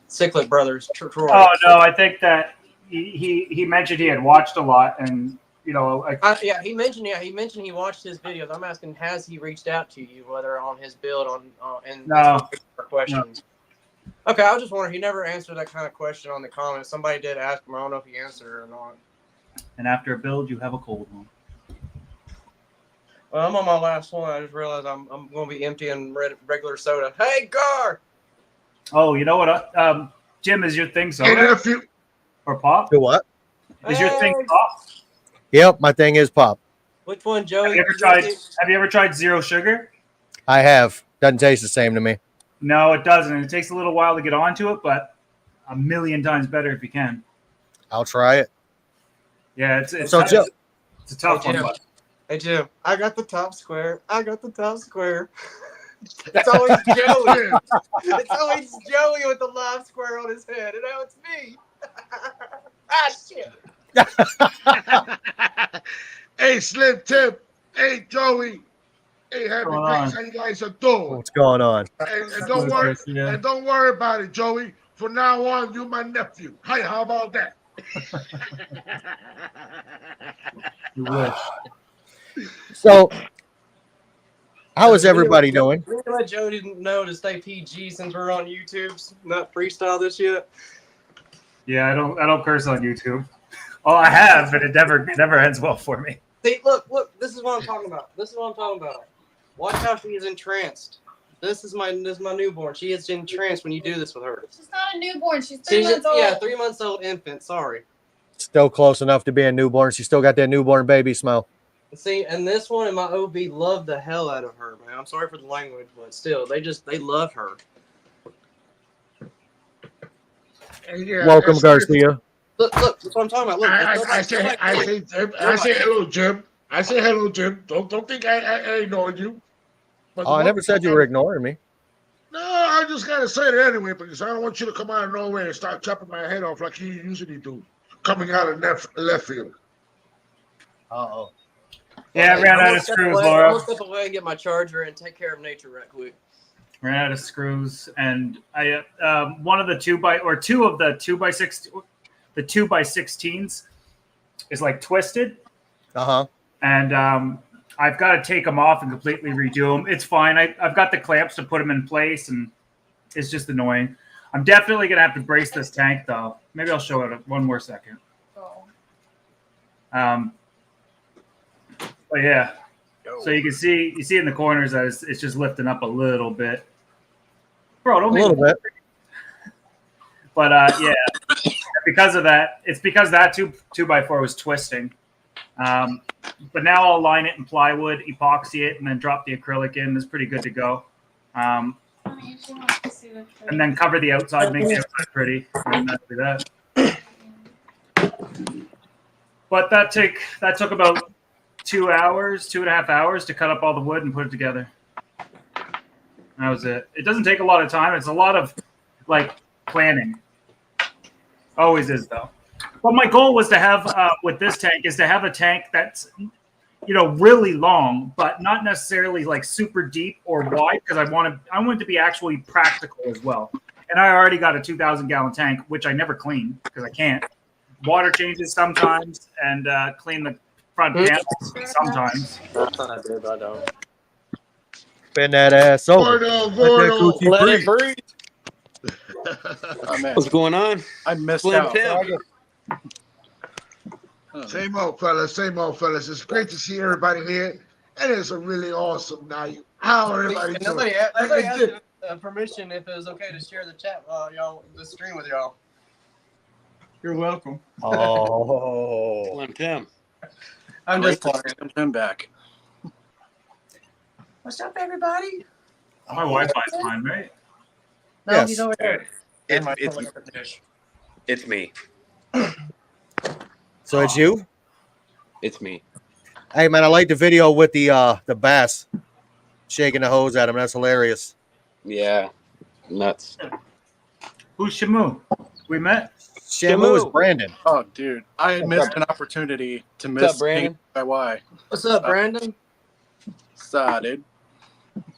D: Ciclet Brothers, Troy.
E: Oh no, I think that he mentioned he had watched a lot, and you know, like,
D: he mentioned he watched his videos. I'm asking, has he reached out to you, whether on his build and
E: No.
D: questions? No. Okay, I was just wondering. He never answered that kind of question on the comments. Somebody did ask him. I don't know if he answered it or not.
E: and after a build, you have a cold one.
D: Well, I'm on my last one. I just realized I'm going to be emptying regular soda. Hey, Gar!
E: Oh, you know what? Jim, is your thing
F: Hey,
E: soda
F: nephew.
E: or pop?
A: Do what?
E: Is your thing
D: Hey!
E: pop?
A: Yep, my thing is pop.
D: Which one, Joey?
E: Have you ever tried zero sugar?
A: I have. Doesn't taste the same to me.
E: No, it doesn't. It takes a little while to get onto it, but a million times better if you can.
A: I'll try it.
E: Yeah, it's
A: So, Joe,
E: it's a tough
D: Hey,
E: one.
D: Jim.
E: But
D: Hey, Jim. I got the top square. It's always Joey. It's always Joey with the live square on his head, and now it's me. Shit.
F: Hey, Slim Tip. Hey, Joey. Hey, Happy
E: Going on?
F: Days. How you guys are doing?
A: what's going on?
F: And don't worry about it, Joey. From now on, you're my nephew. Hi, how about that?
E: You wish.
A: So, how is everybody doing?
D: We let Joe didn't know to stay PG since we're on YouTube, not freestyle this yet.
E: Yeah, I don't curse on YouTube. Oh, I have, but it never ends well for me.
D: See, look, this is what I'm talking about. Watch how she is entranced. This is my newborn. She is entranced when you do this with her.
C: She's not a newborn. She's 3 months old.
D: Yeah, 3 months old infant. Sorry.
A: Still close enough to being newborn. She still got that newborn baby smell.
D: See, and this one and my OB love the hell out of her, man. I'm sorry for the language, but still, they love her.
F: And yeah,
A: Welcome,
F: that's-
A: Garcia.
D: Look, that's what I'm talking about. Look,
F: I say hello, Jim. I say hello, Jim. Don't think I ignored you. But
A: Oh, I never said you were ignoring me.
F: No, I just gotta say it anyway because I don't want you to come out of nowhere and start chopping my head off like you usually do, coming out of left field.
A: Uh-oh.
E: Yeah, I ran out of screws, Laura.
D: I'll step away and get my charger and take care of nature right quick.
E: Ran out of screws, and I one of the 2 of the 2x6, the 2x16s is like twisted,
A: Uh-huh.
E: and I've got to take them off and completely redo them. It's fine. I've got the clamps to put them in place, and it's just annoying. I'm definitely gonna have to brace this tank though. Maybe I'll show it one more second. But yeah. So you see in the corners that it's just lifting up a little bit. Bro, don't
A: A
E: make
A: little bit.
E: But yeah, because of that, it's because that 2x4 was twisting. But now I'll line it in plywood, epoxy it, and then drop the acrylic in. It's pretty good to go. And then cover the outside, make the outside pretty. And that'll be that. But that took about 2 hours, 2.5 hours to cut up all the wood and put it together. That was it. It doesn't take a lot of time. It's a lot of like planning. Always is though. But my goal was to have with this tank is to have a tank that's really long, but not necessarily like super deep or wide because I want it to be actually practical as well. And I already got a 2,000-gallon tank, which I never clean because I can't. Water changes sometimes and clean the front panels sometimes.
D: I don't.
A: Bend that ass over.
F: Gordo.
G: Let it breathe.
H: Oh, man.
G: What's going on?
H: I missed
G: Slim
H: out.
G: Tim.
F: Same old fellas. It's great to see everybody here. And it's a really awesome night. How everybody doing?
D: Nobody asked permission if it was okay to share the chat, the stream with y'all. You're welcome.
A: Oh.
G: Slim Tim.
D: I'm just
H: Great
D: playing.
H: to see him back.
D: What's up, everybody?
E: My Wi-Fi's fine, right?
D: No,
A: Yes.
D: he's over there.
G: It's me.
A: So it's you?
G: It's me.
A: Hey, man, I like the video with the bass shaking the hose at him. That's hilarious.
G: Yeah. Nuts.
E: Who's Shamu? We met.
A: Shamu is Brandon.
H: Oh, dude, I had missed an opportunity to
G: What's up,
H: miss
G: Brandon?
H: KYY.
D: What's up, Brandon?
H: Dude.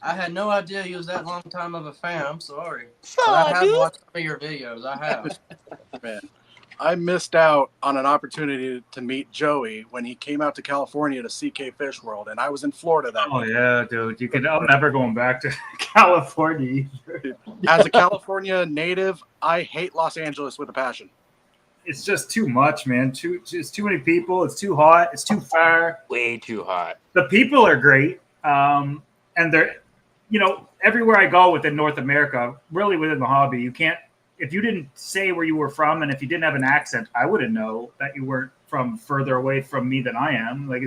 D: I had no idea you was that long time of a fan. I'm sorry. But I have watched some of your videos. I have.
H: Man, I missed out on an opportunity to meet Joey when he came out to California to CK Fish World, and I was in Florida that
E: Oh
H: week.
E: yeah, dude. I'm never going back to California either.
H: As a California native, I hate Los Angeles with a passion.
E: It's just too much, man. It's too many people. It's too hot. It's too far.
G: Way too hot.
E: The people are great, and they're, everywhere I go within North America, really within the hobby, you can't. If you didn't say where you were from, and if you didn't have an accent, I wouldn't know that you weren't from further away from me than I am. Like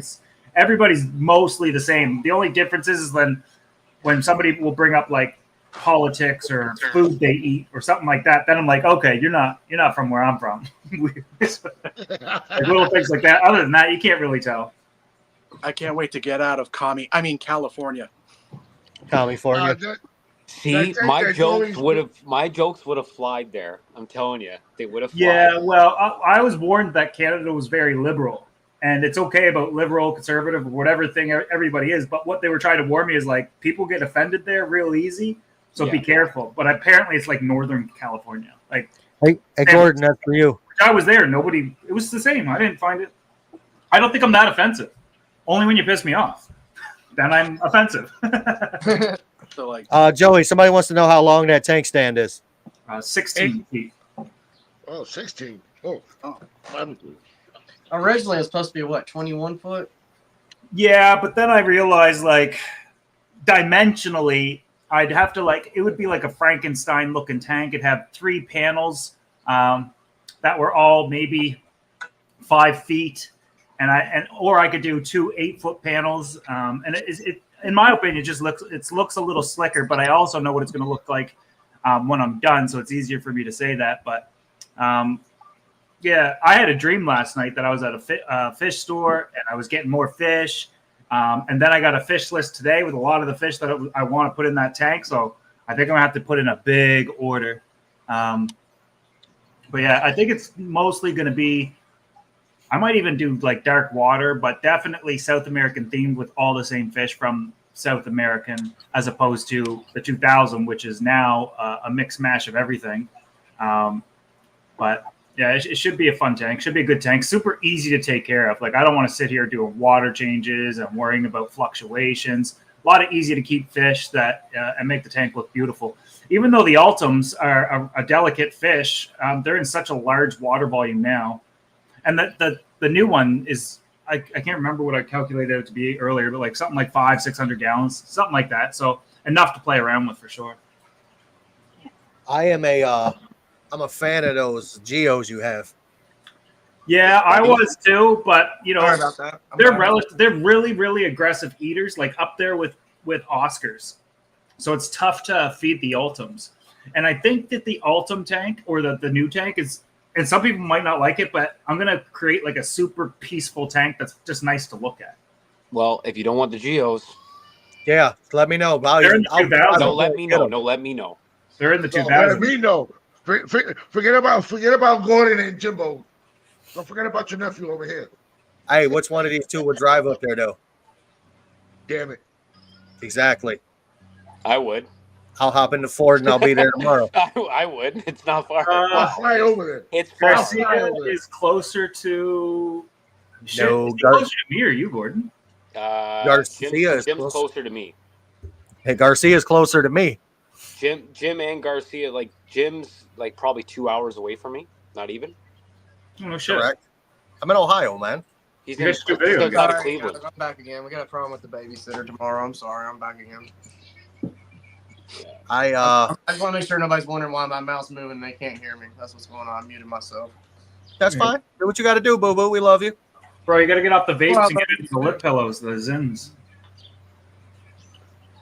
E: everybody's mostly the same. The only difference is when somebody will bring up like politics or food they eat or something like that, then I'm like, okay, you're not from where I'm from. Like little things like that. Other than that, you can't really tell.
H: I can't wait to get out of California.
A: California.
G: See, my jokes would have flied there. I'm telling you, they would have.
E: Yeah, well, I was warned that Canada was very liberal, and it's okay about liberal, conservative, whatever thing everybody is. But what they were trying to warn me is like people get offended there real easy, so be careful. But apparently, it's like Northern California. Like,
A: Hey, Gordon, that's for you.
E: I was there. It was the same. I didn't find it. I don't think I'm that offensive. Only when you piss me off, then I'm offensive.
H: So like,
A: Joey, somebody wants to know how long that tank stand is.
E: 16 feet.
F: Oh, 16. Oh.
D: Originally, it's supposed to be what, 21 foot?
E: Yeah, but then I realized like dimensionally, I'd have to it would be like a Frankenstein looking tank. It'd have 3 panels that were all maybe 5 feet, or I could do 2 8-foot panels. And it in my opinion, it looks a little slicker, but I also know what it's going to look like when I'm done, so it's easier for me to say that. But yeah, I had a dream last night that I was at a fish store and I was getting more fish. And then I got a fish list today with a lot of the fish that I want to put in that tank. So I think I'm going to have to put in a big order. But yeah, I think it's mostly going to be, I might even do like dark water, but definitely South American themed with all the same fish from South American, as opposed to the 2000, which is now a mix mash of everything. But yeah, it should be a fun tank. Should be a good tank. Super easy to take care of. Like I don't want to sit here doing water changes and worrying about fluctuations. A lot of easy to keep fish that and make the tank look beautiful. Even though the Ultims are a delicate fish, they're in such a large water volume now. And the new one is, I can't remember what I calculated it to be earlier, but like something like 500-600 gallons, something like that. So enough to play around with for sure.
A: I'm a fan of those geos you have.
E: Yeah, I was too, but
D: Sorry about that.
E: they're really, really aggressive eaters, like up there with Oscars. So it's tough to feed the Ultims. And I think that the Ultim tank or the new tank is, and some people might not like it, but I'm going to create like a super peaceful tank that's just nice to look at.
G: Well, if you don't want the geos,
A: Yeah, let me know.
E: They're in the 2000s.
G: no, let me know. No, let me know.
E: They're in the
F: So let
E: 2000s.
F: me know. Forget about Gordon and Jimbo. Don't forget about your nephew over here.
A: Hey, which one of these two would drive up there, though?
F: Damn it.
A: Exactly.
G: I would.
A: I'll hop in the Ford and I'll be there tomorrow.
G: I would. It's not far.
F: I'll fly over there.
G: It's far.
E: Garcia is closer to. Shit,
A: No,
E: is he closer to me or you, Gordon?
A: Garcia is
G: Jim's
A: close.
G: closer to me.
A: Hey, Garcia's closer to me.
G: Jim and Garcia, like Jim's like probably 2 hours away from me. Not even.
E: Oh shit!
A: Correct. I'm in Ohio, man.
G: He's
E: You
G: in
E: guys should do video.
G: out of
D: Sorry,
G: Cleveland.
D: guys, I'm back again. We got a problem with the babysitter tomorrow. I'm sorry. I'm back again.
A: I
D: just want to make sure nobody's wondering why my mouth's moving and they can't hear me. That's what's going on. I muted myself.
A: that's fine. Do what you got to do, boo boo. We love you.
E: Bro, you got to get off the vapes
D: Well,
E: and get into the lip pillows, the Zins.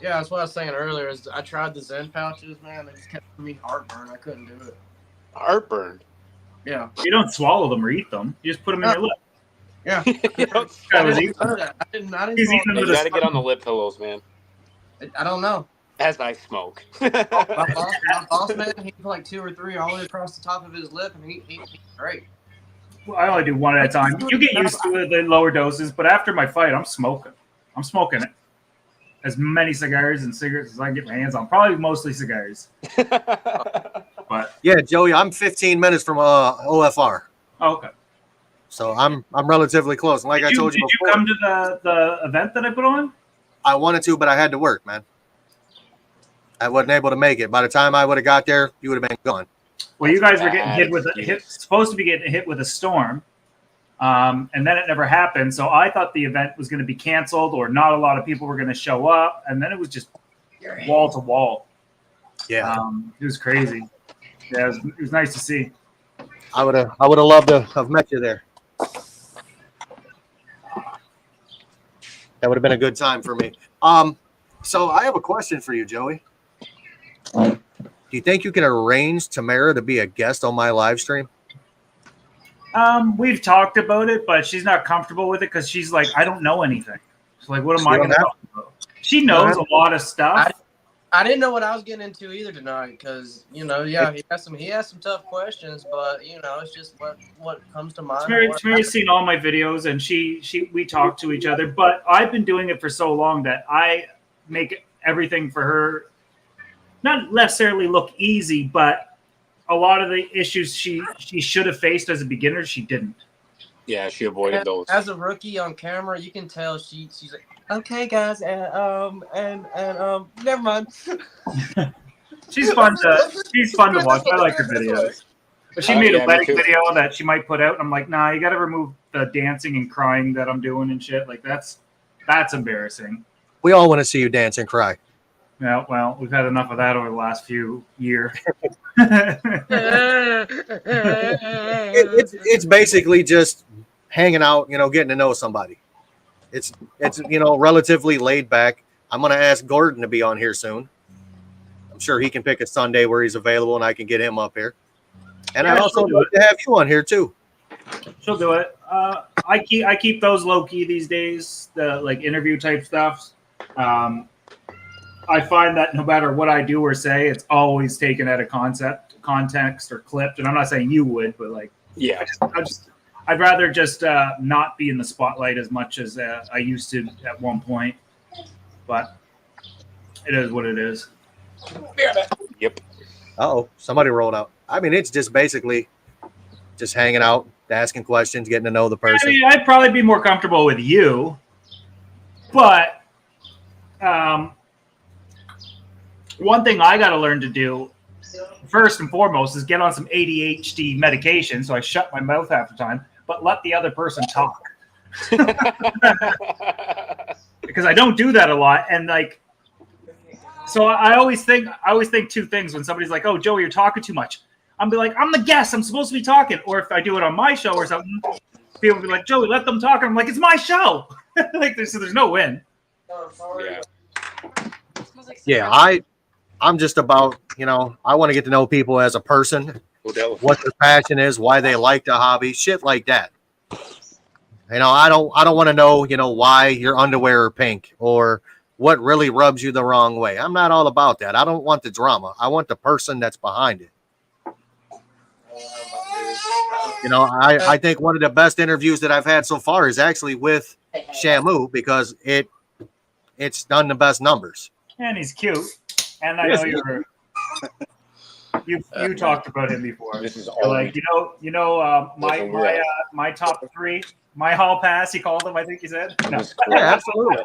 D: Yeah, that's what I was saying earlier. Is I tried the Zen pouches, man. They just kept giving me heartburn. I couldn't do it.
G: Heartburn.
D: Yeah.
E: You don't swallow them or eat them. You just put them in your lip.
D: Yeah.
G: You know,
E: Guy was eating
D: I didn't
E: He's eating them
G: you
E: with
G: got to
E: a
G: get on the lip pillows, man.
D: I don't know.
G: as I smoke.
D: My boss man, he put like 2 or 3 all the way across the top of his lip, and he's great.
E: Well, I only do one at a time. You get used to the lower doses, but after my fight, I'm smoking. I'm smoking as many cigars and cigarettes as I can get my hands on. Probably mostly cigars. But
A: Yeah, Joey, I'm 15 minutes from OFR,
E: okay.
A: so I'm relatively close. And like I told you
E: did
A: before,
E: you come to the event that I put on?
A: I wanted to, but I had to work, man. I wasn't able to make it. By the time I would have got there, you would have been gone.
E: Well, you guys were getting hit with supposed to be getting hit with a storm, and then it never happened. So I thought the event was going to be canceled, or not a lot of people were going to show up, and then it was just wall to wall.
A: Yeah,
E: It was crazy. Yeah, it was nice to see.
A: I would have loved to have met you there. That would have been a good time for me. So I have a question for you, Joey. Do you think you can arrange Tamara to be a guest on my live stream?
E: We've talked about it, but she's not comfortable with it because she's like, I don't know anything. She's like, what am I going to talk about? She knows a lot of stuff.
D: I didn't know what I was getting into either tonight, because he has some tough questions, but it's just what comes to mind.
E: Tamara's seen all my videos, and we talk to each other. But I've been doing it for so long that I make everything for her not necessarily look easy, but a lot of the issues she should have faced as a beginner, she didn't.
G: Yeah, she avoided those.
D: As a rookie on camera, you can tell she's like, okay, guys, and never mind.
E: She's fun to watch. I like her videos. But she made a wedding video that she might put out. I'm like, nah, you got to remove the dancing and crying that I'm doing and shit. Like that's embarrassing.
A: We all want to see you dance and cry.
E: Yeah, well, we've had enough of that over the last few years.
A: It's basically just hanging out, getting to know somebody. It's relatively laid back. I'm going to ask Gordon to be on here soon. I'm sure he can pick a Sunday where he's available and I can get him up here. And I'd also like to have you on here too.
E: She'll do it. I keep those low key these days, the like interview type stuff. I find that no matter what I do or say, it's always taken out of context or clipped. And I'm not saying you would, but like,
G: yeah,
E: I'd rather just not be in the spotlight as much as I used to at one point. But it is what it is.
G: Yep.
A: Uh-oh, somebody rolled out. I mean, it's just basically just hanging out, asking questions, getting to know the person.
E: I mean, I'd probably be more comfortable with you, but one thing I got to learn to do first and foremost is get on some ADHD medication, so I shut my mouth half the time, but let the other person talk. Because I don't do that a lot, and like, so I always think two things when somebody's like, "Oh, Joey, you're talking too much." I'm be like, "I'm the guest. I'm supposed to be talking." Or if I do it on my show or something, people will be like, "Joey, let them talk." And I'm like, "It's my show." Like, there's no win.
A: Yeah, I'm just about, I want to get to know people as a person, what their passion is, why they like the hobby, shit like that. I don't want to know, why your underwear are pink or what really rubs you the wrong way. I'm not all about that. I don't want the drama. I want the person that's behind it. I think one of the best interviews that I've had so far is actually with Shamu because it's done the best numbers.
E: And he's cute. And I know you talked about him before.
G: This is
E: You're like, my top 3, my hall pass, he called them, I think he said. No.
A: Yeah, absolutely.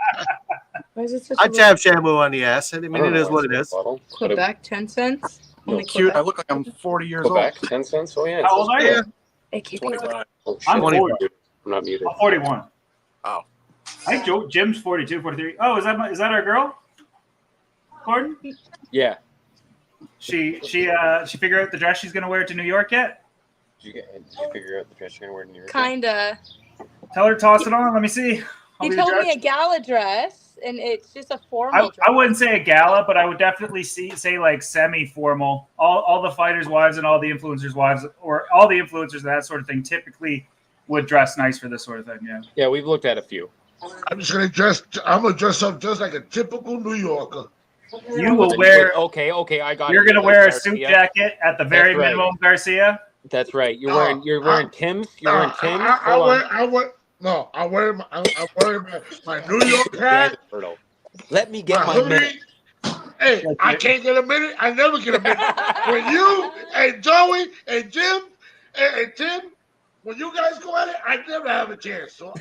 A: I tap Shamu on the ass. I mean, it is what it is.
I: Quebec, 10 cents.
H: Cute. I look like I'm 40 years
G: Quebec,
H: old.
G: 10 cents. Oh yeah.
E: How old are you?
H: 25.
G: Oh, shit.
E: I'm 40.
G: I'm not muted.
E: I'm 41.
H: Oh.
E: I think Jim's 42, 43. Oh, is that our girl? Gordon?
G: Yeah.
E: She figured out the dress she's gonna wear to New York yet?
G: Did you figure out the dress you're gonna wear to New York?
I: Kinda.
E: Tell her to toss it on. Let me see.
I: He told me a gala dress, and it's just a formal dress.
E: I wouldn't say a gala, but I would definitely say like semi-formal. All the fighters' wives and all the influencers' wives, or all the influencers, that sort of thing, typically would dress nice for this sort of thing. Yeah.
G: Yeah, we've looked at a few.
F: I'm gonna dress up just like a typical New Yorker.
E: You will wear.
G: Okay, I got it.
E: You're gonna
G: You
E: wear a
G: Garcia.
E: suit jacket at the very
G: That's right.
E: minimum, Garcia.
G: That's right. You're wearing Tim's. You're wearing Tim's.
F: I wear my New York hat.
G: Let me get my
F: hoodie.
G: minute.
F: Hey, I can't get a minute. I never get a minute. When you and Joey and Jim and Tim, when you guys go at it, I never have a chance. So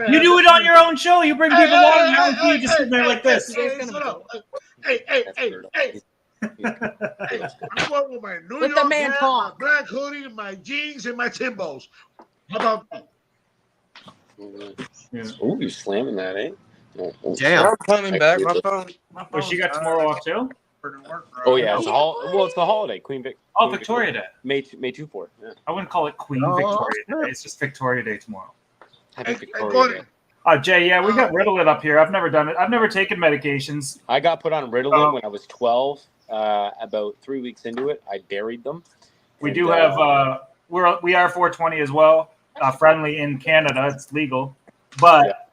E: You do it on your own show. You bring people on your own show. You just sit there like this.
F: Hey, I'm going with my New
I: Let the
F: York
I: man
F: hat,
I: talk.
F: my black hoodie, my jeans, and my Timbos. How about that?
G: Oh, you're slamming that, eh?
A: Damn.
D: I'm coming back. My phone.
E: Well, she got tomorrow off too.
G: Oh yeah, it's the holiday, Queen Vic.
E: Oh,
G: Queen
E: Victoria Day.
G: May 2/4. Yeah.
E: I wouldn't call it Queen Victoria Day. It's just Victoria Day tomorrow.
G: Happy
F: Hey,
G: Victoria
F: Gordon.
G: Day.
E: Jay, yeah, we got Ritalin up here. I've never done it. I've never taken medications.
G: I got put on Ritalin when I was 12. About 3 weeks into it, I buried them.
E: We
G: And,
E: do have we are 420 as well. Friendly in Canada, it's legal, but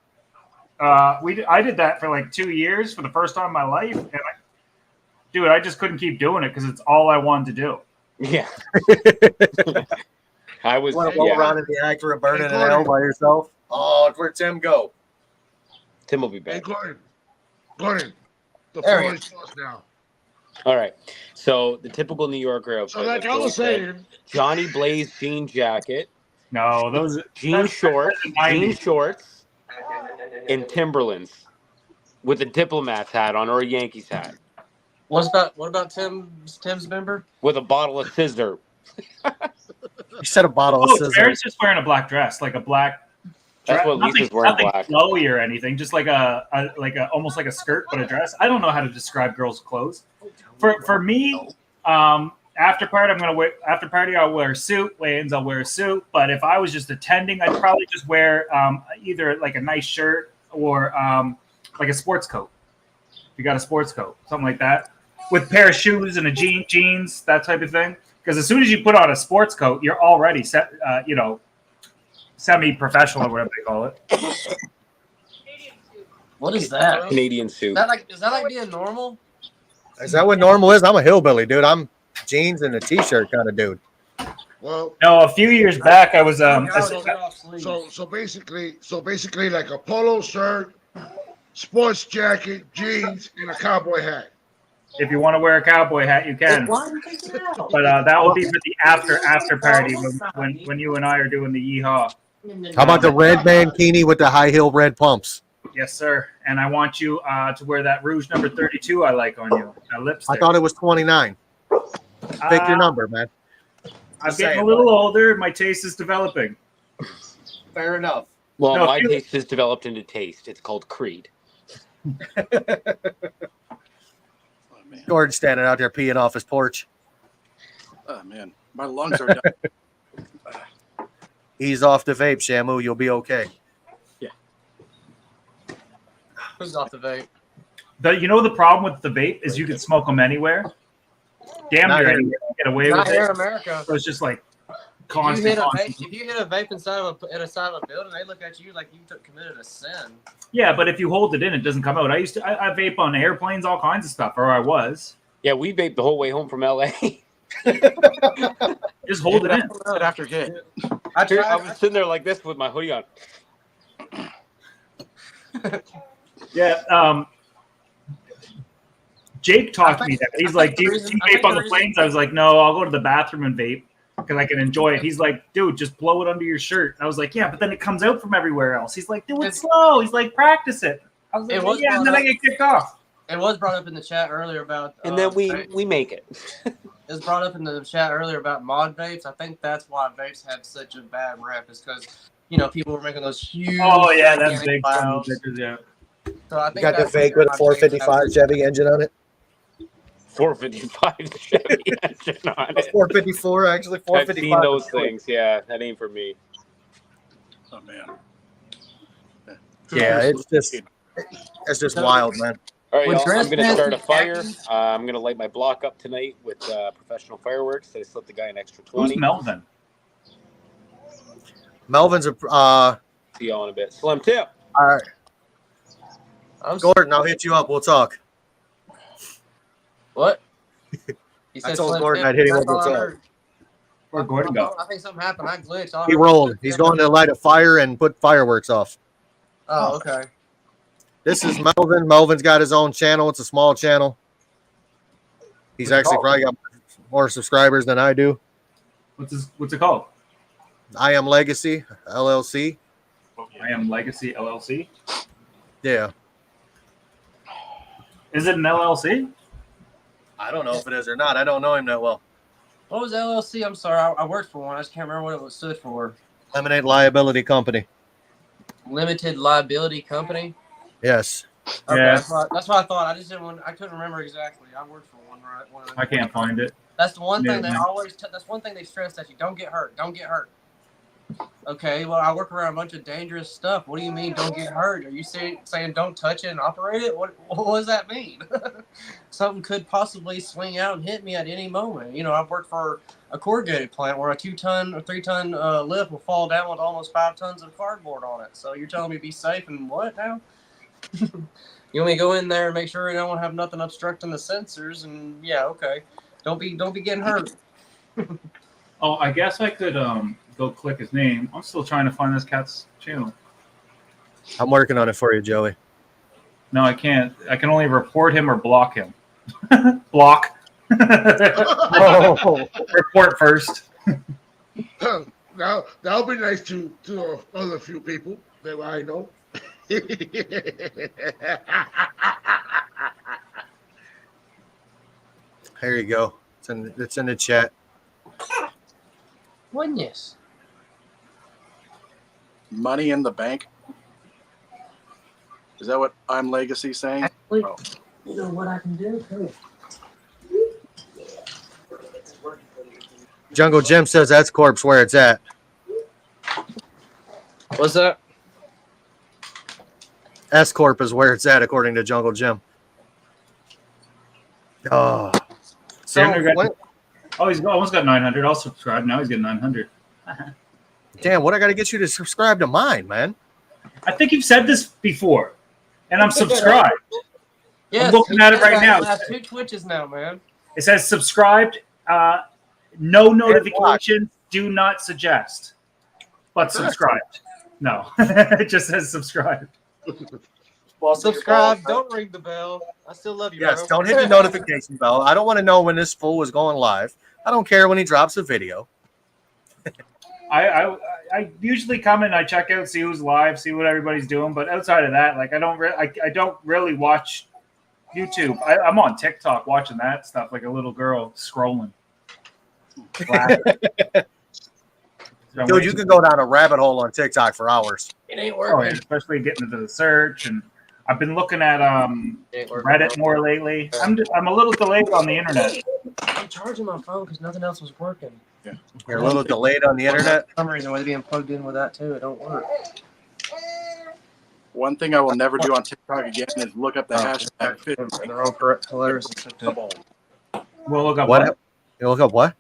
E: I did that for like 2 years for the first time in my life, and I just couldn't keep doing it because it's all I wanted to do.
G: Yeah. I was
A: Want to roll around in the act of burning in hell by yourself? Oh, where'd Tim go?
G: Tim will be
F: Hey,
G: back.
F: Gordon, the
D: There
F: floor
D: he
F: is yours now.
G: All right. So the typical New Yorker outfit.
F: So, like I was saying,
G: Johnny Blaze jean jacket,
E: No, those
G: jean shorts,
E: the 90s.
G: and Timberlands with a Diplomat's hat on or a Yankees hat
D: What about Tim's member?
G: with a bottle of Sizzler.
A: You said a bottle of
E: Oh,
A: scissors.
E: Barrett's just wearing a black dress, like a black.
G: That's what Lisa's wearing,
E: nothing
G: black.
E: flowy or anything, just like a almost like a skirt but a dress. I don't know how to describe girls' clothes. For me, after party I'll wear a suit. Weigh-ins I'll wear a suit. But if I was just attending, I'd probably just wear either like a nice shirt or like a sports coat. If you got a sports coat, something like that, with a pair of shoes and a jeans, that type of thing. Because as soon as you put on a sports coat, you're already set. Semi-professional or whatever they call it.
D: What is that?
G: Canadian suit.
D: Is that like being normal?
A: Is that what normal is? I'm a hillbilly, dude. I'm jeans and a t-shirt kind of dude.
F: well,
E: No, a few years back, I was
F: so basically, like a polo shirt, sports jacket, jeans, and a cowboy hat.
E: if you want to wear a cowboy hat, you can. But that will be for the after party when you and I are doing the yeehaw.
A: How about the red mankini with the high heel red pumps?
E: Yes, sir. And I want you to wear that rouge number 32 I like on you. That lipstick.
A: I thought it was 29. Pick your number, man.
E: I'm getting a little older. My taste is developing.
A: Fair enough.
G: Well,
E: No,
G: my
E: you-
G: taste has developed into taste. It's called Creed.
A: Gordon's standing out there peeing off his porch.
H: Oh man, my lungs are done.
A: Ease off the vape, Shamu. You'll be okay.
D: Who's off the vape?
E: The problem with the vape is you can smoke them anywhere. Damn
A: Not
E: near
A: here.
E: anywhere. Get away
D: Not
E: with
D: here
E: it.
D: in America.
E: So it's just like
D: If
E: constant.
D: you hit a vape inside of a building, they look at you like you committed a sin.
E: Yeah, but if you hold it in, it doesn't come out. I vape on airplanes, all kinds of stuff, or I was.
G: Yeah, we vaped the whole way home from LA.
E: Just hold it in.
H: After game.
D: I
G: I was sitting there like this with my hoodie on.
E: Yeah. Jake taught me that. He's like, do you vape on the planes? I was like, no, I'll go to the bathroom and vape because I can enjoy it. He's like, dude, just blow it under your shirt. I was like, yeah, but then it comes out from everywhere else. He's like, do it slow. He's like, practice it. I was like, yeah, and then I get kicked off.
D: It was brought up in the chat earlier about.
G: And then we make it.
D: It was brought up in the chat earlier about mod vapes. I think that's why vapes have such a bad rep. Is because people were making those huge.
E: Oh yeah, that's
D: gigantic
E: big.
D: clouds.
E: Yeah.
D: So I
A: You
D: think
A: got the
D: that's
A: fake
D: what
A: with a 455 Chevy engine on it?
G: 455 Chevy engine on it.
A: 454, actually.
G: I've
A: 455.
G: seen those things. Yeah, that ain't for me.
H: Oh man.
A: Yeah, it's just wild, man.
G: All right,
D: When
G: y'all, I'm going to
D: Chris
G: start a fire.
D: Matthews-
G: I'm going to light my block up tonight with professional fireworks. I slipped the guy an extra
E: Who's
G: 20.
E: Melvin?
A: Melvin's a
G: See y'all in a bit. Slim tip.
A: all right.
D: I'm
A: Gordon, I'll hit you up. We'll talk.
D: What? He
A: I
D: said
A: told
D: Slim
A: Gordon
D: Tim.
A: I'd hit him
D: That's
A: with
D: all I
A: what's up.
D: heard.
E: Where'd Gordon go?
D: I think something happened. I glitched. All I
A: He
D: heard was
A: rolled.
D: Slim
A: He's
D: Tim.
A: going to light a fire and put fireworks off.
D: Oh, okay.
A: This is Melvin. Melvin's got his own channel. It's a small channel. He's
E: What's it
A: actually
E: called?
A: probably got more subscribers than I do.
E: What's it called?
A: I Am Legacy LLC.
E: I Am Legacy LLC.
A: Yeah.
E: Is it an LLC?
A: I don't know if it is or not. I don't know him that well.
D: What was LLC? I'm sorry. I worked for one. I just can't remember what it was stood for.
A: Lemonade Liability Company.
D: Limited Liability Company.
A: Yes.
D: Okay,
E: Yeah.
D: that's what I thought. I just didn't want. I couldn't remember exactly. I worked for one, right? One of them.
E: I can't find it.
D: That's the one thing they
E: Yeah.
D: always. That's one thing they stress at you. Don't get hurt. Don't get hurt. Okay, well, I work around a bunch of dangerous stuff. What do you mean, don't get hurt? Are you saying don't touch it and operate it? What does that mean? Something could possibly swing out and hit me at any moment. You know, I've worked for a corrugated plant where a 2-ton or 3-ton lift will fall down with almost 5 tons of cardboard on it. So you're telling me be safe and what now? You want me to go in there and make sure I don't have nothing obstructing the sensors? And yeah, okay. Don't be getting hurt.
E: Oh, I guess I could go click his name. I'm still trying to find this cat's channel.
A: I'm working on it for you, Joey.
E: No, I can't. I can only report him or block him. Block.
A: Oh.
E: Report first.
F: Now that'll be nice to other few people that I know.
A: There you go. It's in the chat.
D: Goodness.
H: Money in the bank. Is that what I'm Legacy saying?
D: Actually,
H: Oh.
D: you know what I can do?
A: Jungle Jim says that's corpse where it's at.
D: What's that?
A: S Corp is where it's at, according to Jungle Jim. Oh. So,
E: Xander got- Oh, he's almost got 900. I'll subscribe. Now he's getting 900.
A: damn, what I got to get you to subscribe to mine, man?
E: I think you've said this before, and I'm subscribed.
D: Yes,
E: looking at it right now.
D: I have 2 Twitches now, man.
E: It says subscribed. No notifications. Do not suggest, but subscribed. No, it just says subscribed.
D: Well, subscribe. Don't ring the bell. I still love you,
A: Yes,
D: bro.
A: don't hit the notification bell. I don't want to know when this fool is going live. I don't care when he drops a video.
E: I usually come and I check out, see who's live, see what everybody's doing. But outside of that, like I don't really watch YouTube. I'm on TikTok watching that stuff like a little girl scrolling. So
A: Dude, you can go down a rabbit hole on TikTok for hours.
D: It ain't
E: Oh,
D: working.
E: yeah, especially getting into the search, and I've been looking at
D: It ain't working.
E: Reddit more lately. I'm a little delayed on the internet.
D: I'm charging my phone because nothing else was working.
A: You're a little delayed on the internet.
D: For some reason, with it being plugged in with that too, it don't work.
H: One thing I will never do on TikTok again is look up the hashtag fit.
D: They're all correct, hilarious.
E: We'll look up
A: What? You look up what?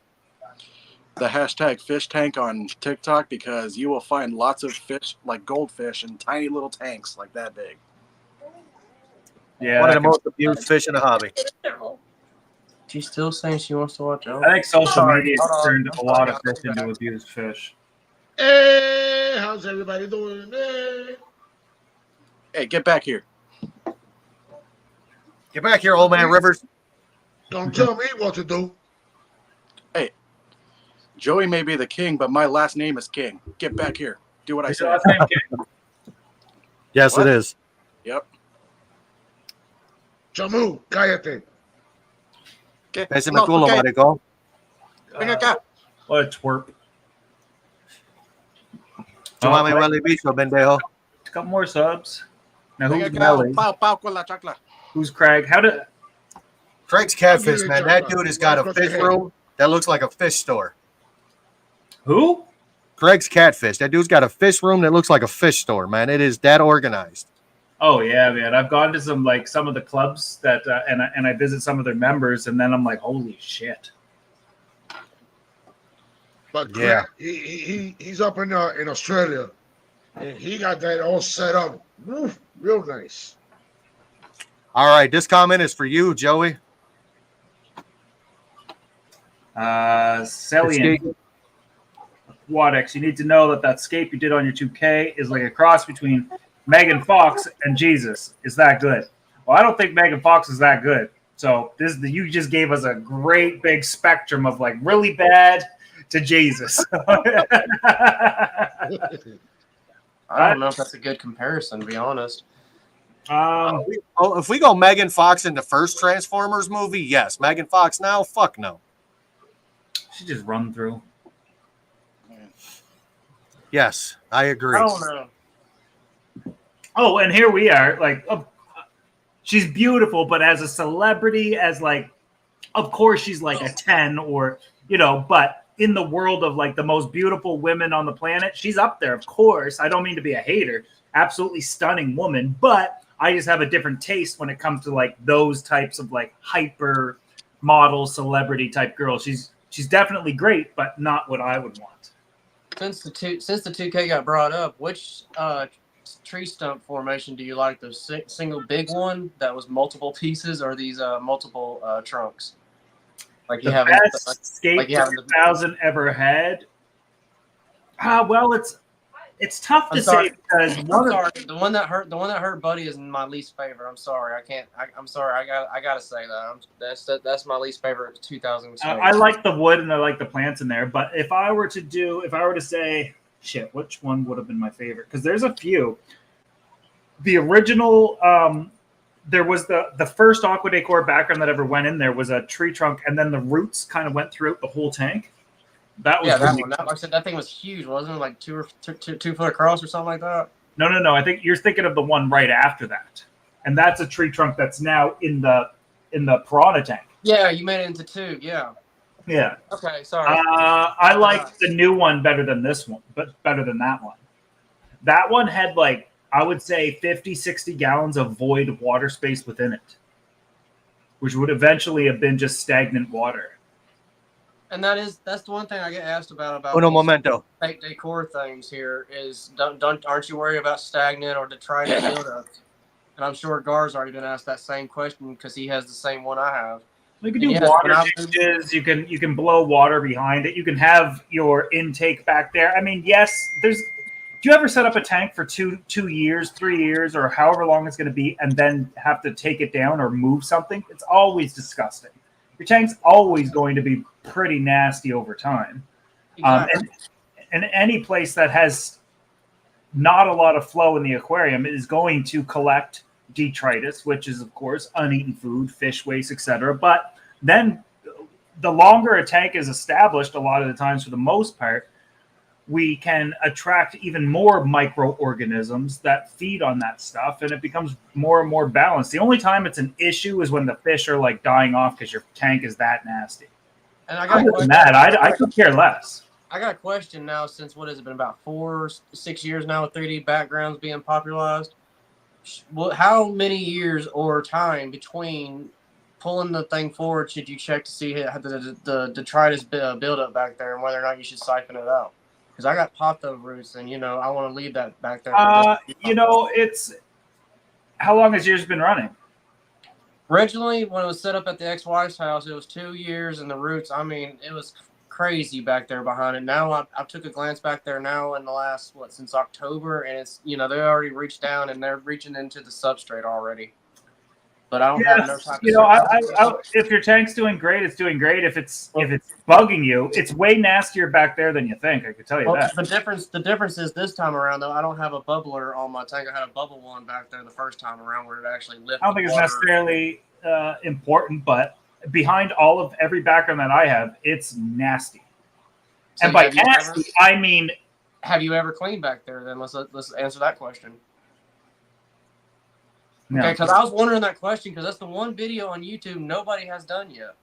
H: The hashtag fish tank on TikTok because you will find lots of fish like goldfish in tiny little tanks like that big.
E: Yeah,
A: One of
E: I
A: the
E: can-
A: most abused fish in the hobby.
D: She's still saying she wants to watch out.
E: I think social
D: Sorry,
E: media
D: hold
E: has
D: on.
E: turned
D: I'm
E: a lot
D: sorry,
E: of fish
D: I'll
E: into
D: go
E: abused fish.
F: Hey, how's everybody doing? Hey.
H: Hey, get back here.
A: Get back here, old man Rivers.
F: Don't tell me what to do.
H: Joey may be the king, but my last name is King. Get back here. Do what I
E: Is
H: say.
E: your last name King?
A: Yes,
H: What?
A: it is.
H: Yep.
F: Chamu, cállate.
H: Okay.
A: Ese me
H: No,
A: culo,
H: okay.
A: maricón.
H: Ven acá.
E: What a twerp.
A: Tu mami huele bicho, pendejo.
E: A couple more subs. Now
H: Ven
E: who's
H: acá.
E: Melly?
H: Pau, pau con la chacla.
E: Who's Craig? How did?
A: Craig's Catfish, man. That dude has got a fish room that looks like a fish store.
E: Who?
A: Craig's Catfish. That dude's got a fish room that looks like a fish store, man. It is that organized.
E: Oh yeah, man. I've gone to some of the clubs that and I visit some of their members, and then I'm like, holy shit.
F: But
A: Yeah.
F: he's up in Australia, and he got that all set up. Real nice.
A: All right, this comment is for you, Joey.
E: Celian Aquatics. You need to know that scape you did on your 2K is like a cross between Megan Fox and Jesus. Is that good? Well, I don't think Megan Fox is that good. So you just gave us a great big spectrum of like really bad to Jesus.
D: I don't know if that's a good comparison, to be honest.
A: If we go Megan Fox in the first Transformers movie, yes. Megan Fox now, fuck no.
E: She just run through.
A: Yes, I agree.
D: I don't know.
E: Oh, and here we are. Like, she's beautiful, but as a celebrity, as like, of course she's like a 10 or, but in the world of like the most beautiful women on the planet, she's up there, of course. I don't mean to be a hater. Absolutely stunning woman, but I just have a different taste when it comes to like those types of like hyper model celebrity type girls. She's definitely great, but not what I would want.
D: Since the 2K got brought up, which tree stump formation do you like? The single big one that was multiple pieces, or these multiple trunks? Like you have
E: best skate 2000 ever had. Well, it's tough to say because
D: the one that hurt Buddy is my least favorite. I'm sorry, I'm sorry. I gotta say that. That's my least favorite 2000.
E: I like the wood and I like the plants in there, but if I were to say, shit, which one would have been my favorite? Because there's a few. The original, there was the first Aqua Decor background that ever went in there was a tree trunk, and then the roots kind of went throughout the whole tank. That was
D: that one. Like I said, that thing was huge, wasn't it? Like 2 foot across or something like that.
E: No. I think you're thinking of the one right after that, and that's a tree trunk that's now in the Piranha tank.
D: Yeah, you made it into 2. Yeah.
E: Yeah.
D: Okay, sorry.
E: I like the new one better than this one, but better than that one. That one had like, I would say 50, 60 gallons of void water space within it, which would eventually have been just stagnant water.
D: And that's the one thing I get asked about
A: Uno momento.
D: fake decor things here is aren't you worried about stagnant or detritus buildups? And I'm sure Gar's already been asked that same question because he has the same one I have.
E: You can do water changes. You can blow water behind it. You can have your intake back there. I mean, yes, do you ever set up a tank for 2 years, 3 years, or however long it's going to be, and then have to take it down or move something? It's always disgusting. Your tank's always going to be pretty nasty over time. Exactly. And any place that has not a lot of flow in the aquarium is going to collect detritus, which is, of course, uneaten food, fish waste, etc. But then the longer a tank is established, a lot of the times, for the most part, we can attract even more microorganisms that feed on that stuff, and it becomes more and more balanced. The only time it's an issue is when the fish are like dying off because your tank is that nasty. And other than that, I could care less.
D: I got a question now. Since what has it been, about 4-6 years now with 3D backgrounds being popularized? How many years or time between pulling the thing forward should you check to see the detritus buildup back there and whether or not you should siphon it out? Because I got pothos roots, and I want to leave that back there.
E: It's how long has yours been running?
D: Originally, when it was set up at the ex-wife's house, it was 2 years, and the roots. I mean, it was crazy back there behind it. Now I took a glance back there now in the last since October, and it's they already reached down and they're reaching into the substrate already. But I don't have no time.
E: If your tank's doing great, it's doing great. If it's bugging you, it's way nastier back there than you think. I can tell you that.
D: The difference is this time around, though, I don't have a bubbler on my tank. I had a bubble one back there the first time around where it actually lifted.
E: I don't think it's necessarily important, but behind every background that I have, it's nasty. So and by nasty, I mean,
D: have you ever cleaned back there? Then let's answer that question. No. Okay, because I was wondering that question because that's the one video on YouTube nobody has done yet.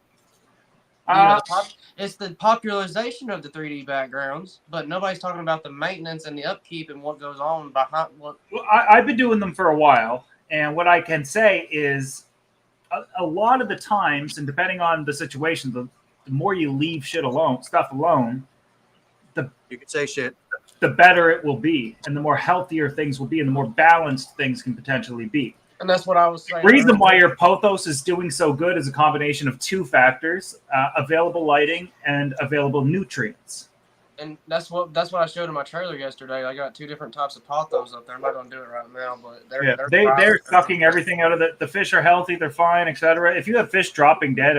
D: It's the popularization of the 3D backgrounds, but nobody's talking about the maintenance and the upkeep and what goes on behind what.
E: Well, I've been doing them for a while, and what I can say is a lot of the times, and depending on the situation, the more you leave stuff alone,
A: you can say shit,
E: the better it will be, and the more healthier things will be, and the more balanced things can potentially be.
D: And that's what I was saying.
E: The reason why your pothos is doing so good is a combination of two factors: available lighting and available nutrients.
D: And that's what I showed in my trailer yesterday. I got 2 different types of pothos up there. I'm not gonna do it right now, but
E: they're sucking everything out of the fish are healthy, they're fine, etc. If you have fish dropping dead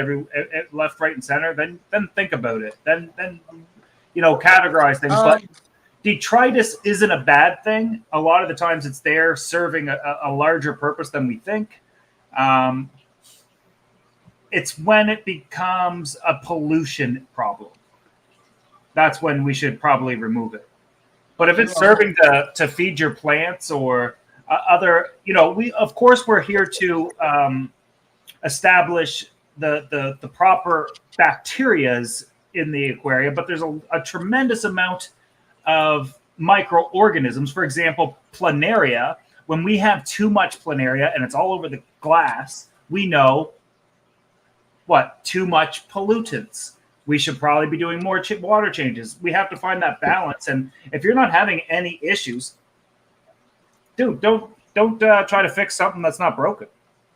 E: left, right, and center, then think about it. Then categorize things. But detritus isn't a bad thing. A lot of the times it's there serving a larger purpose than we think. It's when it becomes a pollution problem. That's when we should probably remove it. But if it's serving to feed your plants or other, we're here to establish the proper bacterias in the aquarium, but there's a tremendous amount of microorganisms. For example, planaria. When we have too much planaria and it's all over the glass, we know too much pollutants. We should probably be doing more water changes. We have to find that balance. And if you're not having any issues, dude, don't try to fix something that's not broken.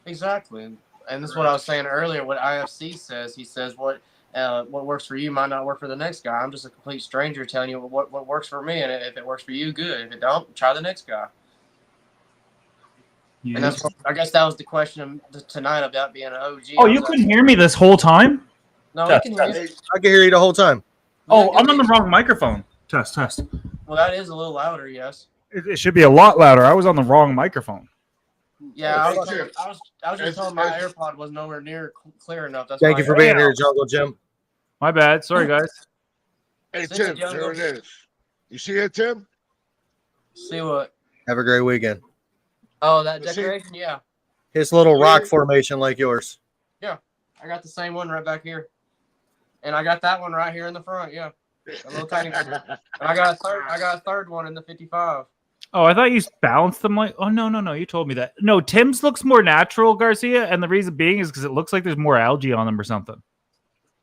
D: Exactly. And this is what I was saying earlier. What IFC says, he says what works for you might not work for the next guy. I'm just a complete stranger telling you what works for me, and if it works for you, good. If it don't, try the next guy. Yes. And that's I guess that was the question tonight about being an OG.
E: Oh, you couldn't hear me this whole time?
D: No, I can hear you.
A: I can hear you the whole time.
E: Oh, I'm on the wrong microphone. Test.
D: Well, that is a little louder, yes.
E: It should be a lot louder. I was on the wrong microphone.
D: Yeah, I was just told my AirPod was nowhere near clear enough. That's
A: Thank you for being here, Jungle Jim.
E: My bad. Sorry, guys.
F: Hey, Tim, there it is. You see it, Tim?
D: See what?
A: Have a great weekend.
D: Oh, that decoration? Yeah.
A: His little rock formation like yours.
D: Yeah, I got the same one right back here. And I got that one right here in the front, yeah. A little tiny one. And I got a third one in the 55.
E: Oh, I thought you balanced them like. Oh no! You told me that. No, Tim's looks more natural, Garcia, and the reason being is because it looks like there's more algae on them or something.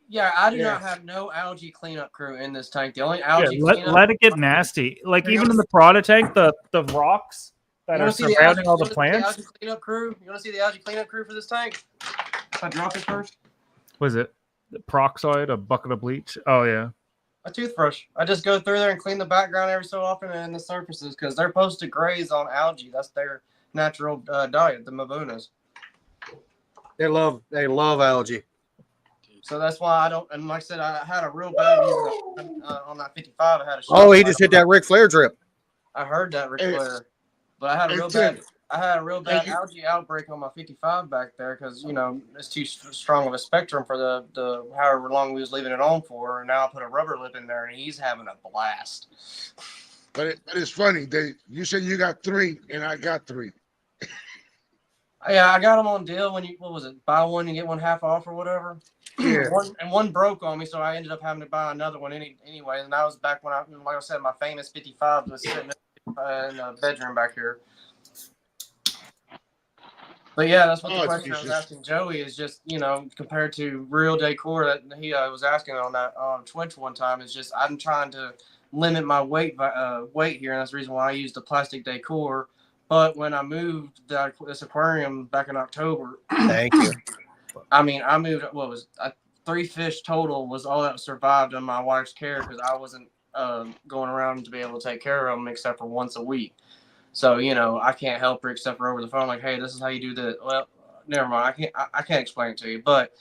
D: Yeah, I do not have no algae cleanup crew in this tank. The only algae
E: let it get nasty. Like even in the Prada tank, the rocks that are surrounding all the plants.
D: You want to see the algae cleanup crew for this tank? If I drop it first.
E: What is it? The peroxide, a bucket of bleach. Oh yeah.
D: A toothbrush. I just go through there and clean the background every so often and the surfaces because they're supposed to graze on algae. That's their natural diet, the Mabunas.
A: They love algae.
D: So that's why I don't. And like I said, I had a real bad on that 55. I had a.
A: Oh, he just hit that Ric Flair drip.
D: I heard that Ric Flair, but I had a real bad algae outbreak on my 55 back there because it's too strong of a spectrum for the however long we was leaving it on for, and now I put a rubber lip in there and he's having a blast.
F: But it's funny. You said you got 3 and I got 3.
D: Yeah, I got them on deal when buy one and get one half off or whatever.
F: Yeah.
D: One broke on me, so I ended up having to buy another one anyway. And that was back when like I said, my famous 55 was sitting in the bedroom back here. But yeah, that's what the question I was asking Joey is just, compared to real decor that he was asking on that Twitch one time, is just I'm trying to limit my weight here, and that's the reason why I use the plastic decor. But when I moved this aquarium back in October,
A: thank you.
D: I moved. 3 fish total was all that survived on my wife's care because I wasn't going around to be able to take care of them except for once a week. So I can't help her except for over the phone. Like, hey, this is how you do that. Well, never mind. I can't explain it to you, but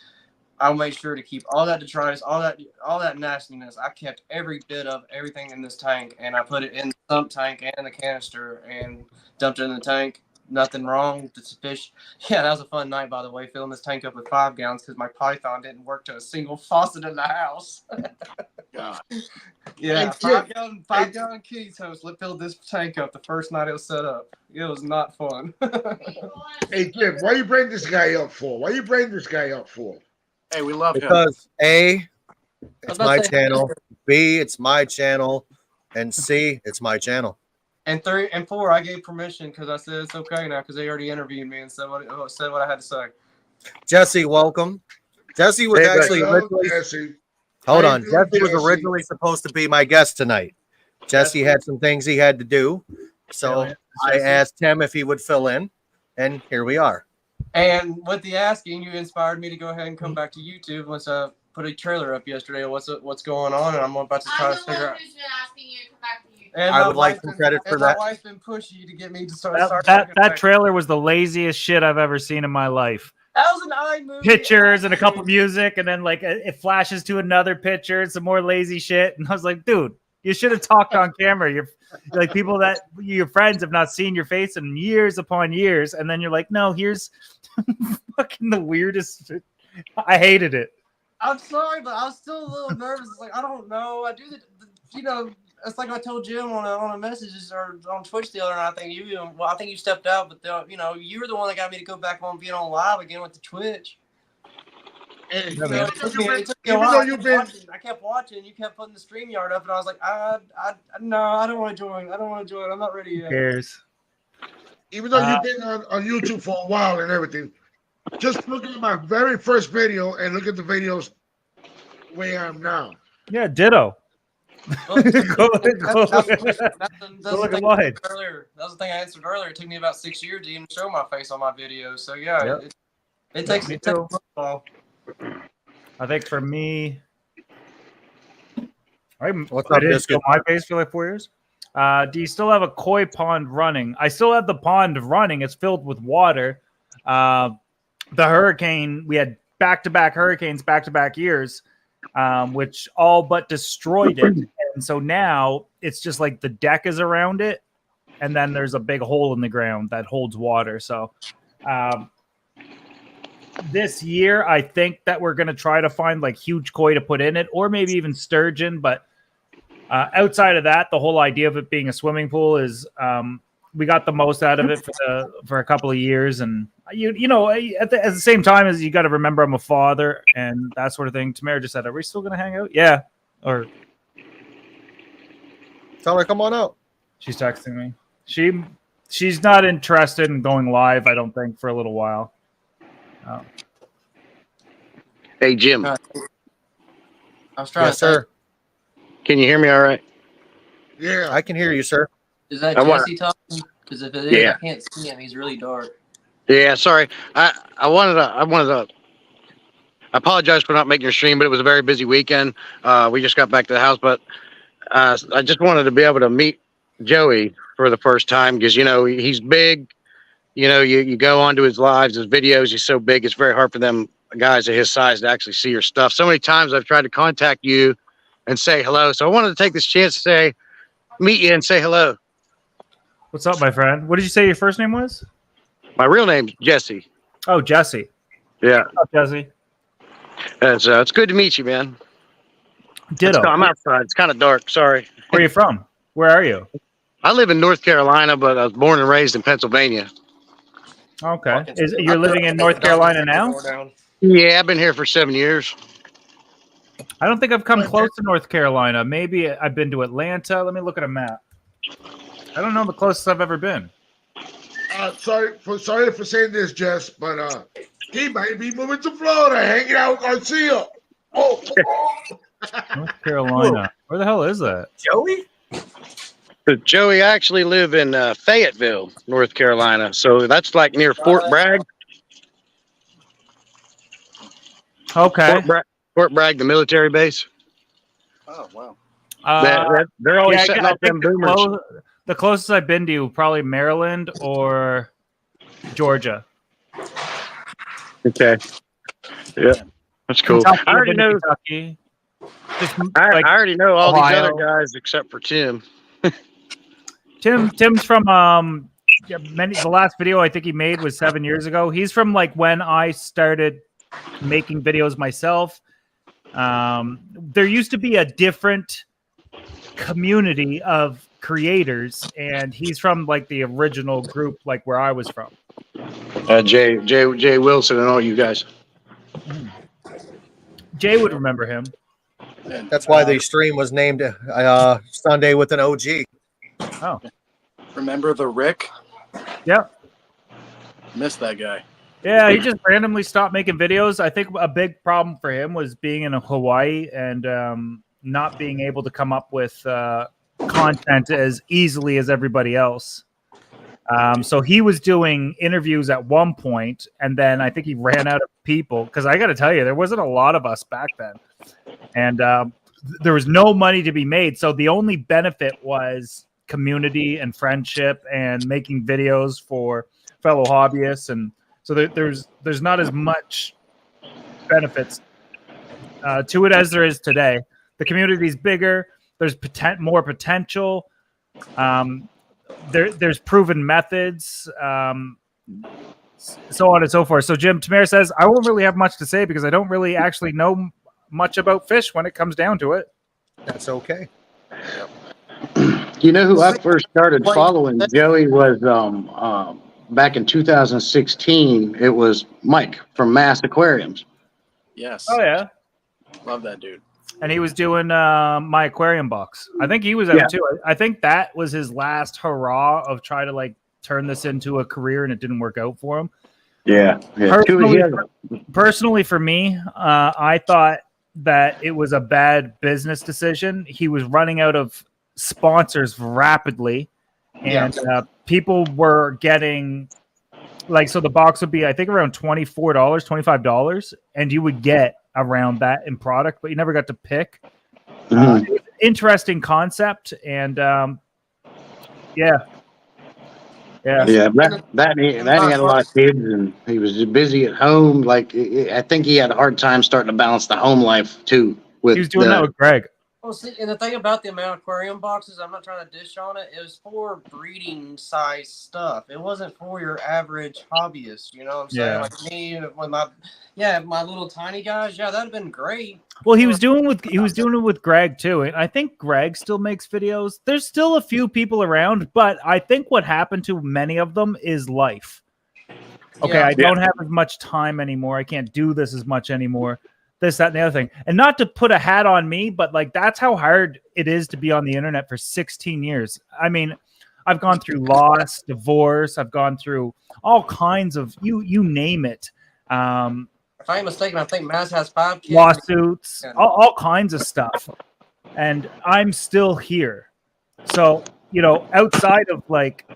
D: I'll make sure to keep all that detritus, all that nastiness. I kept every bit of everything in this tank, and I put it in the sump tank and the canister and dumped it in the tank. Nothing wrong with the fish. Yeah, that was a fun night, by the way, filling this tank up with 5 gallons because my Python didn't work to a single faucet in the house.
F: God.
D: Yeah, 5-gallon Ketos filled this tank up the first night it was set up. It was not fun.
F: Hey, Jim, why you bring this guy up for?
H: Hey, we love him.
A: Because A, it's my channel. B, it's my channel. And C, it's my channel.
D: And 3 and 4, I gave permission because I said it's okay now because they already interviewed me and said what I had to say.
A: Jesse, welcome. Jesse was
F: Jesse.
A: Hold on. Jesse was originally supposed to be my guest tonight. Jesse had some things he had to do. So I asked him if he would fill in. and here we are.
D: And with the asking, you inspired me to go ahead and come back to YouTube. Let's put a trailer up yesterday. What's going on? And I'm about to try
C: I'm
D: to
C: the
D: figure
C: one
D: out.
C: who's been asking you to come back to YouTube.
D: And
A: I
D: my
A: would like
D: wife's
A: some
D: been-
A: credit for
D: and
A: that.
D: My wife's been pushy to get me to start.
E: That
D: looking
E: trailer was the laziest shit I've ever seen in my life.
D: That was an iMovie.
E: Pictures and a couple music, and then like it flashes to another picture and some more lazy shit. And I was like, dude, you should have talked on camera. You're like people that your friends have not seen your face in years upon years, and then you're like, no, here's fucking the weirdest. I hated it.
D: I'm sorry, but I was still a little nervous. It's like I don't know. I do it's like I told Jim on a messages or on Twitch the other night. I think you stepped out, but you were the one that got me to go back on being on live again with the Twitch.
F: And,
E: Yeah, man.
F: it took me a while.
D: I kept watching. You kept putting the StreamYard up, and I was like, no, I don't want to join. I don't want to join. I'm not ready
E: Who
D: yet.
E: cares?
F: Even though you've been on YouTube for a while and everything, just look at my very first video and look at the videos where I am now.
E: Yeah, ditto.
D: Well,
E: Go
D: that's
E: look at
D: the
E: mine.
D: thing earlier. That was the thing I answered earlier. It took me about 6 years to even show my face on my videos. So yeah,
E: Yep.
D: it takes
E: Me
D: it takes
E: too.
D: a while.
E: I think for me,
A: What's
E: I
A: up,
E: didn't
A: Biscuit?
E: show my face for like 4 years. Do you still have a koi pond running? I still have the pond running. It's filled with water. The hurricane, we had back-to-back hurricanes, back-to-back years, which all but destroyed it. And so now it's just like the deck is around it, and then there's a big hole in the ground that holds water. So this year, I think that we're going to try to find like huge koi to put in it, or maybe even sturgeon. But outside of that, the whole idea of it being a swimming pool is we got the most out of it for a couple of years. And you know, at the same time as you got to remember, I'm a father and that sort of thing. Tamara just said, "Are we still going to hang out?" Yeah. Or
A: Tell her, come on out.
E: she's texting me. She's not interested in going live, I don't think, for a little while.
J: Hey, Jim,
D: I was trying
A: Yes,
D: to say,
A: sir.
J: can you hear me all right?
F: Yeah.
A: I can hear you, sir.
D: is that
J: I want-
D: Jesse talking? Because if it is,
J: Yeah.
D: I can't see him. He's really dark.
J: Yeah, sorry. I wanted to I apologize for not making your stream, but it was a very busy weekend. We just got back to the house, but I just wanted to be able to meet Joey for the first time because, you know, he's big. You know, you go onto his lives, his videos, he's so big, it's very hard for them guys of his size to actually see your stuff. So many times I've tried to contact you and say hello. So I wanted to take this chance to meet you and say hello.
E: What's up, my friend? What did you say your first name was?
J: My real name's Jesse.
E: Oh, Jesse.
J: Yeah.
E: What's up, Jesse?
J: And so it's good to meet you, man.
E: Ditto.
J: I'm outside. It's kind of dark. Sorry.
E: Where are you from? Where are you?
J: I live in North Carolina, but I was born and raised in Pennsylvania.
E: Okay. You're living in North Carolina now?
J: Yeah, I've been here for 7 years.
E: I don't think I've come close to North Carolina. Maybe I've been to Atlanta. Let me look at a map. I don't know the closest I've ever been.
F: Sorry for saying this, Jess, but he might be moving to Florida, hanging out with Garcia. Oh,
E: North Carolina. Where the hell is that?
A: Joey?
J: So Joey, I actually live in Fayetteville, North Carolina. So that's like near Fort Bragg.
E: Okay.
J: Fort Bragg, the military base.
A: Oh, wow.
J: They're always
E: Yeah,
J: setting
E: I
J: up them
E: think
J: boomers.
E: the closest I've been to probably Maryland or Georgia.
J: Okay. Yeah, that's cool.
E: Kentucky,
J: I already
E: I've been to
J: know.
E: Kentucky. Just,
J: I
E: like,
J: already know all these
E: Ohio.
J: other guys except for Tim.
E: Tim's from the last video I think he made was 7 years ago. He's from like when I started making videos myself. There used to be a different community of creators, and he's from like the original group, like where I was from.
J: Jay Wilson and all you guys.
E: Jay would remember him.
A: That's why the stream was named Sunday with an OG.
E: Oh,
H: Remember the Rick?
E: yeah.
H: Miss that guy.
E: Yeah, he just randomly stopped making videos. I think a big problem for him was being in Hawaii and not being able to come up with content as easily as everybody else. So he was doing interviews at one point, and then I think he ran out of people because I got to tell you, there wasn't a lot of us back then, and there was no money to be made. So the only benefit was community and friendship and making videos for fellow hobbyists, and so there's not as much benefits to it as there is today. The community's bigger. There's more potential. There's proven methods, so on and so forth. So Jim Tamara says, I won't really have much to say because I don't really actually know much about fish when it comes down to it.
A: That's okay.
J: You know who I first started following, Joey, was back in 2016. It was Mike from Mass Aquariums.
H: Yes.
E: Oh yeah,
H: Love that dude.
E: and he was doing my aquarium box. I think he was out too. I think that was his last hurrah of trying to like turn this into a career, and it didn't work out for him.
J: Yeah.
E: Personally, for me, I thought that it was a bad business decision. He was running out of sponsors rapidly, and people were getting like, so the box would be, I think, around $24, $25, and you would get around that in product, but you never got to pick. It was an interesting concept, and that he had a lot of kids, and he was busy at home. Like, I think he had a hard time starting to balance the home life too. He was doing that with Greg.
D: Well, see, and the thing about the amount of aquarium boxes, I'm not trying to dish on it. It was for breeding size stuff. It wasn't for your average hobbyist. You know what I'm saying?
E: Yeah.
D: Like me, with my little tiny guys. Yeah, that'd have been great.
E: Well, he was doing it with Greg too, and I think Greg still makes videos. There's still a few people around, but I think what happened to many of them is life. Okay, I don't have as much time anymore. I can't do this as much anymore. This, that, and the other thing. And not to put a hat on me, but like, that's how hard it is to be on the internet for 16 years. I mean, I've gone through loss, divorce. I've gone through all kinds of, you name it.
D: If I ain't mistaken, I think Maz has 5 kids.
E: Lawsuits, all kinds of stuff. And I'm still here. So, outside of like,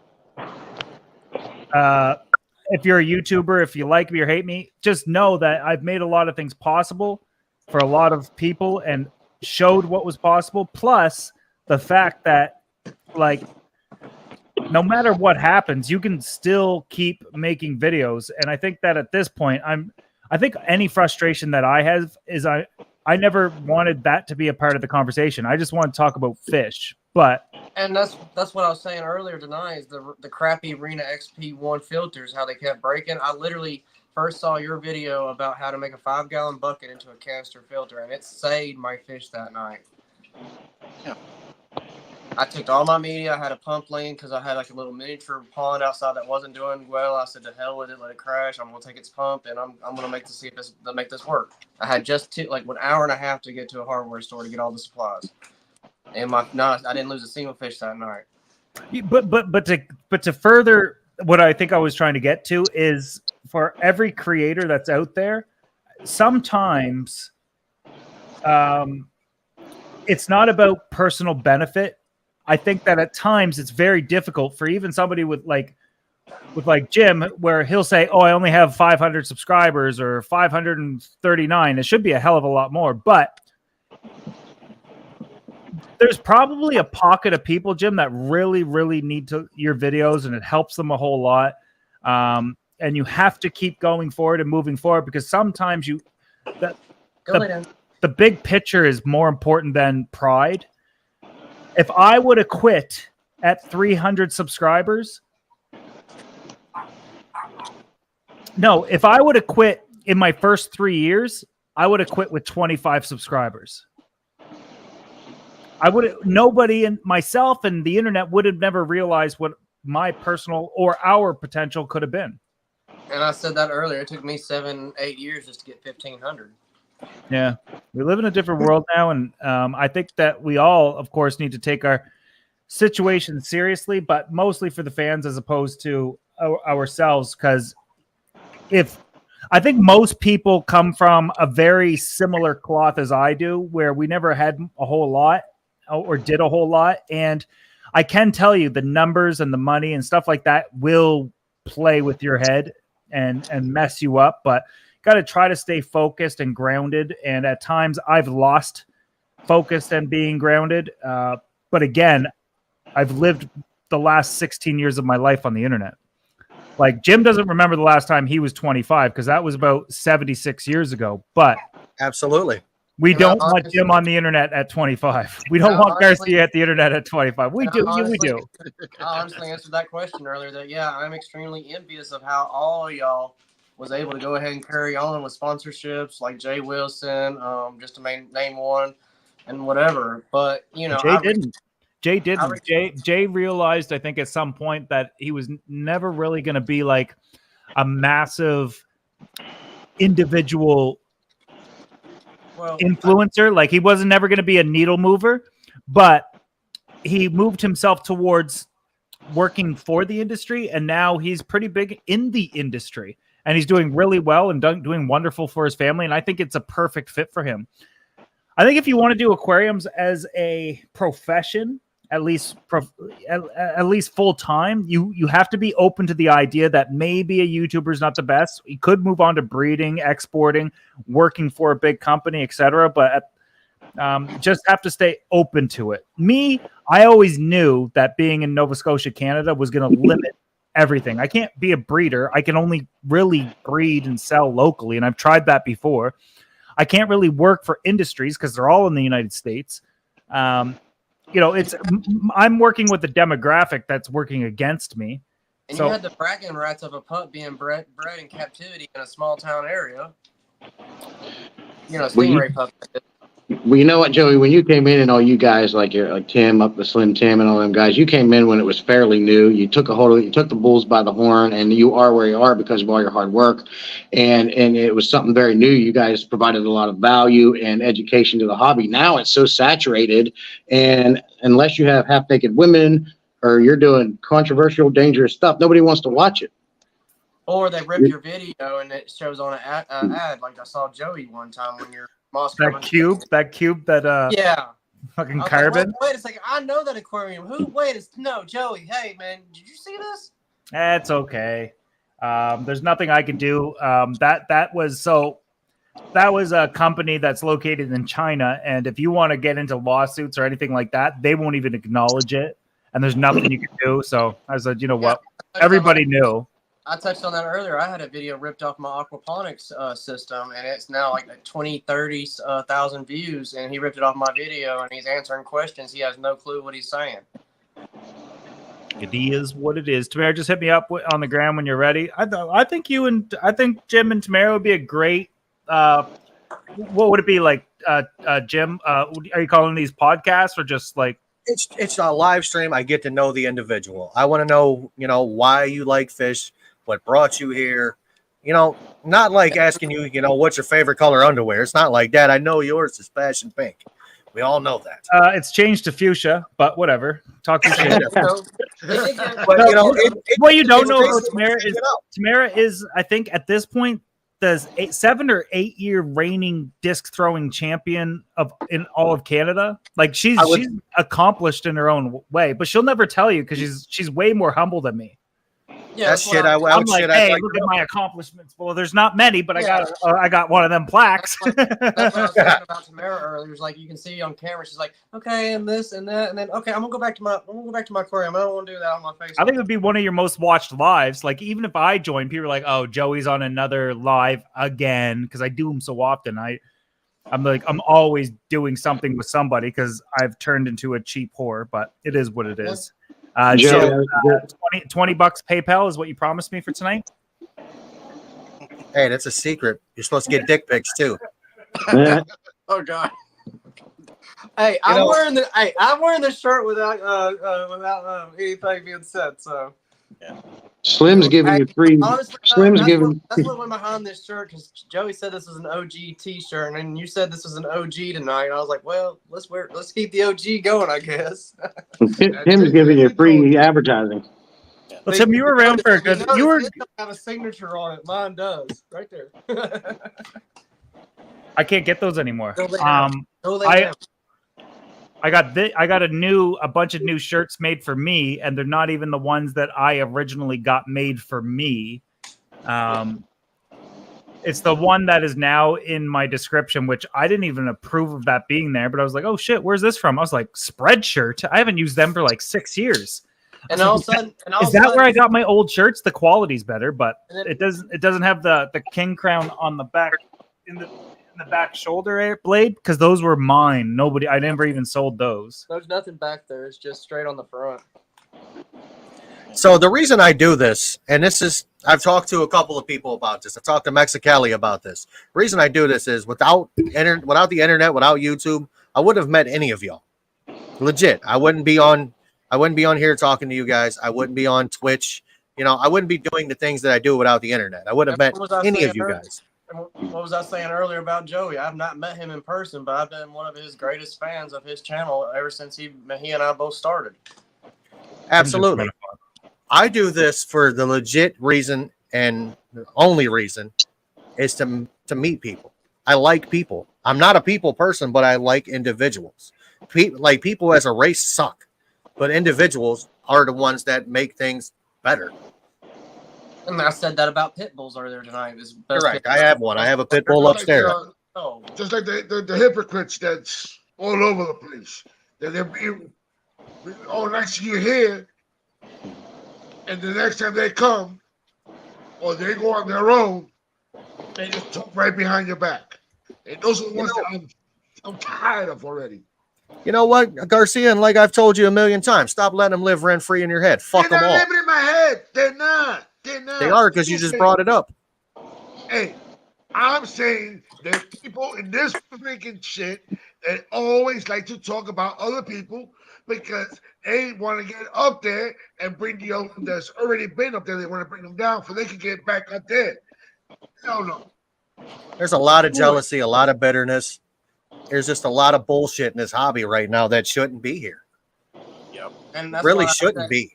E: if you're a YouTuber, if you like me or hate me, just know that I've made a lot of things possible for a lot of people and showed what was possible. Plus the fact that, like, no matter what happens, you can still keep making videos. And I think that at this point, I think any frustration that I have is I never wanted that to be a part of the conversation. I just want to talk about fish.
D: And that's what I was saying earlier tonight is the crappy Arena XP1 filters, how they kept breaking. I literally first saw your video about how to make a 5-gallon bucket into a canister filter, and it saved my fish that night.
H: Yeah. I
D: took all my media. I had a pump lean because I had like a little miniature pond outside that wasn't doing well. I said, to hell with it, let it crash. I'm gonna take its pump, and I'm gonna make this work. I had just 1 hour and a half to get to a hardware store to get all the supplies. And I didn't lose a single fish that night. But to further what I think I was trying to get to is, for every creator that's out there, sometimes it's not about personal benefit. I think that at times it's very difficult for even somebody with like Jim, where he'll say, "Oh, I only have 500 subscribers or 539." It should be a hell of a lot more, but there's probably a pocket of people, Jim, that really, really need your videos, and it helps them a whole lot. And you have to keep going forward and moving forward, because sometimes the big picture is more important than pride. If I would have quit at 300 subscribers, if I would have quit in my first 3 years, I would have quit with 25 subscribers. Nobody and myself and the internet would have never realized what my personal or our potential could have been. And I said that earlier. It took me 7-8 years just to get 1,500. Yeah, we live in a different world now, and I think that we all, of course, need to take our situation seriously, but mostly for the fans as opposed to ourselves. Because I think most people come from a very similar cloth as I do, where we never had a whole lot or did a whole lot. And
E: I can tell you the numbers and the money and stuff like that will play with your head and mess you up, but got to try to stay focused and grounded. And at times I've lost focus and being grounded. But again, I've lived the last 16 years of my life on the internet. Like Jim doesn't remember the last time he was 25 because that was about 76 years ago. But
A: Absolutely.
E: we
D: And
E: don't
D: I
E: want Jim on the internet at 25. We don't
D: No,
E: want
D: honestly-
E: Garcia at the internet at 25. We do. We do.
D: I honestly answered that question earlier. That I'm extremely envious of how all y'all was able to go ahead and carry on with sponsorships like Jay Wilson, just to name one, and whatever. But
E: Jay didn't. Jay didn't. Jay realized, I think, at some point that he was never really going to be like a massive individual influencer. Like he wasn't never going to be a needle mover, but he moved himself towards working for the industry, and now he's pretty big in the industry, and he's doing really well and doing wonderful for his family. And I think it's a perfect fit for him. I think if you want to do aquariums as a profession, at least full time, you have to be open to the idea that maybe a YouTuber is not the best. You could move on to breeding, exporting, working for a big company, etc. But just have to stay open to it. I always knew that being in Nova Scotia, Canada, was going to limit everything. I can't be a breeder. I can only really breed and sell locally, and I've tried that before. I can't really work for industries because they're all in the United States. I'm working with a demographic that's working against me.
D: And you had the bragging rights of a pup being bred in captivity in a small town area. Stingray pup.
J: Well, you know what, Joey? When you came in, and all you guys, like Tim, up the Slim Tim, and all them guys, you came in when it was fairly new. You took a hold of it. You took the bulls by the horn, and you are where you are because of all your hard work. And it was something very new. You guys provided a lot of value and education to the hobby. Now it's so saturated, and unless you have half-naked women or you're doing controversial, dangerous stuff, nobody wants to watch it.
D: Or they rip your video and it shows on an ad, like I saw Joey one time when you're
E: that cube,
D: yeah,
E: fucking
D: like,
E: carbon.
D: wait a second, I know that aquarium. No, Joey. Hey man, did you see this?
E: It's okay. There's nothing I can do. That was a company that's located in China, and if you want to get into lawsuits or anything like that, they won't even acknowledge it, and there's nothing you can do. So I said, you know what? Everybody knew.
D: I touched on that earlier. I had a video ripped off my aquaponics system, and it's now like 30,000 views, and he ripped it off my video, and he's answering questions. He has no clue what he's saying.
E: It is what it is. Tamara, just hit me up on the gram when you're ready. I think Jim and Tamara would be a great. What would it be like, Jim? Are you calling these podcasts or just like?
A: It's a live stream. I get to know the individual. I want to know, why you like fish, what brought you here. Not like asking you, what's your favorite color underwear. It's not like that. I know yours is passion pink. We all know that.
E: It's changed to fuchsia, but whatever. Talk to shit.
A: But,
E: what you don't know about Tamara is, I think at this point, the 7 or 8 year reigning disc throwing champion in all of Canada. Like she's accomplished in her own way, but she'll never tell you because she's way more humble than me.
D: Yeah,
A: that's shit.
E: I'm like, hey, look at my accomplishments. Well, there's not many, but I got one of them plaques.
D: That's what I was saying about Tamara earlier. It was like you can see on camera. She's like, okay, and this and that, and then okay, I'm gonna go back to my aquarium. I don't want to do that on my Facebook.
E: I think it would be one of your most watched lives. Like even if I join, people are like, oh, Joey's on another live again because I do them so often. I'm always doing something with somebody because I've turned into a cheap whore, but it is what it is. $20 PayPal is what you promised me for tonight.
A: Hey, that's a secret. You're supposed to get dick pics too.
H: Oh God.
D: Hey, I'm wearing the shirt without anything being said. So. Yeah.
J: Slim's giving you free.
D: Honestly,
J: Slim's giving.
D: That's what went behind this shirt because Joey said this was an OG T-shirt, and then you said this was an OG tonight. And I was like, well, let's keep the OG going, I guess.
J: Tim's giving you free advertising.
E: Well, Tim, you were around for a good. You were.
D: Have a signature on it. Mine does, right there.
E: I can't get those anymore.
D: Go lay down.
E: I I got a bunch of new shirts made for me, and they're not even the ones that I originally got made for me. It's the one that is now in my description, which I didn't even approve of that being there. But I was like, "Oh shit, where's this from?" I was like, "Spreadshirt." I haven't used them for like 6 years.
D: And all of a sudden,
E: Is that where I got my old shirts? The quality's better, but it doesn't have the king crown on the back in the back shoulder blade, because those were mine. I never even sold those.
D: There's nothing back there. It's just straight on the front.
A: So the reason I do this, and this is, I've talked to a couple of people about this. I've talked to Mexicali about this. The reason I do this is without the internet, without YouTube, I wouldn't have met any of y'all. Legit, I wouldn't be on here talking to you guys. I wouldn't be on Twitch. I wouldn't be doing the things that I do without the internet. I wouldn't have met any of you guys.
D: What was I saying earlier about Joey? I've not met him in person, but I've been one of his greatest fans of his channel ever since he and I both started.
A: Absolutely. I do this for the legit reason, and the only reason is to meet people. I like people. I'm not a people person, but I like individuals. People as a race suck, but individuals are the ones that make things better.
D: And I said that about pit bulls earlier tonight.
A: Correct. I have one. I have a pit bull upstairs.
F: Just like the hypocrites that's all over the place. That they're being all nice to you here, and the next time they come, or they go on their own, they just talk right behind your back. And those are the ones that I'm tired of already.
A: You know what, Garcia, and like I've told you a million times, stop letting them live rent-free in your head. Fuck them all.
F: They're not living in my head. They're not.
A: They are, because you just brought it up.
F: Hey, I'm saying there's people in this freaking shit that always like to talk about other people because they want to get up there and bring the other that's already been up there. They want to bring them down so they can get back up there. No.
A: There's a lot of jealousy, a lot of bitterness. There's just a lot of bullshit in this hobby right now that shouldn't be here.
D: Yep. And that's
A: really shouldn't be.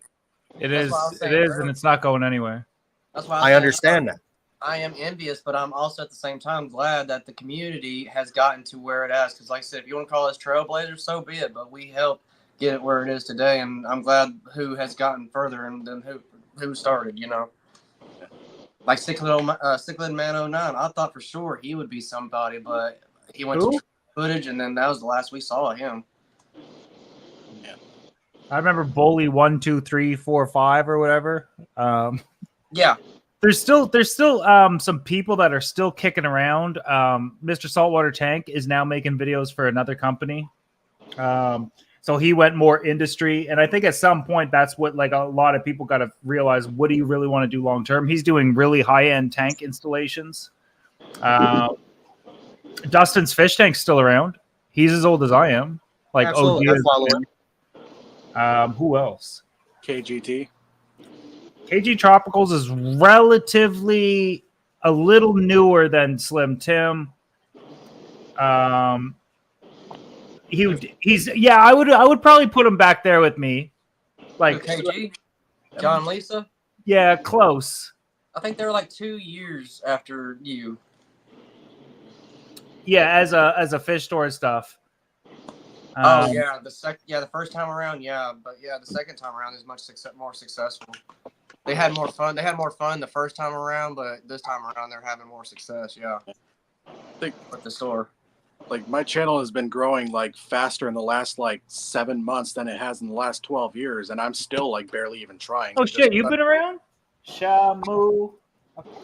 E: It is, and it's not going anywhere.
D: That's why
A: I understand that.
D: I am envious, but I'm also at the same time glad that the community has gotten to where it is. Because, like I said, if you want to call us trailblazers, so be it. But we helped get it where it is today, and I'm glad who has gotten further than who started. Like Cichlid Man 09. I thought for sure he would be somebody, but he went to footage, and then that was the last we saw of him.
E: I remember Bully 1, 2, 3, 4, 5 or whatever.
D: Yeah.
E: There's still some people that are still kicking around. Mr. Saltwater Tank is now making videos for another company. So he went more industry. And I think at some point that's what like a lot of people got to realize, what do you really want to do long term? He's doing really high-end tank installations. Dustin's fish tank's still around. He's as old as I am. Like
A: Absolutely.
E: who else?
H: KGT.
E: KG Tropicals is relatively a little newer than Slim Tim. I would probably put him back there with me. Like
D: KG? John Lisa?
E: Yeah, close.
D: I think they were like 2 years after you.
E: Yeah, as a fish store and stuff.
D: The first time around, but the second time around is much more successful. They had more fun. They had more fun the first time around, but this time around they're having more success. Yeah, with the store.
H: Like my channel has been growing like faster in the last like 7 months than it has in the last 12 years, and I'm still like barely even trying.
E: Oh shit, you've been around? Shamu.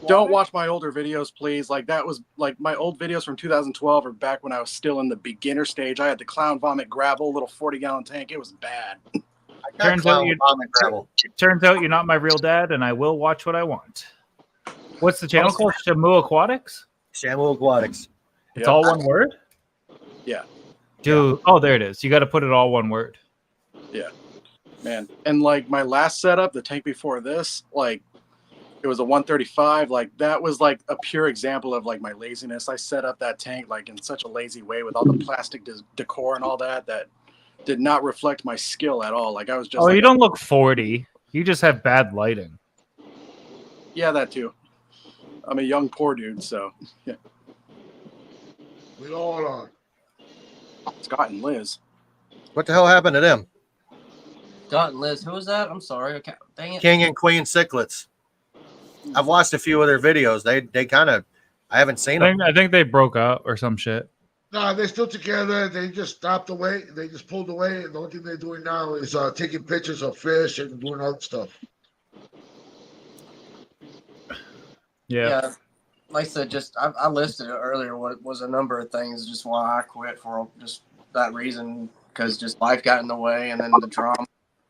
H: Don't watch my older videos, please. Like that was like my old videos from 2012 or back when I was still in the beginner stage. I had the clown vomit gravel, little 40-gallon tank. It was bad.
E: Turns out you're not my real dad, and I will watch what I want. What's the channel called? Shamu Aquatics?
A: Shamu Aquatics.
E: It's all one word?
H: Yeah.
E: Dude, oh, there it is. You got to put it all one word.
H: Yeah. Man. And like my last setup, the tank before this, like it was a 135. Like that was like a pure example of like my laziness. I set up that tank like in such a lazy way with all the plastic decor and all that did not reflect my skill at all. Like I was just.
E: Oh, you don't look 40. You just have bad lighting.
H: Yeah, that too. I'm a young poor dude, so yeah.
F: We all are.
H: Scott and Liz.
A: What the hell happened to them?
D: Dot and Liz, who was that? I'm sorry. Okay, dang it.
A: King and Queen Cichlids. I've watched a few of their videos. They kind of, I haven't seen them.
K: I think they broke up or some shit.
F: No, they're still together. They just stopped away. They just pulled away. And the only thing they're doing now is taking pictures of fish and doing other stuff.
D: Yeah. Like I said, just I listed it earlier. What was a number of things just why I quit for just that reason, because just life got in the way, and then the drama,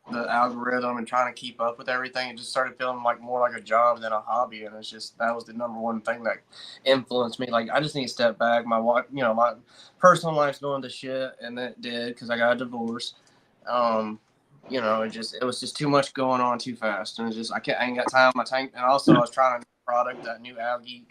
D: the algorithm, and trying to keep up with everything. It just started feeling like more like a job than a hobby, and it's just that was the number one thing that influenced me. Like I just need to step back. My wife, my personal life's going to shit, and it did because I got a divorce. It was just too much going on too fast, and it's just I ain't got time. My tank, and also I was trying to product that new algae,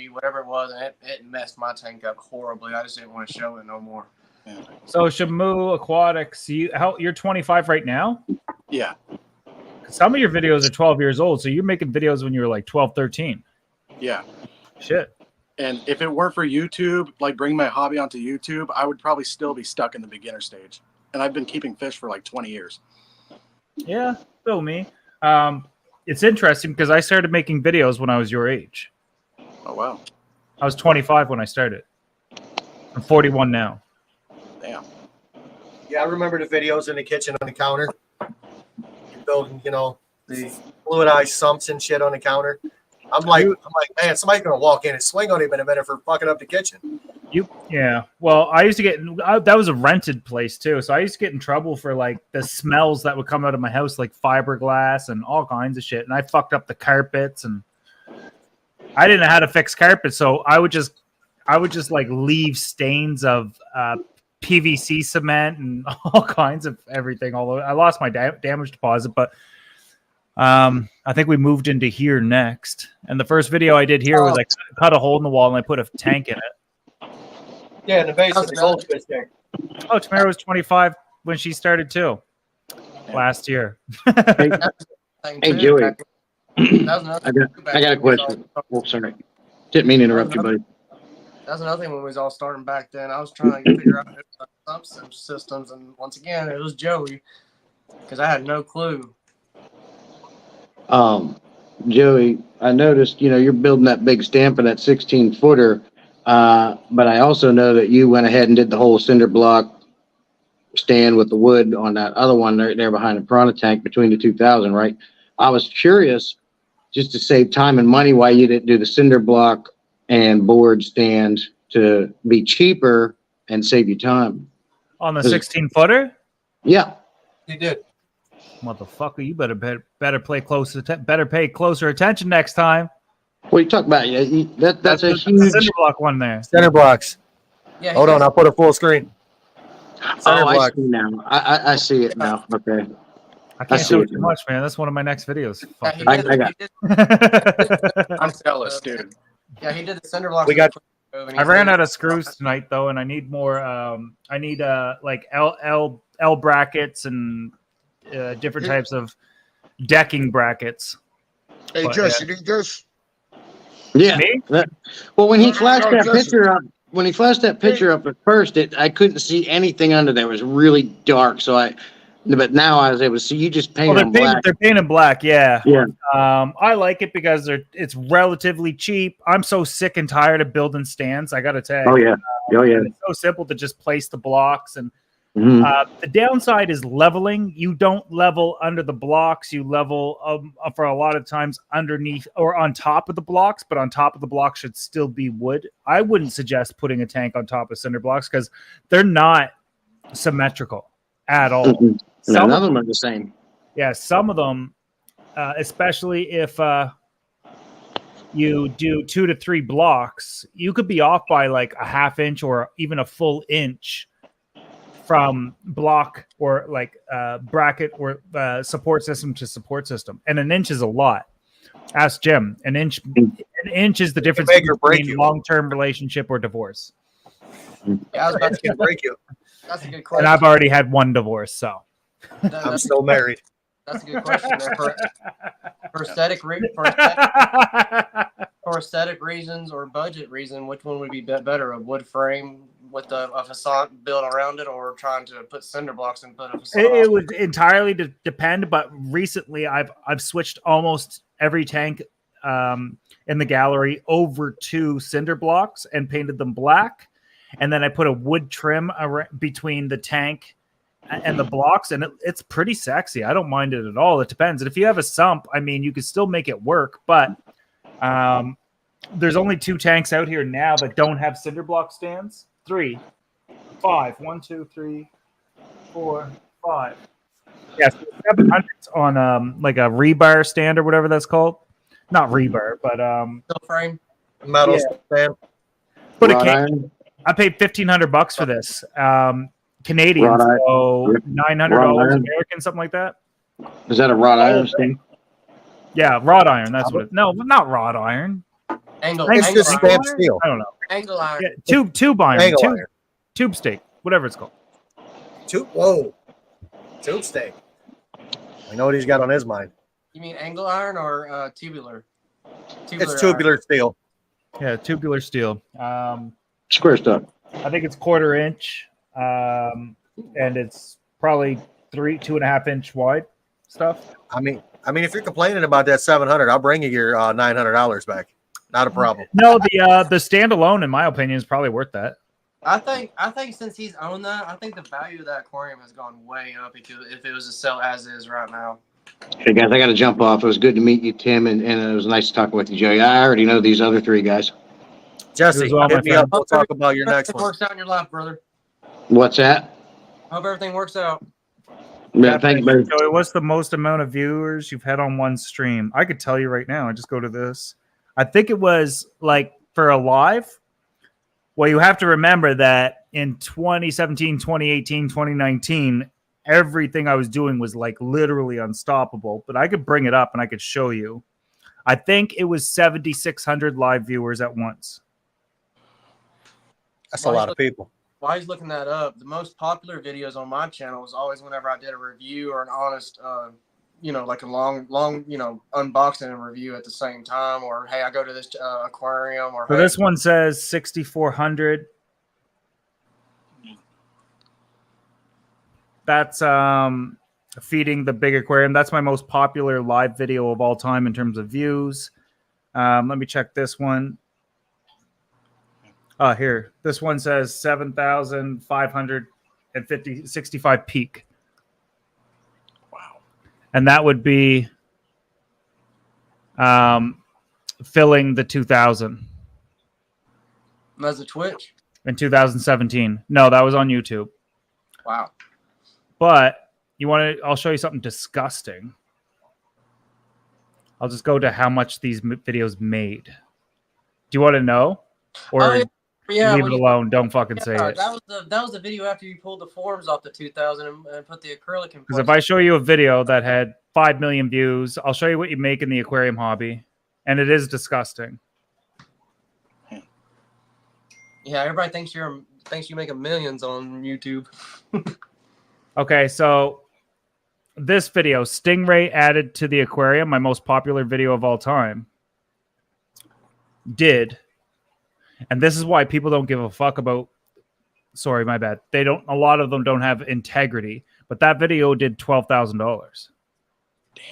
D: whatever it was, and it messed my tank up horribly. I just didn't want to show it no more.
H: Yeah.
K: So Shamu Aquatics, you're 25 right now?
H: Yeah.
K: Some of your videos are 12 years old, so you're making videos when you were like 12, 13.
H: Yeah.
K: Shit.
H: And if it weren't for YouTube, like bringing my hobby onto YouTube, I would probably still be stuck in the beginner stage. And I've been keeping fish for like 20 years.
K: Yeah, still me. It's interesting because I started making videos when I was your age.
H: Oh, wow.
K: I was 25 when I started. I'm 41 now.
H: Damn.
A: Yeah, I remember the videos in the kitchen on the counter. Building, the fluidized sumps and shit on the counter. I'm like, man, somebody's gonna walk in and swing on him in a minute for fucking up the kitchen.
K: Yeah. Well, I used to get that was a rented place too, so I used to get in trouble for like the smells that would come out of my house, like fiberglass and all kinds of shit. And I fucked up the carpets, and I didn't know how to fix carpets, so I would just like leave stains of PVC cement and all kinds of everything. Although I lost my damage deposit, but I think we moved into here next. And the first video I did here was I cut a hole in the wall and I put a tank in it.
A: Yeah, in the base of the goldfish tank.
K: Oh, Tamara was 25 when she started too. Last year.
J: Hey, Joey. I got a question. Oh, sorry. Didn't mean to interrupt you, buddy.
D: That's another thing when we was all starting back then. I was trying to figure out some systems, and once again, it was Joey because I had no clue.
J: Joey, I noticed, you're building that big stamp of that 16-footer, but I also know that you went ahead and did the whole cinder block stand with the wood on that other one right there behind the piranha tank between the 2000, right? I was curious, just to save time and money, why you didn't do the cinder block and board stand to be cheaper and save you time.
K: On the 16-footer?
J: Yeah.
A: You did.
K: Motherfucker, you better pay closer attention next time.
J: What are you talking about? Yeah, that's a huge
K: cinder block one there.
A: Center blocks.
D: Yeah,
A: Hold on, I'll put a full screen. Center
J: I
A: block.
J: see now. I see it now. Okay.
K: I can't
J: see
K: show
J: it
K: too
J: now.
K: much, man. That's one of my next videos.
H: I'm jealous, dude.
D: Yeah, he did the cinder block.
K: I ran out of screws tonight though, and I need more. I need like L brackets and different types of decking brackets.
F: Hey,
K: But,
F: Jess, you need this?
J: Yeah.
K: Me?
J: Well, when he flashed that
F: Jesse.
J: picture up, at first, I couldn't see anything under there. It was really dark. But now I was able to see. You just painted them black.
K: They're painted black, yeah.
J: Yeah.
K: I like it because it's relatively cheap. I'm so sick and tired of building stands. I gotta tell you.
J: Oh yeah. Oh yeah.
K: It's so simple to just place the blocks, and
J: Mhm.
K: the downside is leveling. You don't level under the blocks. You level for a lot of times underneath or on top of the blocks, but on top of the blocks should still be wood. I wouldn't suggest putting a tank on top of cinder blocks because they're not symmetrical at all.
J: Mm-mm. No,
K: Some
J: none of them are the same.
K: Yeah, some of them, especially if you do 2 to 3 blocks, you could be off by like a half inch or even a full inch from block or like bracket or support system to support system. And an inch is a lot. Ask Jim. An inch is the difference
A: make or break
K: between
A: you.
K: long-term relationship or divorce.
D: Yeah, I was about to
A: Break you.
D: That's a good
K: And
D: question.
K: I've already had one divorce, so.
A: I'm still married.
D: That's a good question. For aesthetic reasons or budget reason, which one would be better? A wood frame with a facade built around it, or trying to put cinder blocks and put a facade?
K: It would entirely depend, but recently I've switched almost every tank in the gallery over to cinder blocks and painted them black, and then I put a wood trim between the tank and the blocks, and it's pretty sexy. I don't mind it at all. It depends. And if you have a sump, I mean, you can still make it work, but there's only 2 tanks out here now that don't have cinder block stands. 3, 5, 1, 2, 3, 4, 5. Yes, 700s on like a rebar stand or whatever that's called. Not rebar, but
D: Steel frame.
A: Metal stand.
K: But I paid $1,500 for this. Canadian, so $900 American, something like that.
J: Is that a wrought iron thing?
K: Yeah, wrought iron. That's what it. No, not wrought iron.
A: It's just stamped steel.
K: I don't know.
D: Angle iron.
K: Yeah, tube iron.
A: Angle iron.
K: Tube steak, whatever it's called.
A: Tube steak. I know what he's got on his mind.
D: You mean angle iron or tubular?
A: It's tubular steel.
K: Yeah, tubular steel.
J: Square stuff.
K: I think it's 1/4 inch, and it's probably 2.5 inch wide stuff.
A: I mean, if you're complaining about that 700, I'll bring you your $900 back. Not a problem.
K: No, the standalone, in my opinion, is probably worth that.
D: I think since he's owned that, I think the value of that aquarium has gone way up if it was to sell as is right now.
J: Hey guys, I got to jump off. It was good to meet you, Tim, and it was nice talking with you, Joey. I already know these other 3 guys.
A: Jesse, hit me up. We'll talk about your next one.
D: Works out in your life, brother.
J: What's that?
D: Hope everything works out.
J: Yeah, thank you, buddy.
K: Joey, what's the most amount of viewers you've had on one stream? I could tell you right now. I just go to this. I think it was like for a live. Well, you have to remember that in 2017, 2018, 2019, everything I was doing was like literally unstoppable. But I could bring it up and I could show you. I think it was 7,600 live viewers at once.
A: That's a lot of people.
D: While he's looking that up, the most popular videos on my channel was always whenever I did a review or an honest, like a long, unboxing and review at the same time, or hey, I go to this aquarium, or
K: So this one says 6,400. That's feeding the big aquarium. That's my most popular live video of all time in terms of views. Let me check this one. Here. This one says 7,565 peak.
H: Wow.
K: And that would be filling the 2,000.
D: That's a Twitch.
K: In 2017. No, that was on YouTube.
D: Wow.
K: But I'll show you something disgusting. I'll just go to how much these videos made. Do you want to know? Or leave it alone. Don't fucking say it.
D: That was the video after you pulled the forms off the 2000 and put the acrylic in.
K: Because if I show you a video that had 5 million views, I'll show you what you make in the aquarium hobby. And it is disgusting.
D: Yeah, everybody thinks you're making millions on YouTube.
K: Okay, so this video, Stingray added to the aquarium, my most popular video of all time, did. And this is why people don't give a fuck about. Sorry, my bad. A lot of them don't have integrity. But that video did $12,000.
H: Damn.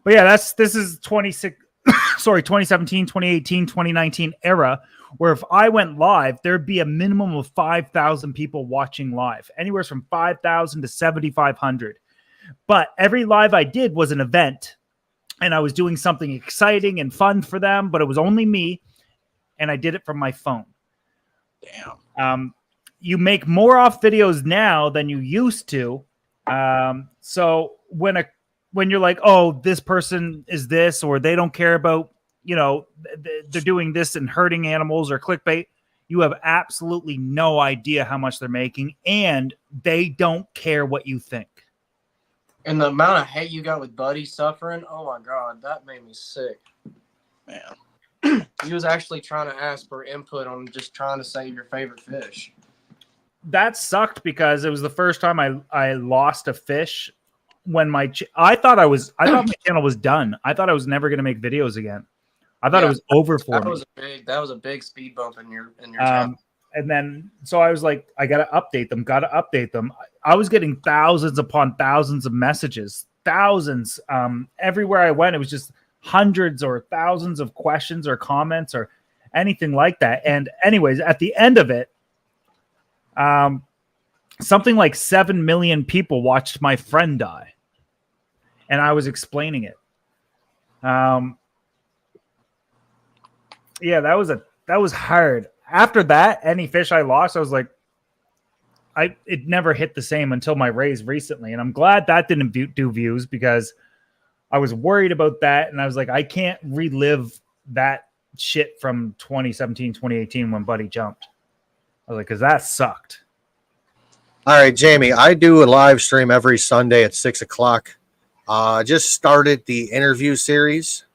K: But yeah, this is 2017, 2018, 2019 era, where if I went live, there'd be a minimum of 5,000 people watching live, anywhere from 5,000 to 7,500. But every live I did was an event, and I was doing something exciting and fun for them, but it was only me, and I did it from my phone.
H: Damn.
K: You make more off videos now than you used to. So when you're like, oh, this person is this, or they don't care about, they're doing this and hurting animals or clickbait, you have absolutely no idea how much they're making, and they don't care what you think.
D: And the amount of hate you got with Buddy suffering, oh my God, that made me sick.
H: Man.
D: He was actually trying to ask for input on just trying to save your favorite fish.
K: That sucked because it was the first time I lost a fish when I thought my channel was done. I thought I was never going to make videos again. I thought it
D: Yeah,
K: was over for
D: That
K: me.
D: was a big speed bump in your travel.
K: And then, so I was like, I got to update them. I was getting thousands upon thousands of messages, thousands. Everywhere I went, it was just hundreds or thousands of questions or comments or anything like that. And anyways, at the end of it, something like 7 million people watched my friend die. And I was explaining it. Yeah, that was hard. After that, any fish I lost, I was like, it never hit the same until my raise recently. And I'm glad that didn't do views because I was worried about that. And I was like, I can't relive that shit from 2017, 2018 when Buddy jumped. I was like, because that sucked.
A: All right, Jamie, I do a live stream every Sunday at 6 o'clock. Just started the interview series.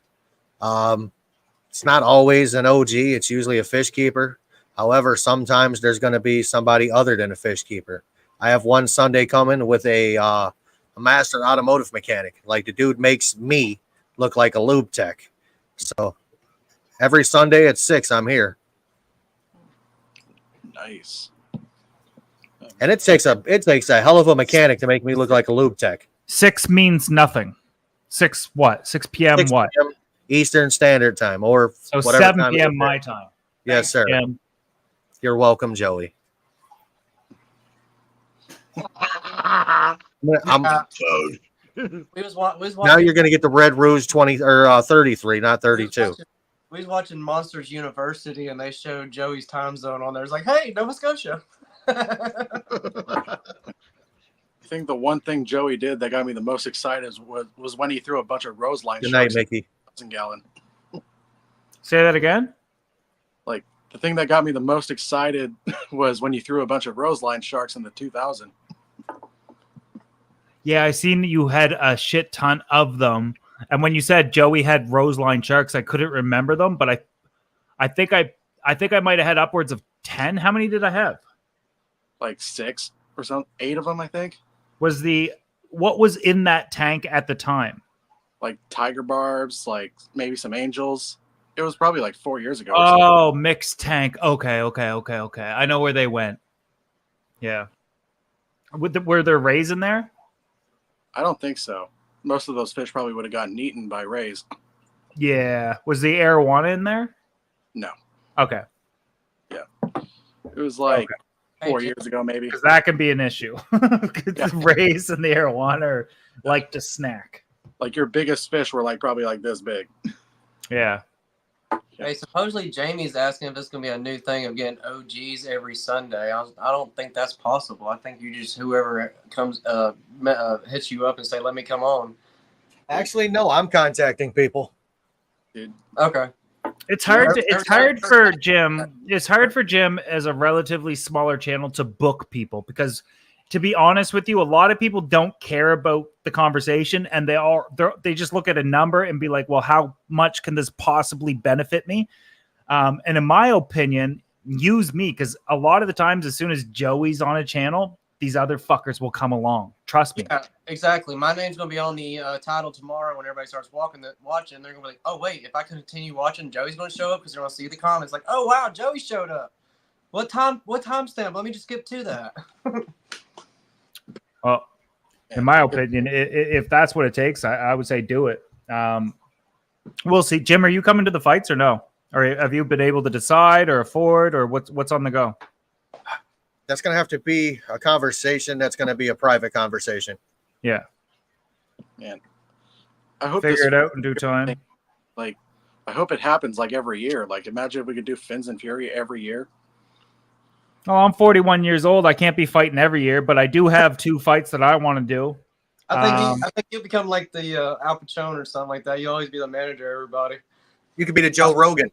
A: It's not always an OG. It's usually a fish keeper. However, sometimes there's going to be somebody other than a fish keeper. I have one Sunday coming with a master automotive mechanic. Like the dude makes me look like a lube tech. So every Sunday at 6, I'm here.
H: Nice.
A: And it takes a hell of a mechanic to make me look like a lube tech.
K: 6 means nothing. 6 what? 6 p.m.
A: 6
K: what?
A: p.m. Eastern Standard Time, or
K: So
A: whatever
K: 7
A: time
K: p.m.
A: it is.
K: my time.
A: Yes, sir.
K: Yeah.
A: You're welcome, Joey. I'm,
D: We was watching.
A: now you're going to get the Red Rouge 20 or 33, not 32.
D: We was watching Monsters University, and they showed Joey's time zone on there. It's like, hey, Nova Scotia.
H: I think the one thing Joey did that got me the most excited was when he threw a bunch of Roseline
A: Good night,
H: sharks
A: Mickey.
H: in gallon.
K: Say that again.
H: Like the thing that got me the most excited was when you threw a bunch of Roseline sharks in the 2000.
K: Yeah, I seen you had a shit ton of them. And when you said Joey had Roseline sharks, I couldn't remember them, but I think I might have had upwards of 10. How many did I have?
H: Like 6 or something, 8 of them, I think.
K: What was in that tank at the time?
H: Like tiger barbs, like maybe some angels. It was probably like 4 years ago.
K: Oh, mixed tank. Okay. I know where they went. Yeah. Were there rays in there?
H: I don't think so. Most of those fish probably would have gotten eaten by rays.
K: Yeah. Was the arowana in there?
H: No.
K: Okay.
H: Yeah. It was like 4 years ago, maybe.
K: Because that can be an issue. The rays and the arowana are like to snack.
H: Like your biggest fish were like probably like this big.
K: Yeah.
D: Hey, supposedly Jamie's asking if it's going to be a new thing of getting OGs every Sunday. I don't think that's possible. I think you just, whoever comes, hits you up and say, let me come on.
A: Actually, no, I'm contacting people.
H: Dude.
D: Okay.
K: It's hard for Jim. It's hard for Jim as a relatively smaller channel to book people because, to be honest with you, a lot of people don't care about the conversation and they just look at a number and be like, well, how much can this possibly benefit me? And in my opinion, use me, because a lot of the times as soon as Joey's on a channel, these other fuckers will come along. Trust me.
D: Yeah, exactly. My name's going to be on the title tomorrow when everybody starts watching. They're going to be like, oh, wait, if I continue watching, Joey's going to show up because they're going to see the comments like, oh, wow, Joey showed up. What timestamp? Let me just skip to that.
K: Well, in my opinion, if that's what it takes, I would say do it. We'll see. Jim, are you coming to the fights or no? Or have you been able to decide or afford or what's on the go?
A: That's going to have to be a conversation. That's going to be a private conversation.
K: Yeah.
H: Man, I hope
K: figure it out in due time.
H: Like, I hope it happens like every year. Like, imagine if we could do Fins and Fury every year.
K: Oh, I'm 41 years old. I can't be fighting every year, but I do have 2 fights that I want to do.
D: I think you'll become like the Al Pacino or something like that. You'll always be the manager of everybody.
A: You could be the Joe Rogan.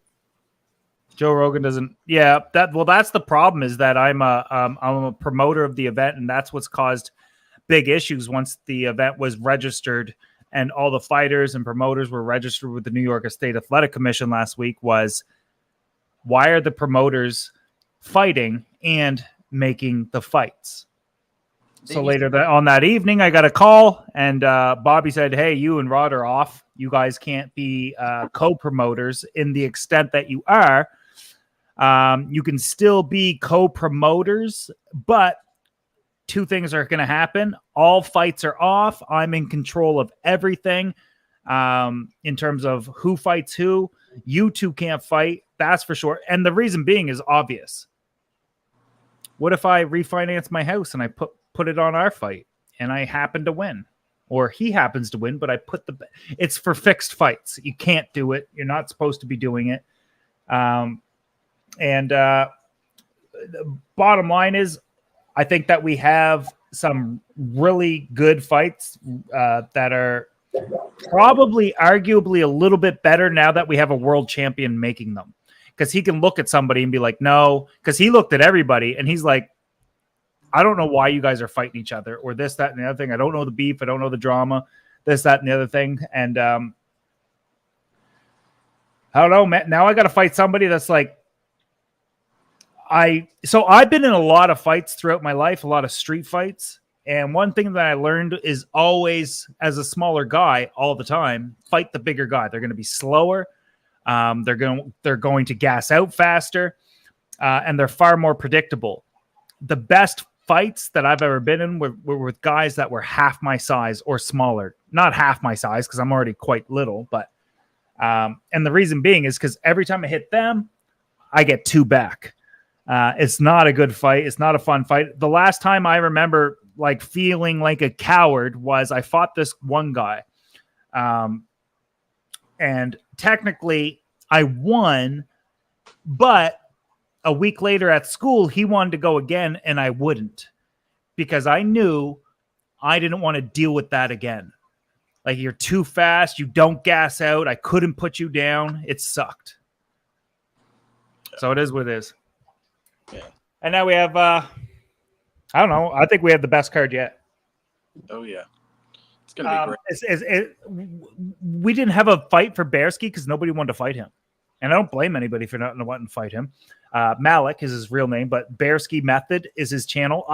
K: Joe Rogan doesn't. Yeah, that's the problem is that I'm a promoter of the event, and that's what's caused big issues once the event was registered and all the fighters and promoters were registered with the New York State Athletic Commission last week. Was why are the promoters fighting and making the fights? So later on that evening, I got a call, and Bobby said, "Hey, you and Rod are off. You guys can't be co-promoters in the extent that you are. You can still be co-promoters, but two things are going to happen. All fights are off. I'm in control of everything in terms of who fights who. You two can't fight. That's for sure. And the reason being is obvious. What if I refinance my house and I put it on our fight and I happen to win, or he happens to win, but I put it's for fixed fights. You can't do it. You're not supposed to be doing it. The bottom line is, I think that we have some really good fights that are probably arguably a little bit better now that we have a world champion making them, because he can look at somebody and be like, no, because he looked at everybody and he's like, I don't know why you guys are fighting each other, or this, that, and the other thing. I don't know the beef. I don't know the drama, this, that, and the other thing. And I don't know, man. Now I got to fight somebody that's like, I've been in a lot of fights throughout my life, a lot of street fights. And one thing that I learned is always, as a smaller guy all the time, fight the bigger guy. They're going to be slower. They're going to gas out faster, and they're far more predictable. The best fights that I've ever been in were with guys that were half my size or smaller. Not half my size, because I'm already quite little, but and the reason being is because every time I hit them, I get two back. It's not a good fight. It's not a fun fight. The last time I remember like feeling like a coward was I fought this one guy. And technically I won, but a week later at school, he wanted to go again and I wouldn't, because I knew I didn't want to deal with that again. Like, you're too fast. You don't gas out. I couldn't put you down. It sucked. So it is what it is.
H: Yeah.
K: And now we have, I don't know. I think we have the best card yet.
H: Oh, yeah. It's going to be great.
K: We didn't have a fight for Bearski because nobody wanted to fight him. And I don't blame anybody for not wanting to fight him. Malik is his real name, but Bearski Method is his channel.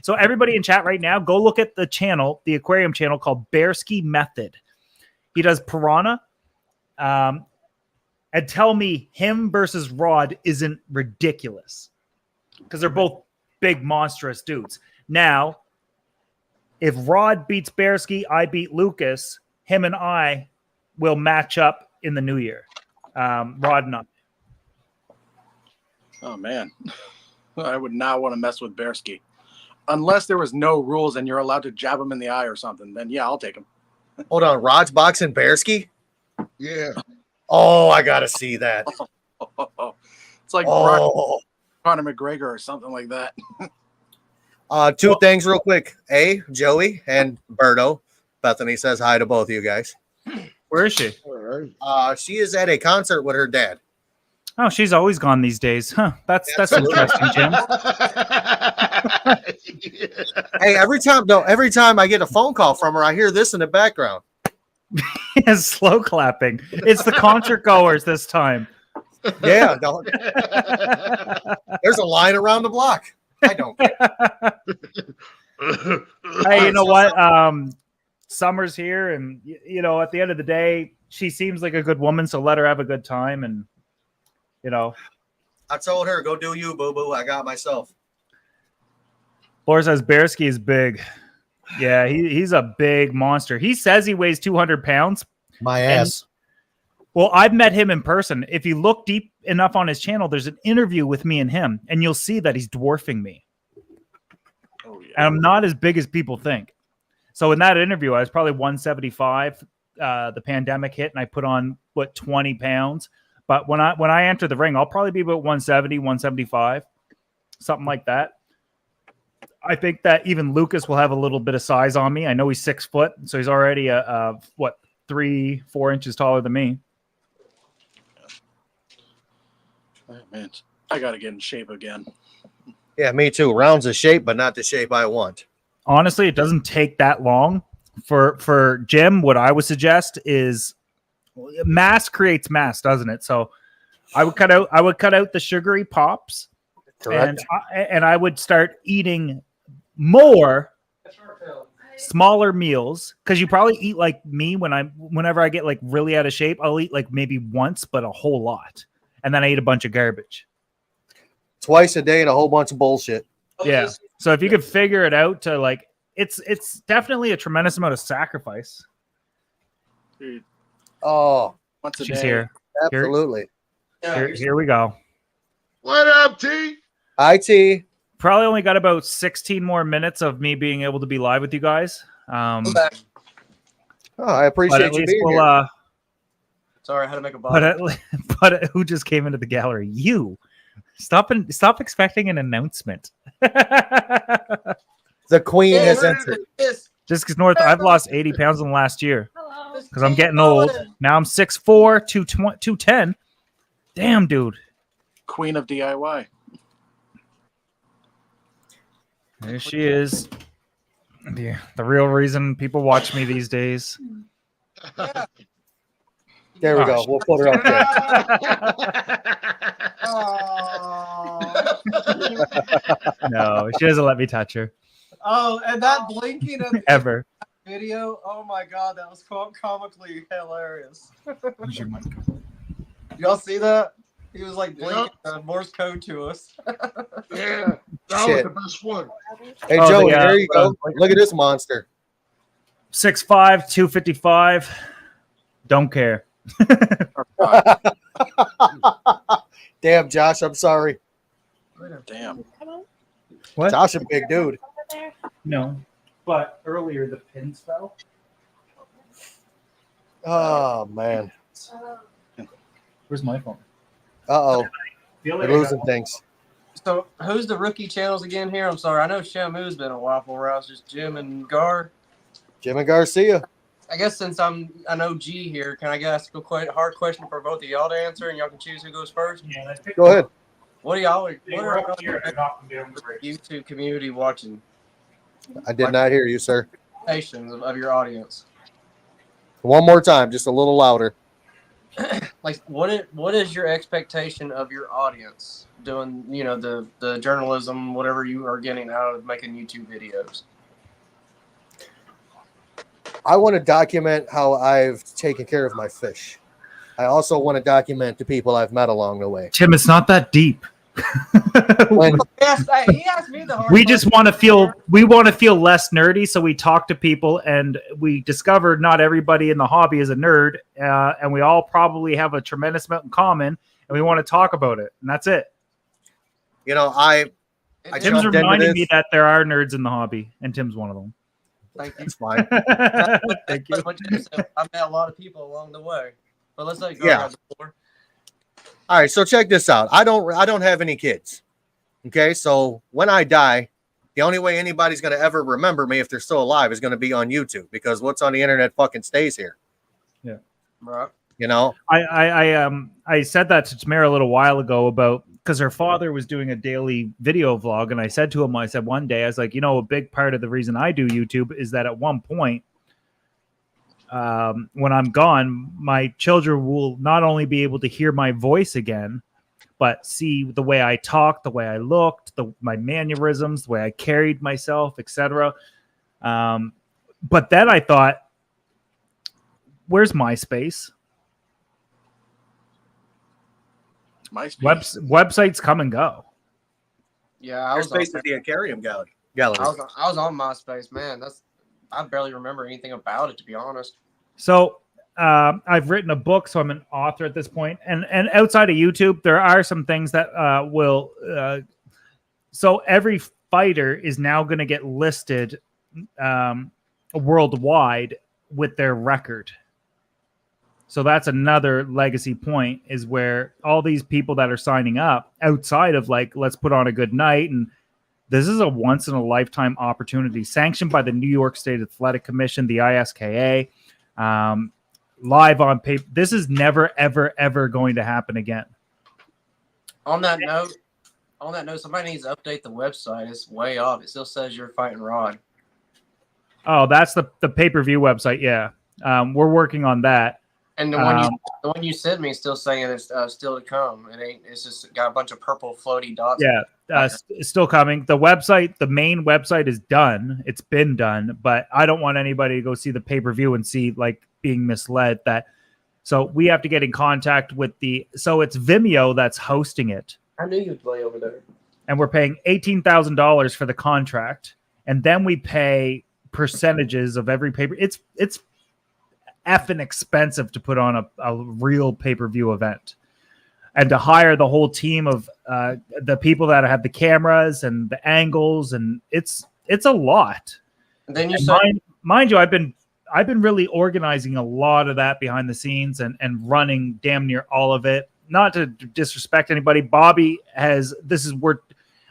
K: So everybody in chat right now, go look at the channel, the aquarium channel called Bearski Method. He does piranha. And tell me him versus Rod isn't ridiculous, because they're both big, monstrous dudes. Now, if Rod beats Bearski, I beat Lucas, him and I will match up in the new year. Rod and I.
H: Oh, man. I would not want to mess with Bearski. Unless there was no rules and you're allowed to jab him in the eye or something, then yeah, I'll take him.
A: Hold on. Rod's boxing Bearski?
F: Yeah.
A: Oh, I got to see that.
H: It's like Conor McGregor or something like that.
A: Two things real quick. Joey and Berto. Bethany says hi to both of you guys.
K: Where is she?
A: She is at a concert with her dad.
K: Oh, she's always gone these days. Huh. That's interesting, Jim.
A: Hey, every time I get a phone call from her, I hear this in the background.
K: Slow clapping. It's the concert goers this time.
A: Yeah. There's a line around the block. I don't care.
K: Hey, you know what? Summer's here, and you know, at the end of the day, she seems like a good woman, so let her have a good time. And you know,
A: I told her, go do you, boo-boo. I got myself.
K: Laura says Bearski is big. Yeah, he's a big monster. He says he weighs 200 pounds.
A: My ass.
K: Well, I've met him in person. If you look deep enough on his channel, there's an interview with me and him, and you'll see that he's dwarfing me.
H: Oh, yeah.
K: And I'm not as big as people think. So in that interview, I was probably 175. The pandemic hit, and I put on, 20 pounds. But when I enter the ring, I'll probably be about 170, 175, something like that. I think that even Lucas will have a little bit of size on me. I know he's 6 foot, so he's already 3-4 inches taller than me.
H: Oh, man, I got to get in shape again.
A: Yeah, me too. Rounds of shape, but not the shape I want.
K: Honestly, it doesn't take that long. For Jim, what I would suggest is mass creates mass, doesn't it? So I would cut out the sugary pops.
A: Correct.
K: And I would start eating more smaller meals, because you probably eat like me whenever I get like really out of shape, I'll eat like maybe once, but a whole lot. And then I eat a bunch of garbage.
A: Twice a day and a whole bunch of bullshit.
K: Yeah. So if you could figure it out to like, it's definitely a tremendous amount of sacrifice.
H: Dude,
A: Oh,
H: once a
K: She's
H: day.
K: here.
A: absolutely.
K: Here we go.
F: What up, T?
A: IT.
K: Probably only got about 16 more minutes of me being able to be live with you guys.
A: Oh, I
K: But
A: appreciate
K: at
A: you
K: least
A: being
K: we'll,
A: here.
D: Sorry, I had to make a
K: but
D: bottle.
K: but who just came into the gallery? You. Stop expecting an announcement.
A: The queen
D: Yeah,
A: has
D: we're
A: entered.
D: gonna do this.
K: Just because North, I've lost 80 pounds in the last year
C: Hello.
K: because I'm getting old. Now I'm 6'4", 210. Damn, dude.
H: Queen of DIY.
K: There she is. The real reason people watch me these days.
A: There we go. We'll put her up there.
K: No, she doesn't let me touch her
D: Oh, and that blinking at the
K: ever.
D: video. Oh my god, that was comically hilarious. Y'all see that? He was like blinking Morse code to us.
F: Yeah, that
A: Shit.
F: was the best one.
A: Hey,
K: Oh,
A: Joey,
K: the,
A: there you go. Look at this monster.
K: 6'5", 255. Don't care.
A: Damn, Josh, I'm sorry.
H: Damn.
K: What?
A: Josh, a big dude.
K: No. But earlier the pins fell.
A: Oh, man.
K: Where's my phone?
A: Uh-oh.
K: Feel
A: We're
K: like I
A: losing
K: got-
A: things.
D: So who's the rookie channels again here? I'm sorry. I know Shamu's been a while for us. Just Jim and Gar.
A: Jim and Garcia.
D: I guess since I'm an OG here, can I ask a hard question for both of y'all to answer, and y'all can choose who goes first?
K: Yeah, let's pick
A: Go ahead.
D: What do y'all?
K: They
D: What
K: were
D: are
K: up here. I knocked them down the bridge.
D: YouTube community watching?
A: I did not hear you, sir.
D: Expectations of your audience.
A: One more time, just a little louder.
D: Like, what is your expectation of your audience doing? You know, the journalism, whatever you are getting out of making YouTube videos.
A: I want to document how I've taken care of my fish. I also want to document the people I've met along the way.
K: Tim, it's not that deep.
A: When
D: He asked me the hard
K: We just
D: question.
K: want to feel less nerdy, so we talk to people, and we discovered not everybody in the hobby is a nerd, and we all probably have a tremendous amount in common, and we want to talk about it, and that's it.
A: you know, I
K: Tim's
A: jumped into
K: reminding
A: this.
K: me that there are nerds in the hobby, and Tim's one of them.
D: Thank you.
A: It's fine.
K: Thank you.
D: What you said. I met a lot of people along the way, but let's let Gar
A: Yeah.
D: have the floor.
A: All right, so check this out. I don't have any kids. Okay, so when I die, the only way anybody's going to ever remember me if they're still alive is going to be on YouTube, because what's on the internet fucking stays here.
D: Right.
A: You know,
K: I said that to Tamara a little while ago about because her father was doing a daily video vlog, and I said to him, I said one day, I was like, you know, a big part of the reason I do YouTube is that at one point, when I'm gone, my children will not only be able to hear my voice again, but see the way I talked, the way I looked, my mannerisms, the way I carried myself, etc. But then I thought, where's MySpace? Websites come and go.
D: Yeah, I
A: there's
D: was on
A: space at the aquarium gallery.
D: I was on MySpace, man. I barely remember anything about it, to be honest.
K: So I've written a book, so I'm an author at this point. And outside of YouTube, there are some things that will. So every fighter is now going to get listed worldwide with their record. So that's another legacy point, is where all these people that are signing up outside of like, let's put on a good night. And this is a once in a lifetime opportunity sanctioned by the New York State Athletic Commission, the ISKA, live on paper. This is never, ever, ever going to happen again.
D: On that note, somebody needs to update the website. It's way off. It still says you're fighting Rod.
K: Oh, that's the pay-per-view website. Yeah. We're working on that.
D: And the one you sent me is still saying it's still to come. It's just got a bunch of purple floaty dots.
K: Yeah. Still coming. The website, the main website is done. It's been done, but I don't want anybody to go see the pay-per-view and see like being misled that. So we have to get in contact with so it's Vimeo that's hosting it.
D: I knew you'd play over there.
K: And we're paying $18,000 for the contract. And then we pay percentages of every paper. It's effing expensive to put on a real pay-per-view event. And to hire the whole team of the people that have the cameras and the angles, and it's a lot.
D: And then you
K: mind you, I've been really organizing a lot of that behind the scenes and running damn near all of it. Not to disrespect anybody, Bobby has.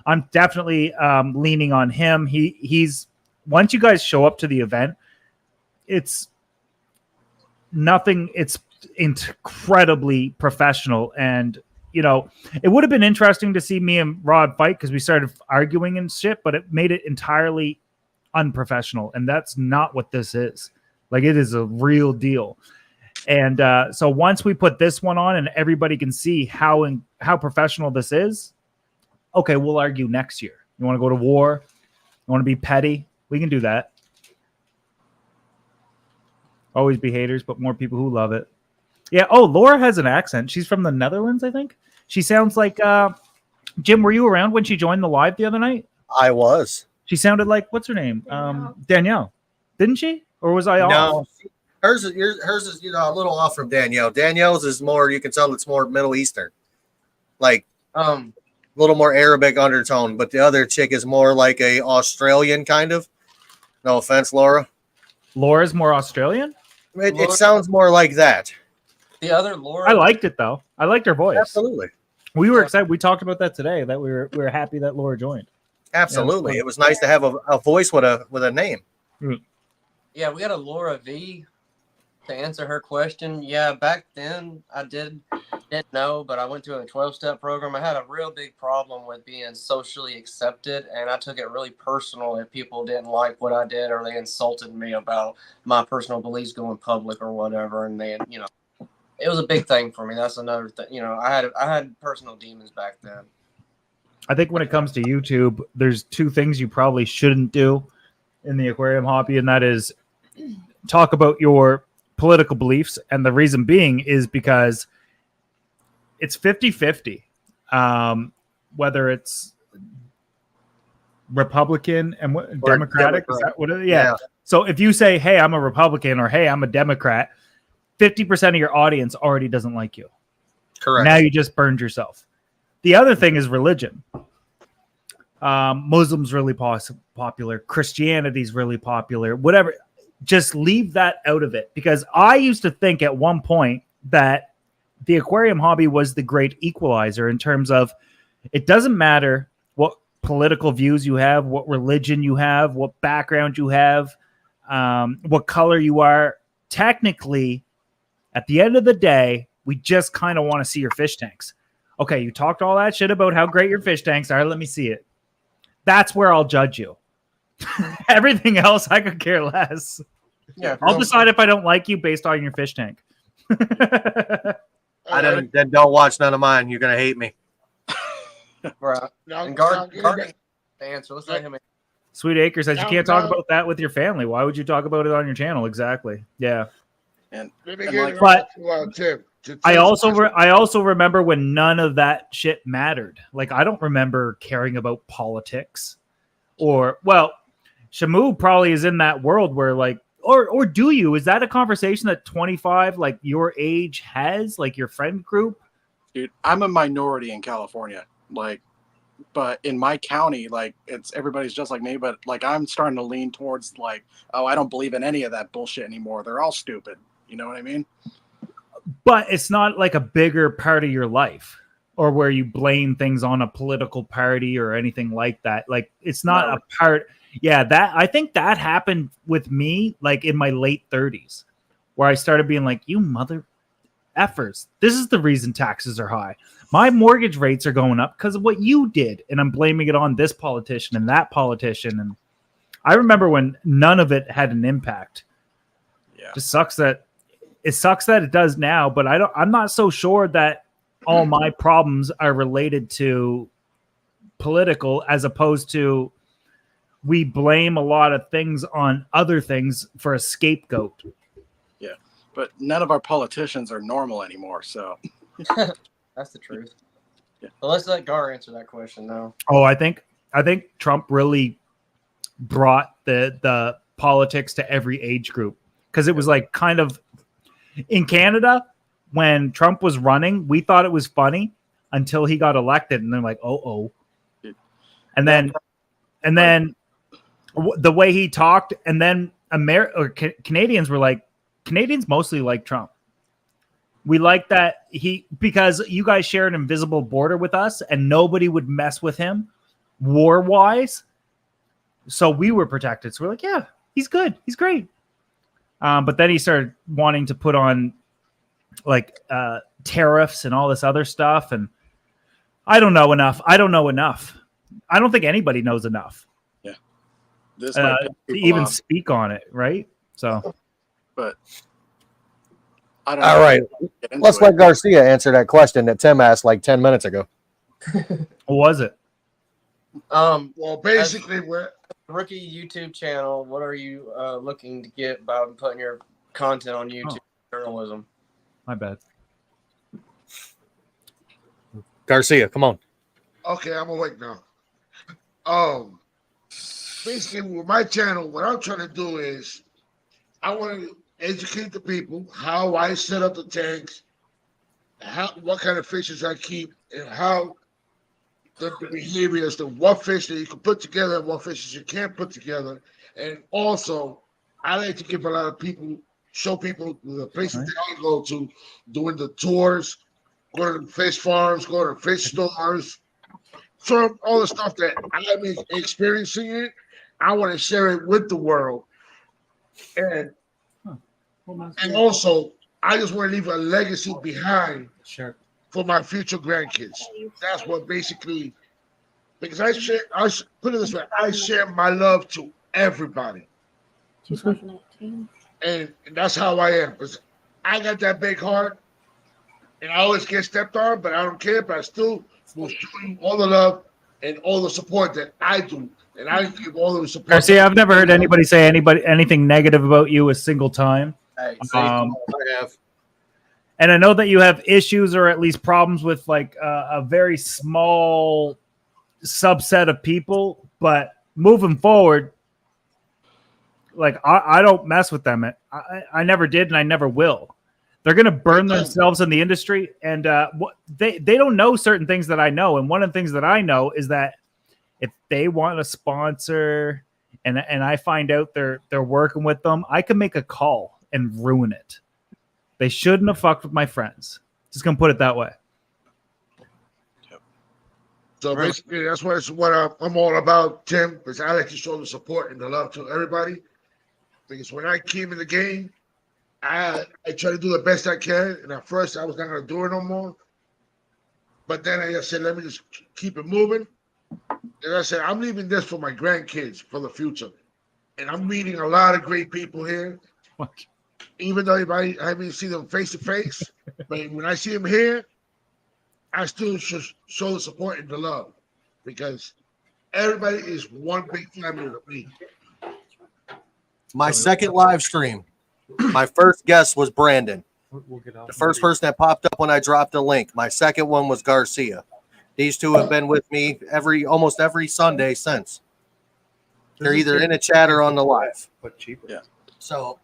K: I'm definitely leaning on him. He's once you guys show up to the event, it's nothing. It's incredibly professional, and it would have been interesting to see me and Rod fight because we started arguing and shit, but it made it entirely unprofessional, and that's not what this is. Like, it is a real deal. And so once we put this one on and everybody can see how professional this is, okay, we'll argue next year. You want to go to war? You want to be petty? We can do that. Always be haters, but more people who love it. Yeah. Oh, Laura has an accent. She's from the Netherlands, I think. She sounds like Jim. Were you around when she joined the live the other night?
A: I was.
K: She sounded like, what's her name? Danielle. Didn't she? Or was I off?
A: No. Hers is a little off from Danielle. Danielle's is more, you can tell it's more Middle Eastern. Like a little more Arabic undertone, but the other chick is more like a Australian kind of. No offense, Laura.
K: Laura's more Australian?
A: It sounds more like that.
D: The other Laura.
K: I liked it though. I liked her voice.
A: Absolutely.
K: We were excited. We talked about that today. That we were happy that Laura joined.
A: Absolutely. Yeah, it was nice to have a voice with a name.
D: Yeah, we had a Laura V to answer her question. Yeah, back then I didn't know, but I went to a 12-step program. I had a real big problem with being socially accepted, and I took it really personal if people didn't like what I did or they insulted me about my personal beliefs going public or whatever. And then, it was a big thing for me. That's another thing. I had personal demons back then.
K: I think when it comes to YouTube, there's two things you probably shouldn't do in the aquarium hobby, and that is talk about your political beliefs. And the reason being is because it's 50-50, whether it's Republican and Democratic. Is that what yeah. So if you say, hey, I'm a Republican, or hey, I'm a Democrat, 50% of your audience already doesn't like you.
A: Correct.
K: Now you just burned yourself. The other thing is religion. Muslims really popular. Christianity's really popular. Whatever. Just leave that out of it, because I used to think at one point that the aquarium hobby was the great equalizer in terms of it doesn't matter what political views you have, what religion you have, what background you have, what color you are. Technically, at the end of the day, we just kind of want to see your fish tanks. Okay, you talked all that shit about how great your fish tanks are. Let me see it. That's where I'll judge you. Everything else, I could care less.
D: Yeah,
K: I'll decide if I don't like you based on your fish tank.
A: Then don't watch none of mine. You're gonna hate me.
D: Right. And Garden answer. Let's let him.
K: Sweet Acre says you can't talk about that with your family. Why would you talk about it on your channel? Exactly. Yeah. But I also remember when none of that shit mattered. Like, I don't remember caring about politics, or Shamu probably is in that world where like, or do you? Is that a conversation that 25, like your age, has, like your friend group?
H: Dude, I'm a minority in California, but in my county, like everybody's just like me. But like, I'm starting to lean towards like, oh, I don't believe in any of that bullshit anymore. They're all stupid. You know what I mean?
K: But it's not like a bigger part of your life, or where you blame things on a political party or anything like that. Like, it's not a part. Yeah, I think that happened with me like in my late 30s, where I started being like, you mother effers. This is the reason taxes are high. My mortgage rates are going up because of what you did. And I'm blaming it on this politician and that politician. And I remember when none of it had an impact.
H: Yeah.
K: It sucks that it does now, but I'm not so sure that all my problems are related to political as opposed to we blame a lot of things on other things for a scapegoat.
H: Yeah, but none of our politicians are normal anymore. So
D: That's the truth.
H: Yeah.
D: But let's let Gar answer that question now.
K: Oh, I think Trump really brought the politics to every age group, because it was like kind of in Canada when Trump was running, we thought it was funny until he got elected, and they're like, oh, and then the way he talked, and then Canadians were like, Canadians mostly like Trump. We like that because you guys share an invisible border with us and nobody would mess with him war wise. So we were protected. So we're like, yeah, he's good. He's great. But then he started wanting to put on like tariffs and all this other stuff. And I don't know enough. I don't think anybody knows enough.
H: Yeah. This
K: to even speak on it. Right. So,
H: but I don't
A: All
H: know.
A: right. Let's let Garcia answer that question that Tim asked like 10 minutes ago.
K: What was it?
F: Well, basically, we're
D: Rookie YouTube channel. What are you looking to get by putting your content on YouTube journalism?
K: My bad.
A: Garcia, come on.
F: okay. I'm awake now. Basically, with my channel, what I'm trying to do is I want to educate the people how I set up the tanks, what kind of fishes I keep, and how the behavior as to what fish that you can put together and what fishes you can't put together. And also, I like to give a lot of people, show people the places that I go to, doing the tours, going to fish farms, going to fish stores, show them all the stuff that I'm experiencing it. I want to share it with the world. And also, I just want to leave a legacy behind for my future grandkids. That's what basically, because I put it this way, I share my love to everybody.
L: 2019.
F: And that's how I am. Because I got that big heart, and I always get stepped on, but I don't care. But I still will show you all the love and all the support that I do. And I give all the support.
K: Garcia, I've never heard anybody say anything negative about you a single time.
D: Hey,
A: I have.
K: And I know that you have issues or at least problems with like a very small subset of people, but moving forward, like I don't mess with them. I never did, and I never will. They're going to burn themselves in the industry, and they don't know certain things that I know. And one of the things that I know is that if they want a sponsor, and I find out they're working with them, I can make a call and ruin it. They shouldn't have fucked with my friends. Just gonna put it that way.
F: So basically, that's what I'm all about, Tim, because I like to show the support and the love to everybody. Because when I came in the game, I try to do the best I can. And at first, I was not going to do it no more. But then I just said, let me just keep it moving. And I said, I'm leaving this for my grandkids for the future. And I'm meeting a lot of great people here. Even though I haven't seen them face to face, but when I see them here, I still should show the support and the love, because everybody is one big family to me.
A: My second live stream, my first guest was Brandon. The first person that popped up when I dropped a link. My second one was Garcia. These two have been with me almost every Sunday since. They're either in a chat or on the live.
H: But cheaper. Yeah.
A: So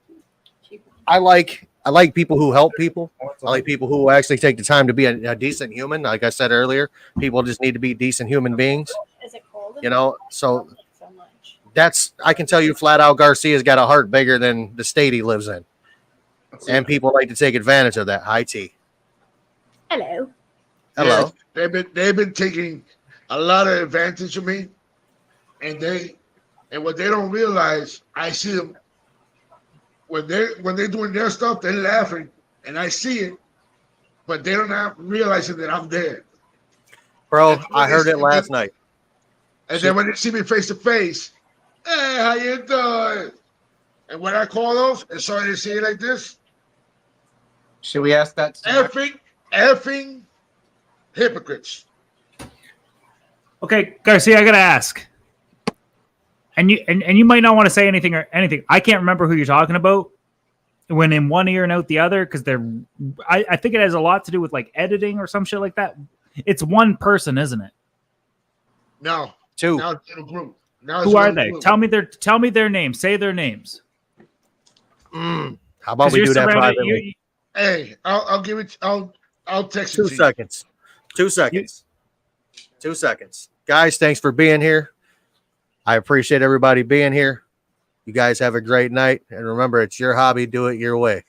A: I like people who help people. I like people who actually take the time to be a decent human. Like I said earlier, people just need to be decent human beings.
L: Is it cold?
A: You know, so
L: So much.
A: I can tell you flat out, Garcia's got a heart bigger than the state he lives in. And people like to take advantage of that. Hi, T.
L: Hello.
A: Hello.
F: Yes, they've been taking a lot of advantage of me, and what they don't realize, I see them when they're doing their stuff, they're laughing, and I see it, but they don't have realizing that I'm there.
A: Bro, I heard it last night.
F: And then when they see me face to face, hey, how you doing? And when I call those, and sorry to say it like this,
D: should we ask that?
F: Effing hypocrites.
K: Okay, Garcia, I gotta ask. And you might not want to say anything or anything. I can't remember who you're talking about when in one ear and out the other, because I think it has a lot to do with like editing or some shit like that. It's one person, isn't it?
F: No.
A: Two.
F: Now it's in a group. Now it's
K: Who are
F: in a
K: they?
F: group.
K: Tell me their names. Say their names.
A: How about we do that privately?
F: Hey, I'll give it. I'll text
A: 2
F: it to
A: seconds. 2 seconds. 2 seconds. Guys, thanks for being here. I appreciate everybody being here. You guys have a great night. And remember, it's your hobby. Do it your way.